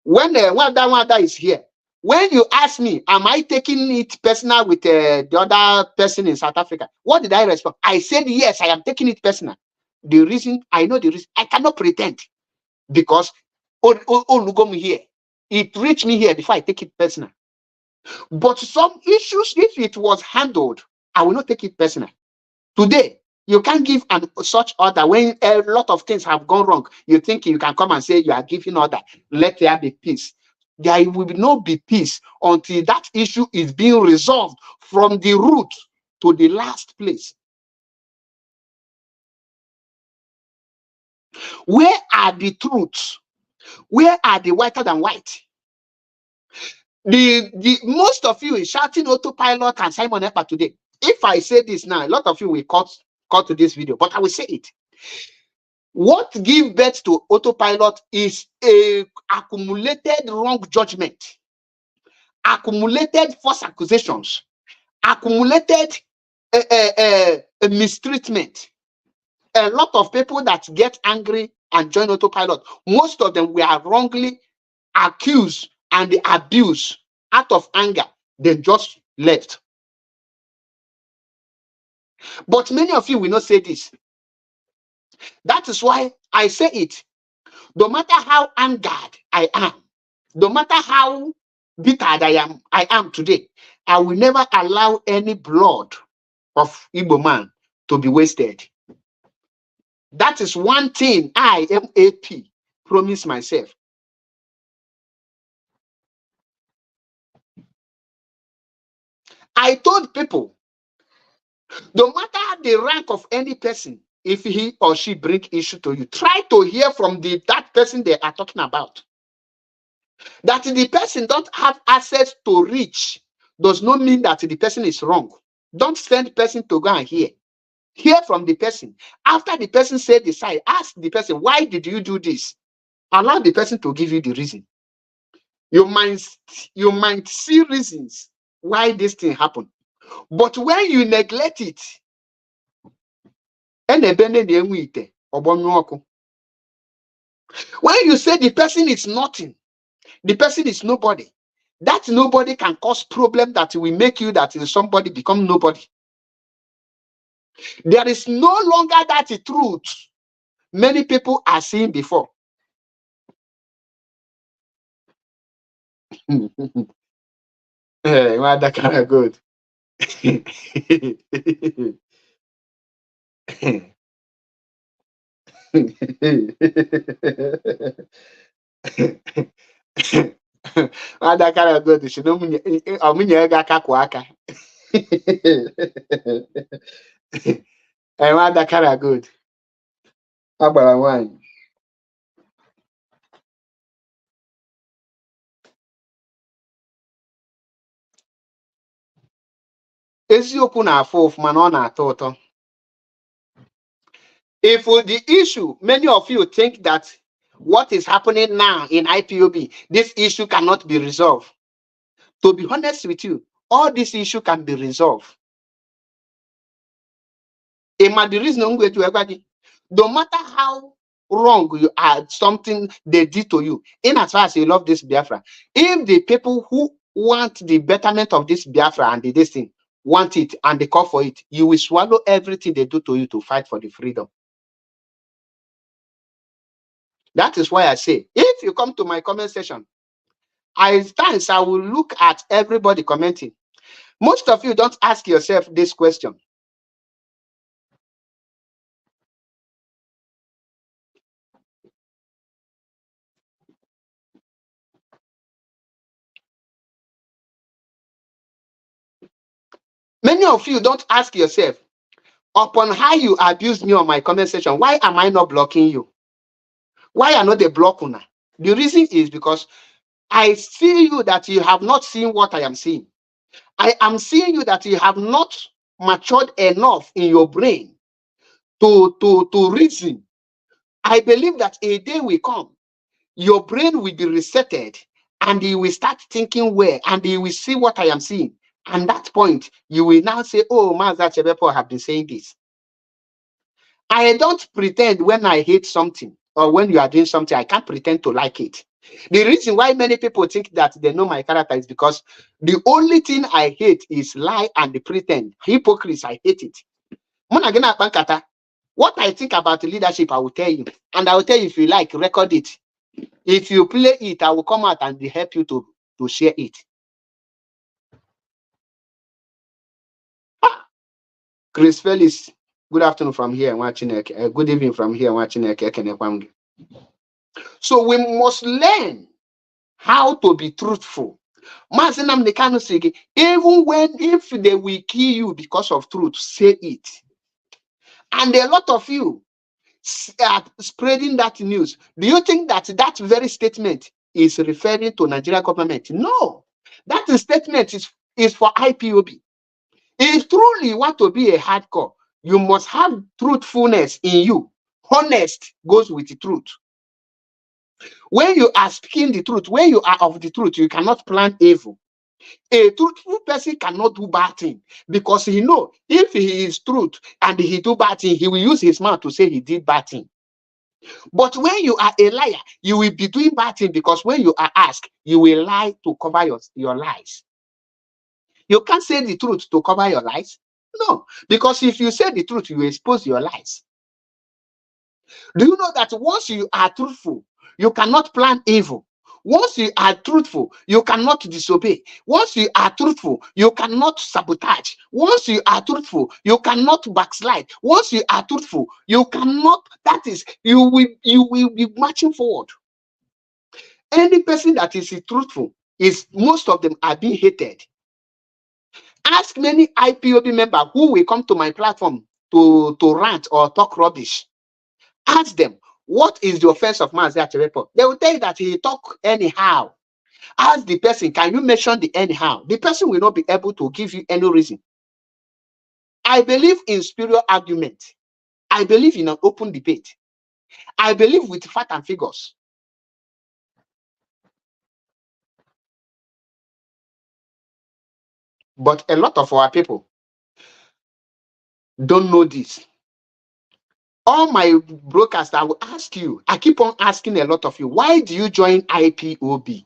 When that is here, when you ask me, am I taking it personal with the other person in South Africa? What did I respond? I said, yes, I am taking it personal. The reason, I know the reason, I cannot pretend, because Lugom here, it reached me here before I take it personal. But some issues, if it was handled, I will not take it personal. Today, you can't give such order when a lot of things have gone wrong. You think you can come and say you are giving order, let there be peace. There will not be peace until that issue is being resolved from the root to the last place. Where are the truths? Where are the whiter than white? The most of you is shouting autopilot and Simon Ekpa today. If I say this now, a lot of you will cut to this video, but I will say it. What gives birth to autopilot is a accumulated wrong judgment, accumulated false accusations, accumulated mistreatment. A lot of people that get angry and join autopilot, most of them were wrongly accused and abused out of anger. They just left. But many of you will not say this. That is why I say it. No matter how angered I am, no matter how bitter I am today, I will never allow any blood of Igbo man to be wasted. That is one thing I, MAP, promise myself. I told people, no matter the rank of any person, if he or she bring issue to you, try to hear from that person they are talking about. That the person don't have access to reach does not mean that the person is wrong. Don't send person to go and hear. Hear from the person. After the person said the side, ask the person, why did you do this? Allow the person to give you the reason. You might see reasons why this thing happened. But when you neglect it, when you say the person is nothing, the person is nobody, that nobody can cause problem that will make you that somebody become nobody. There is no longer that truth many people are seeing before. Well, that kind of good. Ada kara good she no omunye ga aka kwa aka. Ada kara good. Agbara nwanyị. Eziokwu na-afụ ụfụ mana ọ na-atọ ụtọ. If the issue, many of you think that what is happening now in IPOB, this issue cannot be resolved. To be honest with you, all this issue can be resolved. The reason no matter how wrong you are, something they did to you, in as far as you love this Biafra, if the people who want the betterment of this Biafra and this thing want it and they call for it, you will swallow everything they do to you to fight for the freedom. That is why I say, if you come to my comment section, I will look at everybody commenting. Most of you don't ask yourself this question. Many of you don't ask yourself, upon how you abuse me on my comment section, why am I not blocking you? Why are not they block una? The reason is because I see you that you have not seen what I am seeing. I am seeing you that you have not matured enough in your brain to reason. I believe that a day will come, your brain will be resetted and you will start thinking well and you will see what I am seeing. And that point, you will now say, oh, Maza Chebepo have been saying this. I don't pretend when I hate something or when you are doing something, I can't pretend to like it. The reason why many people think that they know my character is because the only thing I hate is lie and the pretend. Hypocrisy, I hate it. What I think about leadership, I will tell you. And I will tell you if you like, record it. If you play it, I will come out and help you to share it. Chris Felix, good afternoon from here watching. Good evening from here watching. So we must learn how to be truthful. Even if they will kill you because of truth, say it. And a lot of you are spreading that news. Do you think that that very statement is referring to Nigerian government? No, that statement is for IPOB. If truly you want to be a hardcore, you must have truthfulness in you. Honest goes with the truth. When you are speaking the truth, when you are of the truth, you cannot plan evil. A truthful person cannot do bad thing because he knows if he is truth and he do bad thing, he will use his mouth to say he did bad thing. But when you are a liar, you will be doing bad thing because when you are asked, you will lie to cover your lies. You can't say the truth to cover your lies. No, because if you say the truth, you expose your lies. Do you know that once you are truthful, you cannot plan evil? Once you are truthful, you cannot disobey. Once you are truthful, you cannot sabotage. Once you are truthful, you cannot backslide. Once you are truthful, you cannot, that is, you will be marching forward. Any person that is truthful, most of them are being hated. Ask many IPOB members who will come to my platform to rant or talk rubbish. Ask them, what is the offense of Mazi Acherepo? They will tell you that he talk anyhow. Ask the person, can you mention the anyhow? The person will not be able to give you any reason. I believe in spiritual argument. I believe in an open debate. I believe with fact and figures. But a lot of our people don't know this. All my broadcasts, I will ask you, I keep on asking a lot of you, why do you join IPOB?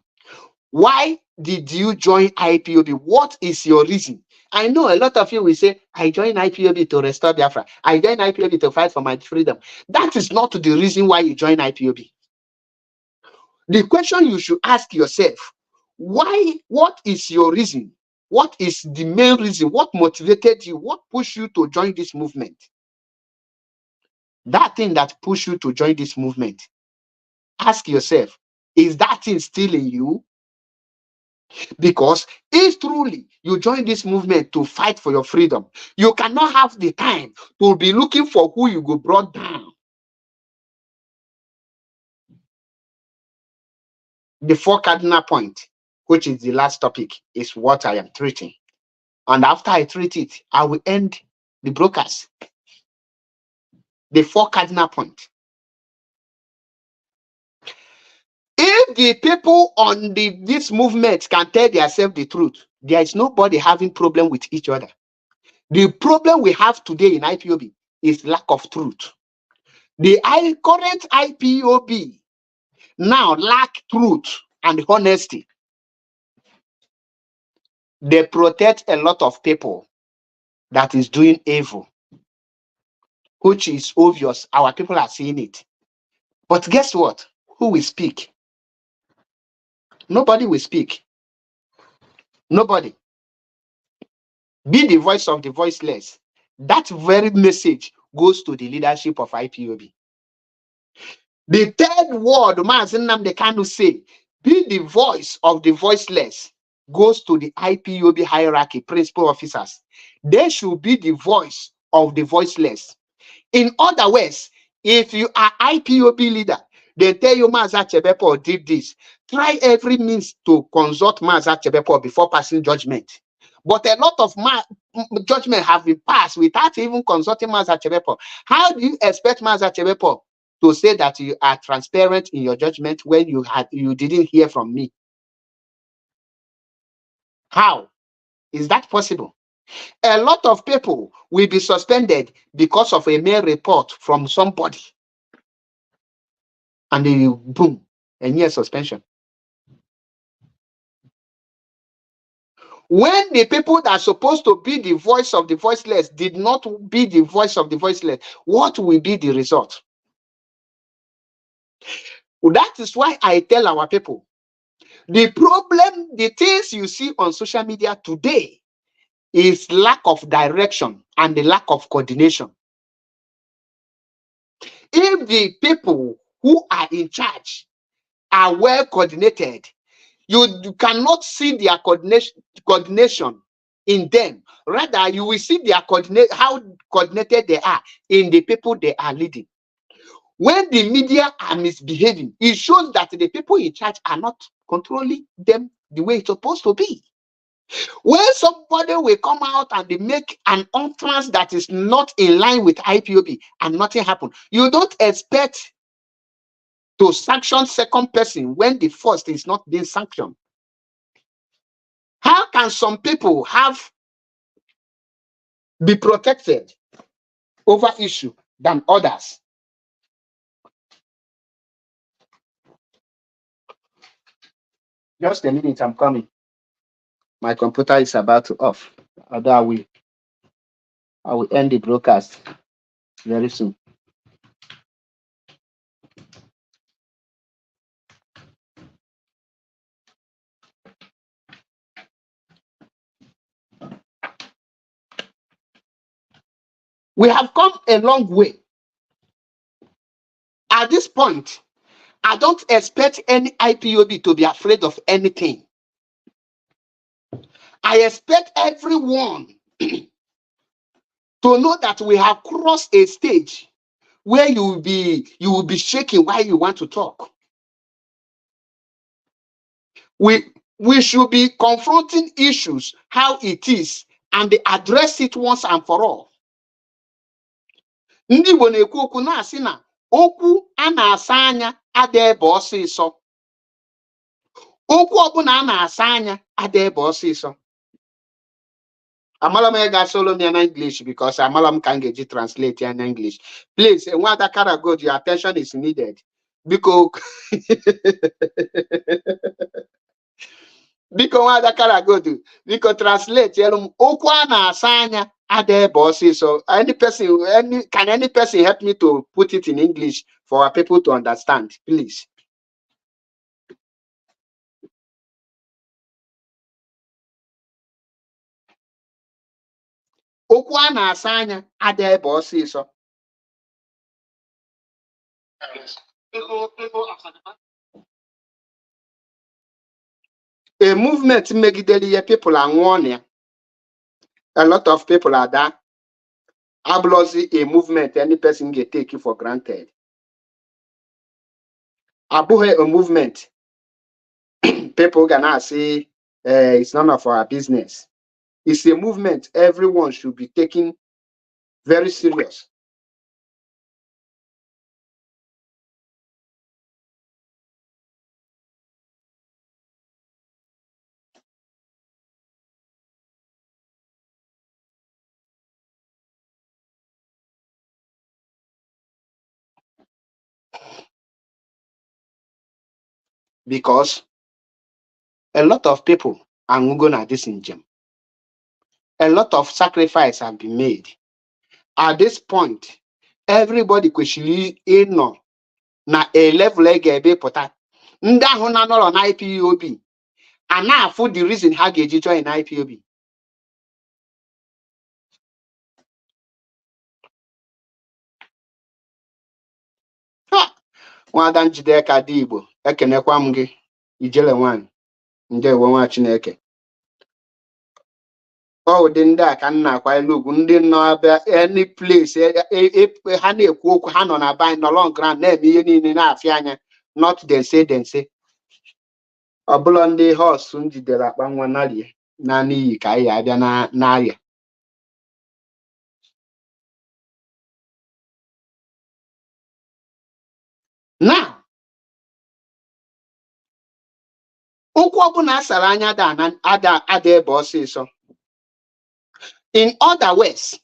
Why did you join IPOB? What is your reason? I know a lot of you will say, I joined IPOB to restore Biafra. I joined IPOB to fight for my freedom. That is not the reason why you join IPOB. The question you should ask yourself, why? What is your reason? What is the main reason? What motivated you? What pushed you to join this movement? That thing that pushed you to join this movement, ask yourself, is that thing still in you? Because if truly you join this movement to fight for your freedom, you cannot have the time to be looking for who you go brought down. The 4 cardinal point, which is the last topic, is what I am treating. And after I treat it, I will end the broadcast. The 4 cardinal point. If the people on this movement can tell themselves the truth, there is nobody having problem with each other. The problem we have today in IPOB is lack of truth. The current IPOB now lack truth and honesty. They protect a lot of people that is doing evil, which is obvious. Our people are seeing it. But guess what? Who will speak? Nobody will speak. Nobody. Be the voice of the voiceless. That very message goes to the leadership of IPOB. The third word, Mazen Nnamdi Kanu say, be the voice of the voiceless, goes to the IPOB hierarchy, principal officers. They should be the voice of the voiceless. In other words, if you are IPOB leader, they tell you Maza Chebepo did this. Try every means to consult Maza Chebepo before passing judgment. But a lot of judgment have been passed without even consulting Maza Chebepo. How do you expect Maza Chebepo to say that you are transparent in your judgment when you didn't hear from me? How is that possible? A lot of people will be suspended because of a mere report from somebody. And then you boom, a year suspension. When the people that are supposed to be the voice of the voiceless did not be the voice of the voiceless, what will be the result? That is why I tell our people, the problem, the things you see on social media today is lack of direction and the lack of coordination. If the people who are in charge are well coordinated, you cannot see their coordination in them. Rather, you will see their how coordinated they are in the people they are leading. When the media are misbehaving, it shows that the people in charge are not controlling them the way it's supposed to be. When somebody will come out and they make an utterance that is not in line with IPOB and nothing happen, you don't expect to sanction second person when the first is not being sanctioned. How can some people be protected over issue than others? Just a minute, I'm coming. My computer is about to off. Although I will end the broadcast very soon. We have come a long way. At this point, I don't expect any IPOB to be afraid of anything. I expect everyone to know that we have crossed a stage where you will be shaking while you want to talk. We should be confronting issues how it is and address it once and for all. Ndị Igbo na-ekwu okwu na-asị na okwu a na-asa anya ada ebe ọsịsọ. Okwu ọbụla a na-asa anya ada ebe ọsịsọ. Amala m ga solo me in English because amala m can get translate in English. Please, Nwada Karagold, your attention is needed. Because Nwada Karagold, because translate okwu a na-asa anya ada ebe ọsịsọ. Can any person help me to put it in English for our people to understand, please? Okwu a na-asa anya ada ebe ọsịsọ. A movement megideli people are warning. A lot of people are there. Ablosi a movement any person get take you for granted. Abuhe a movement. People gonna say it's none of our business. It's a movement everyone should be taking very serious. Because a lot of people are going at this in gem. A lot of sacrifice have been made. At this point, everybody kwesịrị ịnọ na a level ga-ebe pụta. Ndị ahụ na-anọrọ na IPOB a na-afụ the reason ha ga-eji join IPOB. Nwada Njideka dị Igbo, ekenekwa m gị, ijele nwanyị, ndewo nwa Chineke. Ọ ụdị ndị a ka m na-akwanyere ugwu, ndị nọ abịa any place ha na-ekwu okwu, ha nọ na bank nọ long ground na-eme ihe niile na-afịa anya, not them say. Ọ bụla ndị họs m jidere akpa nwa narie na n'iyi ka anyị abịa n'arịa. Na okwu ọbụla asara anya ada ebe ọsịsọ. In other words,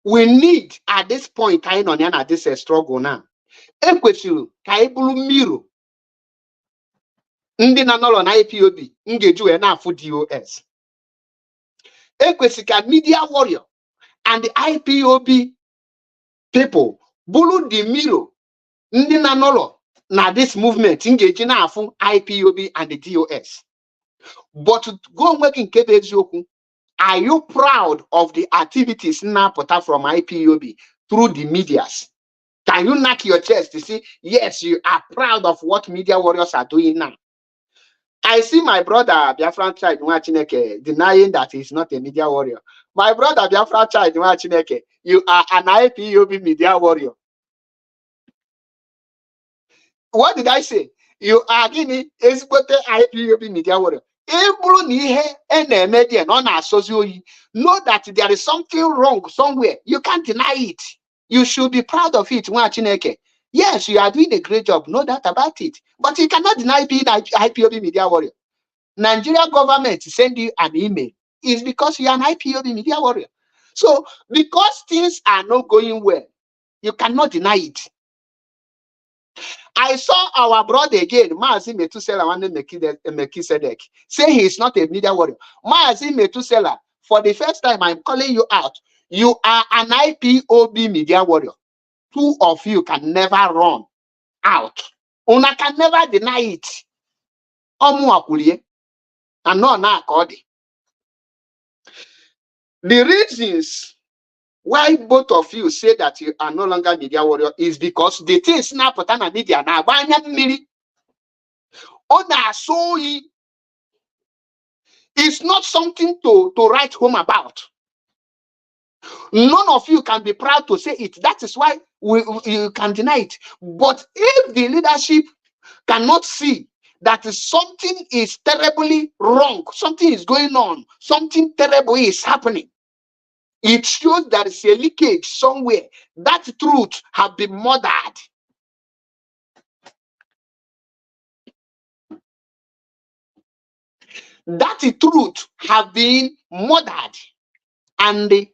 we need at this point anyị nọ ya na this struggle now. Ekwesịrị ka anyị bụrụ mmiri ndị na-anọrọ na IPOB ngeju wee na-afụ DOS. Ekwesịrị ka media warrior and the IPOB people bụrụ the mirror ndị na-anọrọ na this movement ngeji na-afụ IPOB and the DOS. But go nwe gị nke bụ eziokwu, are you proud of the activities na-apụta from IPOB through the medias? Can you knock your chest to say, yes, you are proud of what media warriors are doing now? I see my brother Biafran Child Nwachineke denying that he's not a media warrior. My brother Biafran Child Nwachineke, you are an IPOB media warrior. What did I say? You are giving ezigbote IPOB media warrior. Know that there is something wrong somewhere. You can't deny it. You should be proud of it. Yes, you are doing a great job. No doubt about it. But you cannot deny being an IPOB media warrior. Nigeria government send you an email is because you are an IPOB media warrior. So because things are not going well, you cannot deny it. I saw our brother again, Maazi Metusela Melchizedek, say he is not a media warrior. Maazi Metusela, for the first time, I'm calling you out. You are an IPOB media warrior. Two of you can never run out. Una can never deny it. And no, the reasons why both of you say that you are no longer media warrior is because the things now put on media now. It's not something to write home about. None of you can be proud to say it. That is why you can deny it. But if the leadership cannot see that something is terribly wrong, something is going on, something terrible is happening, it shows there is a leakage somewhere. That truth have been murdered. That truth have been murdered. And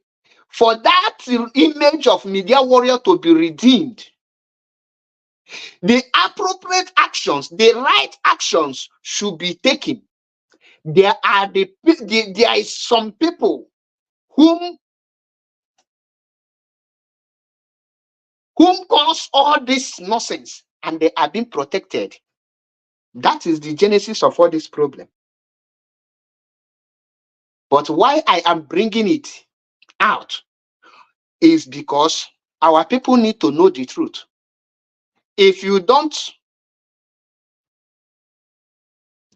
for that image of media warrior to be redeemed, the appropriate actions, the right actions should be taken. There is some people whom cause all this nonsense and they are being protected. That is the genesis of all this problem. But why I am bringing it out is because our people need to know the truth. If you don't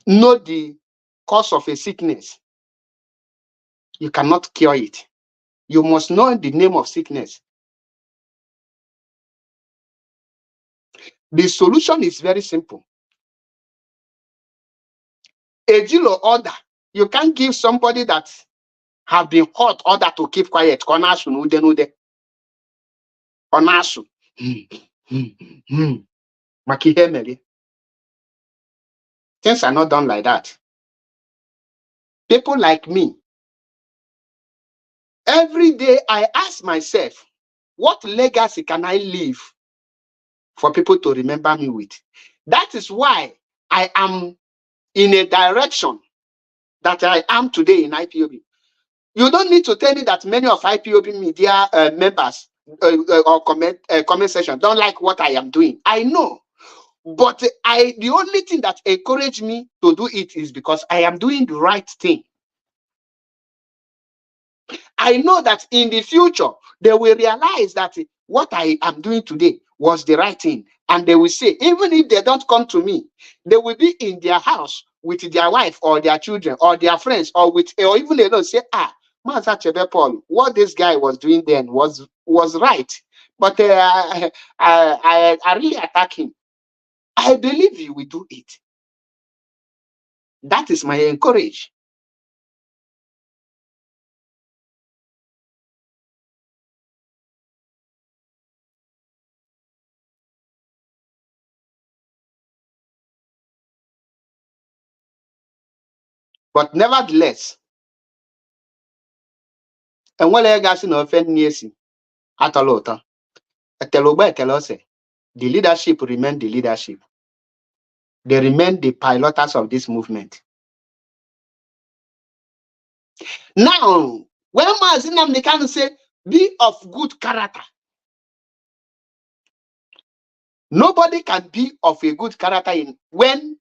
know the cause of a sickness, you cannot cure it. You must know the name of sickness. The solution is very simple. A deal order. You can't give somebody that have been hurt order to keep quiet. Onasu nude nude. Onasu. Makihemeli. Things are not done like that. People like me, every day I ask myself, what legacy can I leave for people to remember me with? That is why I am in a direction that I am today in IPOB. You don't need to tell me that many of IPOB media members or comment section don't like what I am doing. I know. But the only thing that encouraged me to do it is because I am doing the right thing. I know that in the future, they will realize that what I am doing today was the right thing. And they will say, even if they don't come to me, they will be in their house with their wife or their children or their friends or even alone say, Master Chebe Paul, what this guy was doing then was right. But I really attack him. I believe he will do it. That is my encourage. But nevertheless, and when I got in offend Niesi at a lot, the leadership remain the leadership. They remain the piloters of this movement. Now, when Mazinam can say, be of good character. Nobody can be of a good character when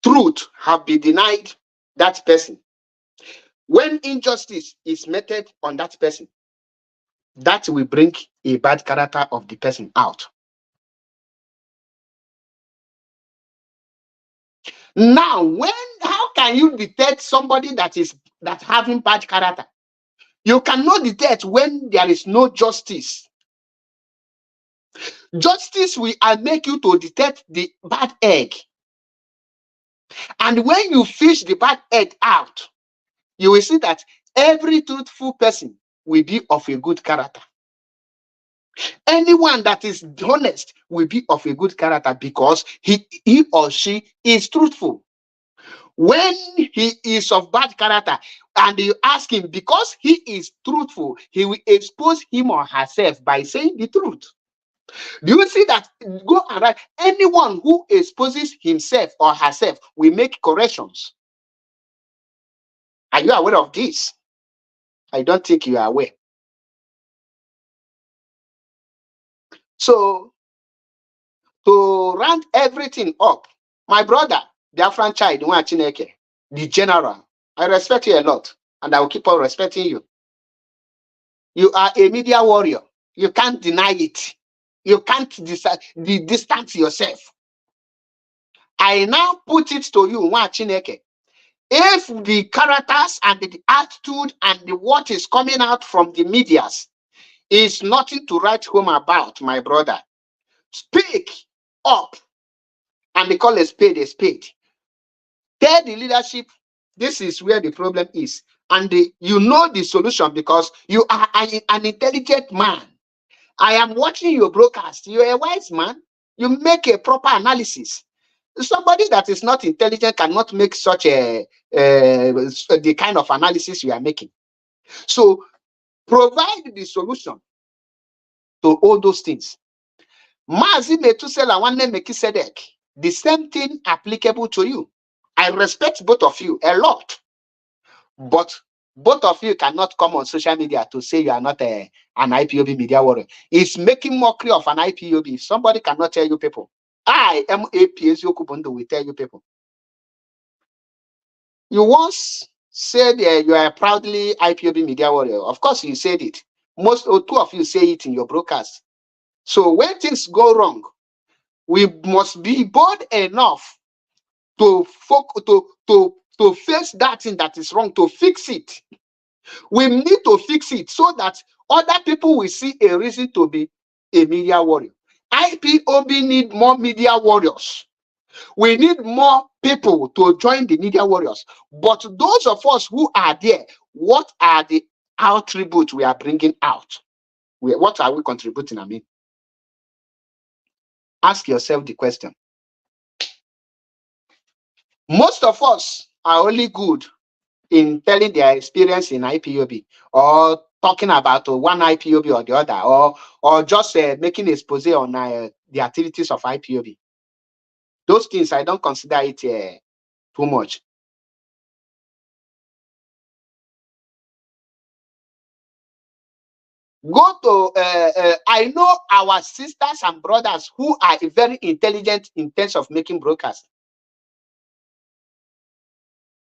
truth have been denied that person. When injustice is meted on that person, that will bring a bad character of the person out. Now, how can you detect somebody that having bad character? You cannot detect when there is no justice. Justice will make you to detect the bad egg. And when you fish the bad egg out, you will see that every truthful person will be of a good character. Anyone that is honest will be of a good character because he or she is truthful. When he is of bad character and you ask him, because he is truthful, he will expose him or herself by saying the truth. Do you see that? Go and write. Anyone who exposes himself or herself will make corrections. Are you aware of this? I don't think you are aware. So, to round everything up, my brother, Biafran child, the general, I respect you a lot, and I will keep on respecting you. You are a media warrior. You can't deny it. You can't distance yourself. I now put it to you, Chineke. If the characters and the attitude and what is coming out from the medias is nothing to write home about, my brother, speak up and they call a spade a spade. Tell the leadership this is where the problem is, and you know the solution because you are an intelligent man. I am watching your broadcast. You're a wise man. You make a proper analysis. Somebody that is not intelligent cannot make such the kind of analysis you are making. So provide the solution to all those things. Mazi Metusela Wane Mekisedek, the same thing applicable to you. I respect both of you a lot, but both of you cannot come on social media to say you are not an IPOB media warrior. It's making mockery of an IPOB. If somebody cannot tell you people, I am APS Yokubundo will tell you people. You once said you are a proudly IPOB media warrior. Of course, you said it. Most or two of you say it in your broadcast. So when things go wrong, we must be bold enough to face that thing that is wrong, to fix it. We need to fix it so that other people will see a reason to be a media warrior. IPOB need more media warriors. We need more people to join the media warriors. But those of us who are there, what are the attributes we are bringing out? What are we contributing? I mean, ask yourself the question. Most of us are only good in telling their experience in IPOB, or talking about one IPOB or the other, or just making expose on the activities of IPOB. Those things, I don't consider it too much. Go to, I know our sisters and brothers who are very intelligent in terms of making broadcasts.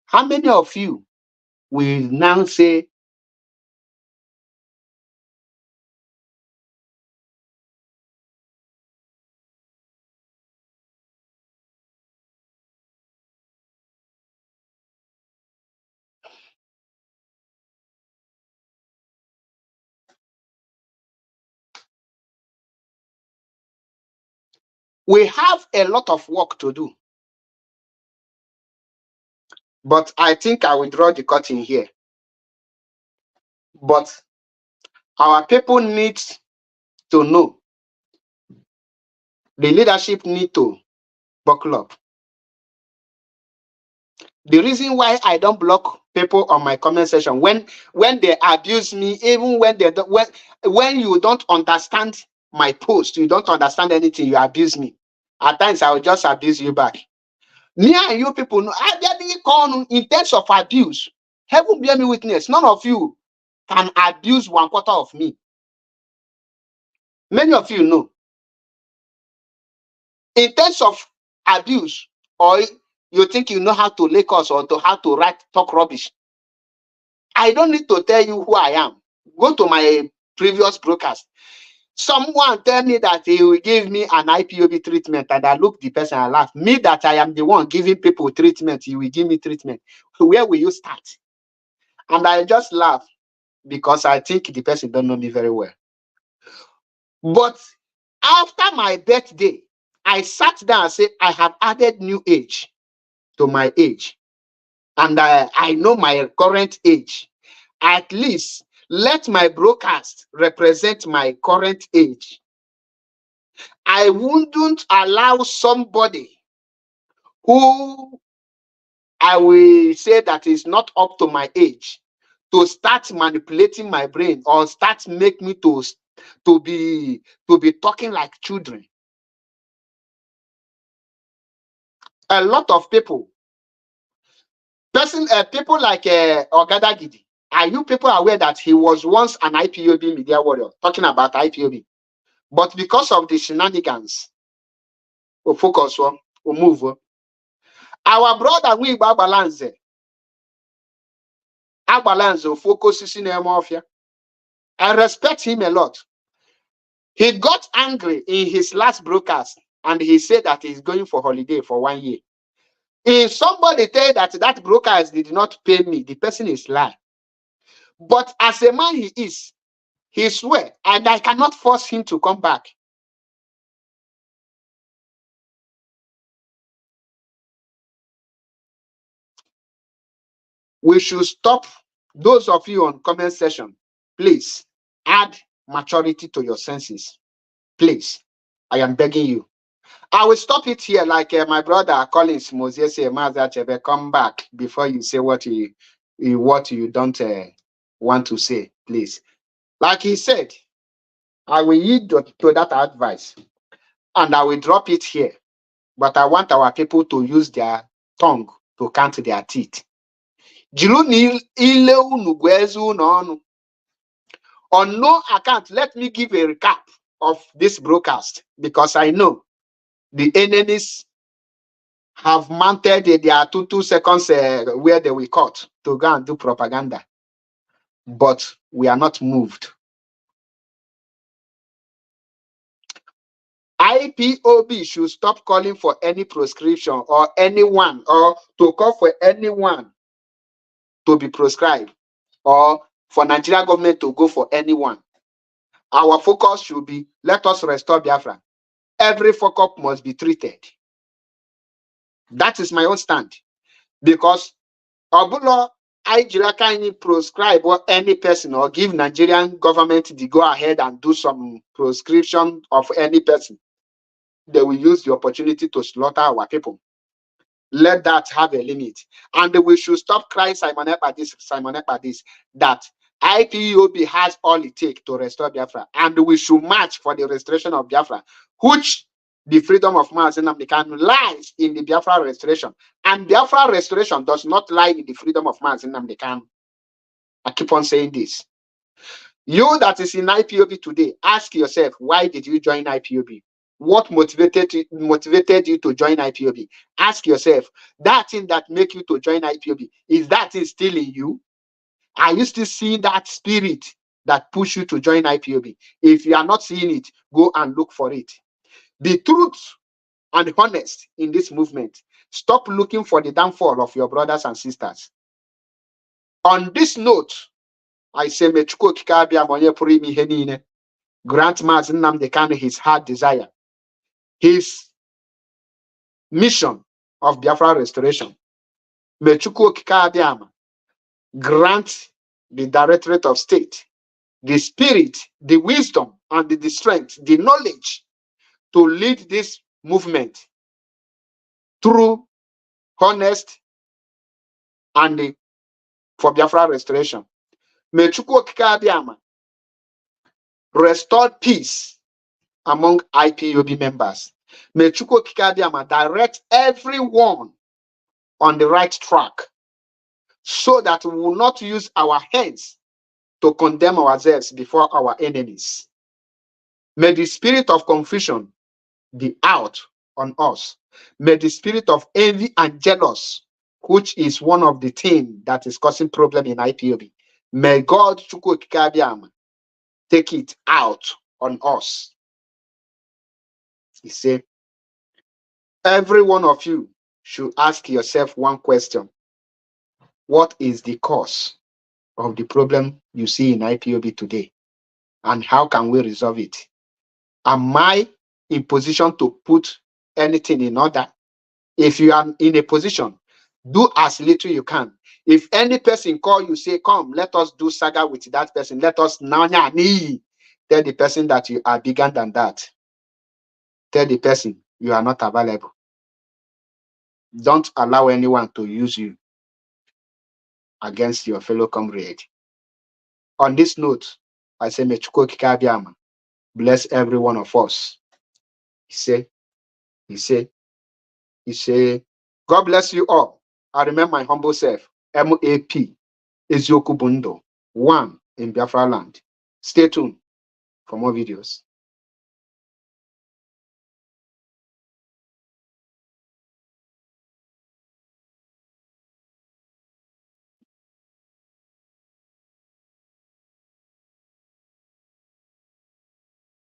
How many of you will now say, we have a lot of work to do? But I think I will draw the curtain here. But our people need to know. The leadership need to buckle up. The reason why I don't block people on my comment section when they abuse me, even when they don't, when you don't understand my post, you don't understand anything, you abuse me. At times I will just abuse you back. Me and you people know I didn't call in terms of abuse. Heaven bear me witness. None of you can abuse 1/4 of me. Many of you know. In terms of abuse, or you think you know how to lick us or how to talk rubbish, I don't need to tell you who I am. Go to my previous broadcast. Someone tell me that he will give me an IPOB treatment, and I look the person and laugh. Me that I am the one giving people treatment, he will give me treatment. Where will you start? And I just laugh because I think the person don't know me very well. But after my birthday, I sat down and said, I have added new age to my age. And I know my current age. At least let my broadcast represent my current age. I wouldn't allow somebody who I will say that is not up to my age to start manipulating my brain or start make me to be talking like children. A lot of people like Ogada Gidi. Are you people aware that he was once an IPOB media warrior talking about IPOB? But because of the shenanigans, we focus on, we move on. Our brother we balance focus in mafia. I respect him a lot. He got angry in his last broadcast and he said that he's going for holiday for 1 year. If somebody tell that broadcast did not pay me, the person is lying. But as a man he swear, and I cannot force him to come back. We should stop. Those of you on comment section, please add maturity to your senses. Please, I am begging you. I will stop it here, like my brother Collins Moses Chebe, come back before you say what you don't want to say, please. Like he said, I will heed to that advice and I will drop it here. But I want our people to use their tongue to count their teeth. On no account, let me give a recap of this broadcast because I know the enemies have mounted their 2 seconds where they will cut to go and do propaganda. But we are not moved. IPOB should stop calling for any prescription or anyone, or to call for anyone to be prescribed, or for Nigeria government to go for anyone. Our focus should be, let us restore Biafra. Every fuck up must be treated. That is my own stand. Because Obulo, I can prescribe or any person or give Nigerian government the go ahead and do some prescription of any person. They will use the opportunity to slaughter our people. Let that have a limit. And we should stop crying Simon Ekpa this, that IPOB has all it takes to restore Biafra. And we should march for the restoration of Biafra, which the freedom of Mazi Nnamdi Kanu lies in the Biafra restoration. And Biafra restoration does not lie in the freedom of Mazi Nnamdi Kanu. I keep on saying this. You that is in IPOB today, ask yourself, why did you join IPOB? What motivated you to join IPOB? Ask yourself, that thing that make you to join IPOB, is that thing still in you? Are you still seeing that spirit that push you to join IPOB? If you are not seeing it, go and look for it. Be truth and honest in this movement. Stop looking for the downfall of your brothers and sisters. On this note, I say, grant Mazi Nnamdi Kanu his heart desire, his mission of Biafra restoration. May Chukwu Okike Abiama grant the Directorate of State the spirit, the wisdom, and the strength, the knowledge to lead this movement through honest and for Biafra restoration. May Chukwu Okike Abiama restore peace among IPOB members. May Chukwu Okike Abiama direct everyone on the right track, so that we will not use our hands to condemn ourselves before our enemies. May the spirit of confusion be out on us. May the spirit of envy and jealous, which is one of the things that is causing problem in IPOB, may God Chukwu Okike Abiama take it out on us. He said, every one of you should ask yourself one question. What is the cause of the problem you see in IPOB today? And how can we resolve it? Am I in position to put anything in order? If you are in a position, do as little you can. If any person call you, say, come, let us do saga with that person. Let us now tell the person that you are bigger than that. Tell the person you are not available. Don't allow anyone to use you against your fellow comrade. On this note, I say, may Chukwu Okike Abiama bless every one of us. He said, God bless you all. I remember my humble self, MAP, Ezioku Bundo, 1 in Biafra land. Stay tuned for more videos.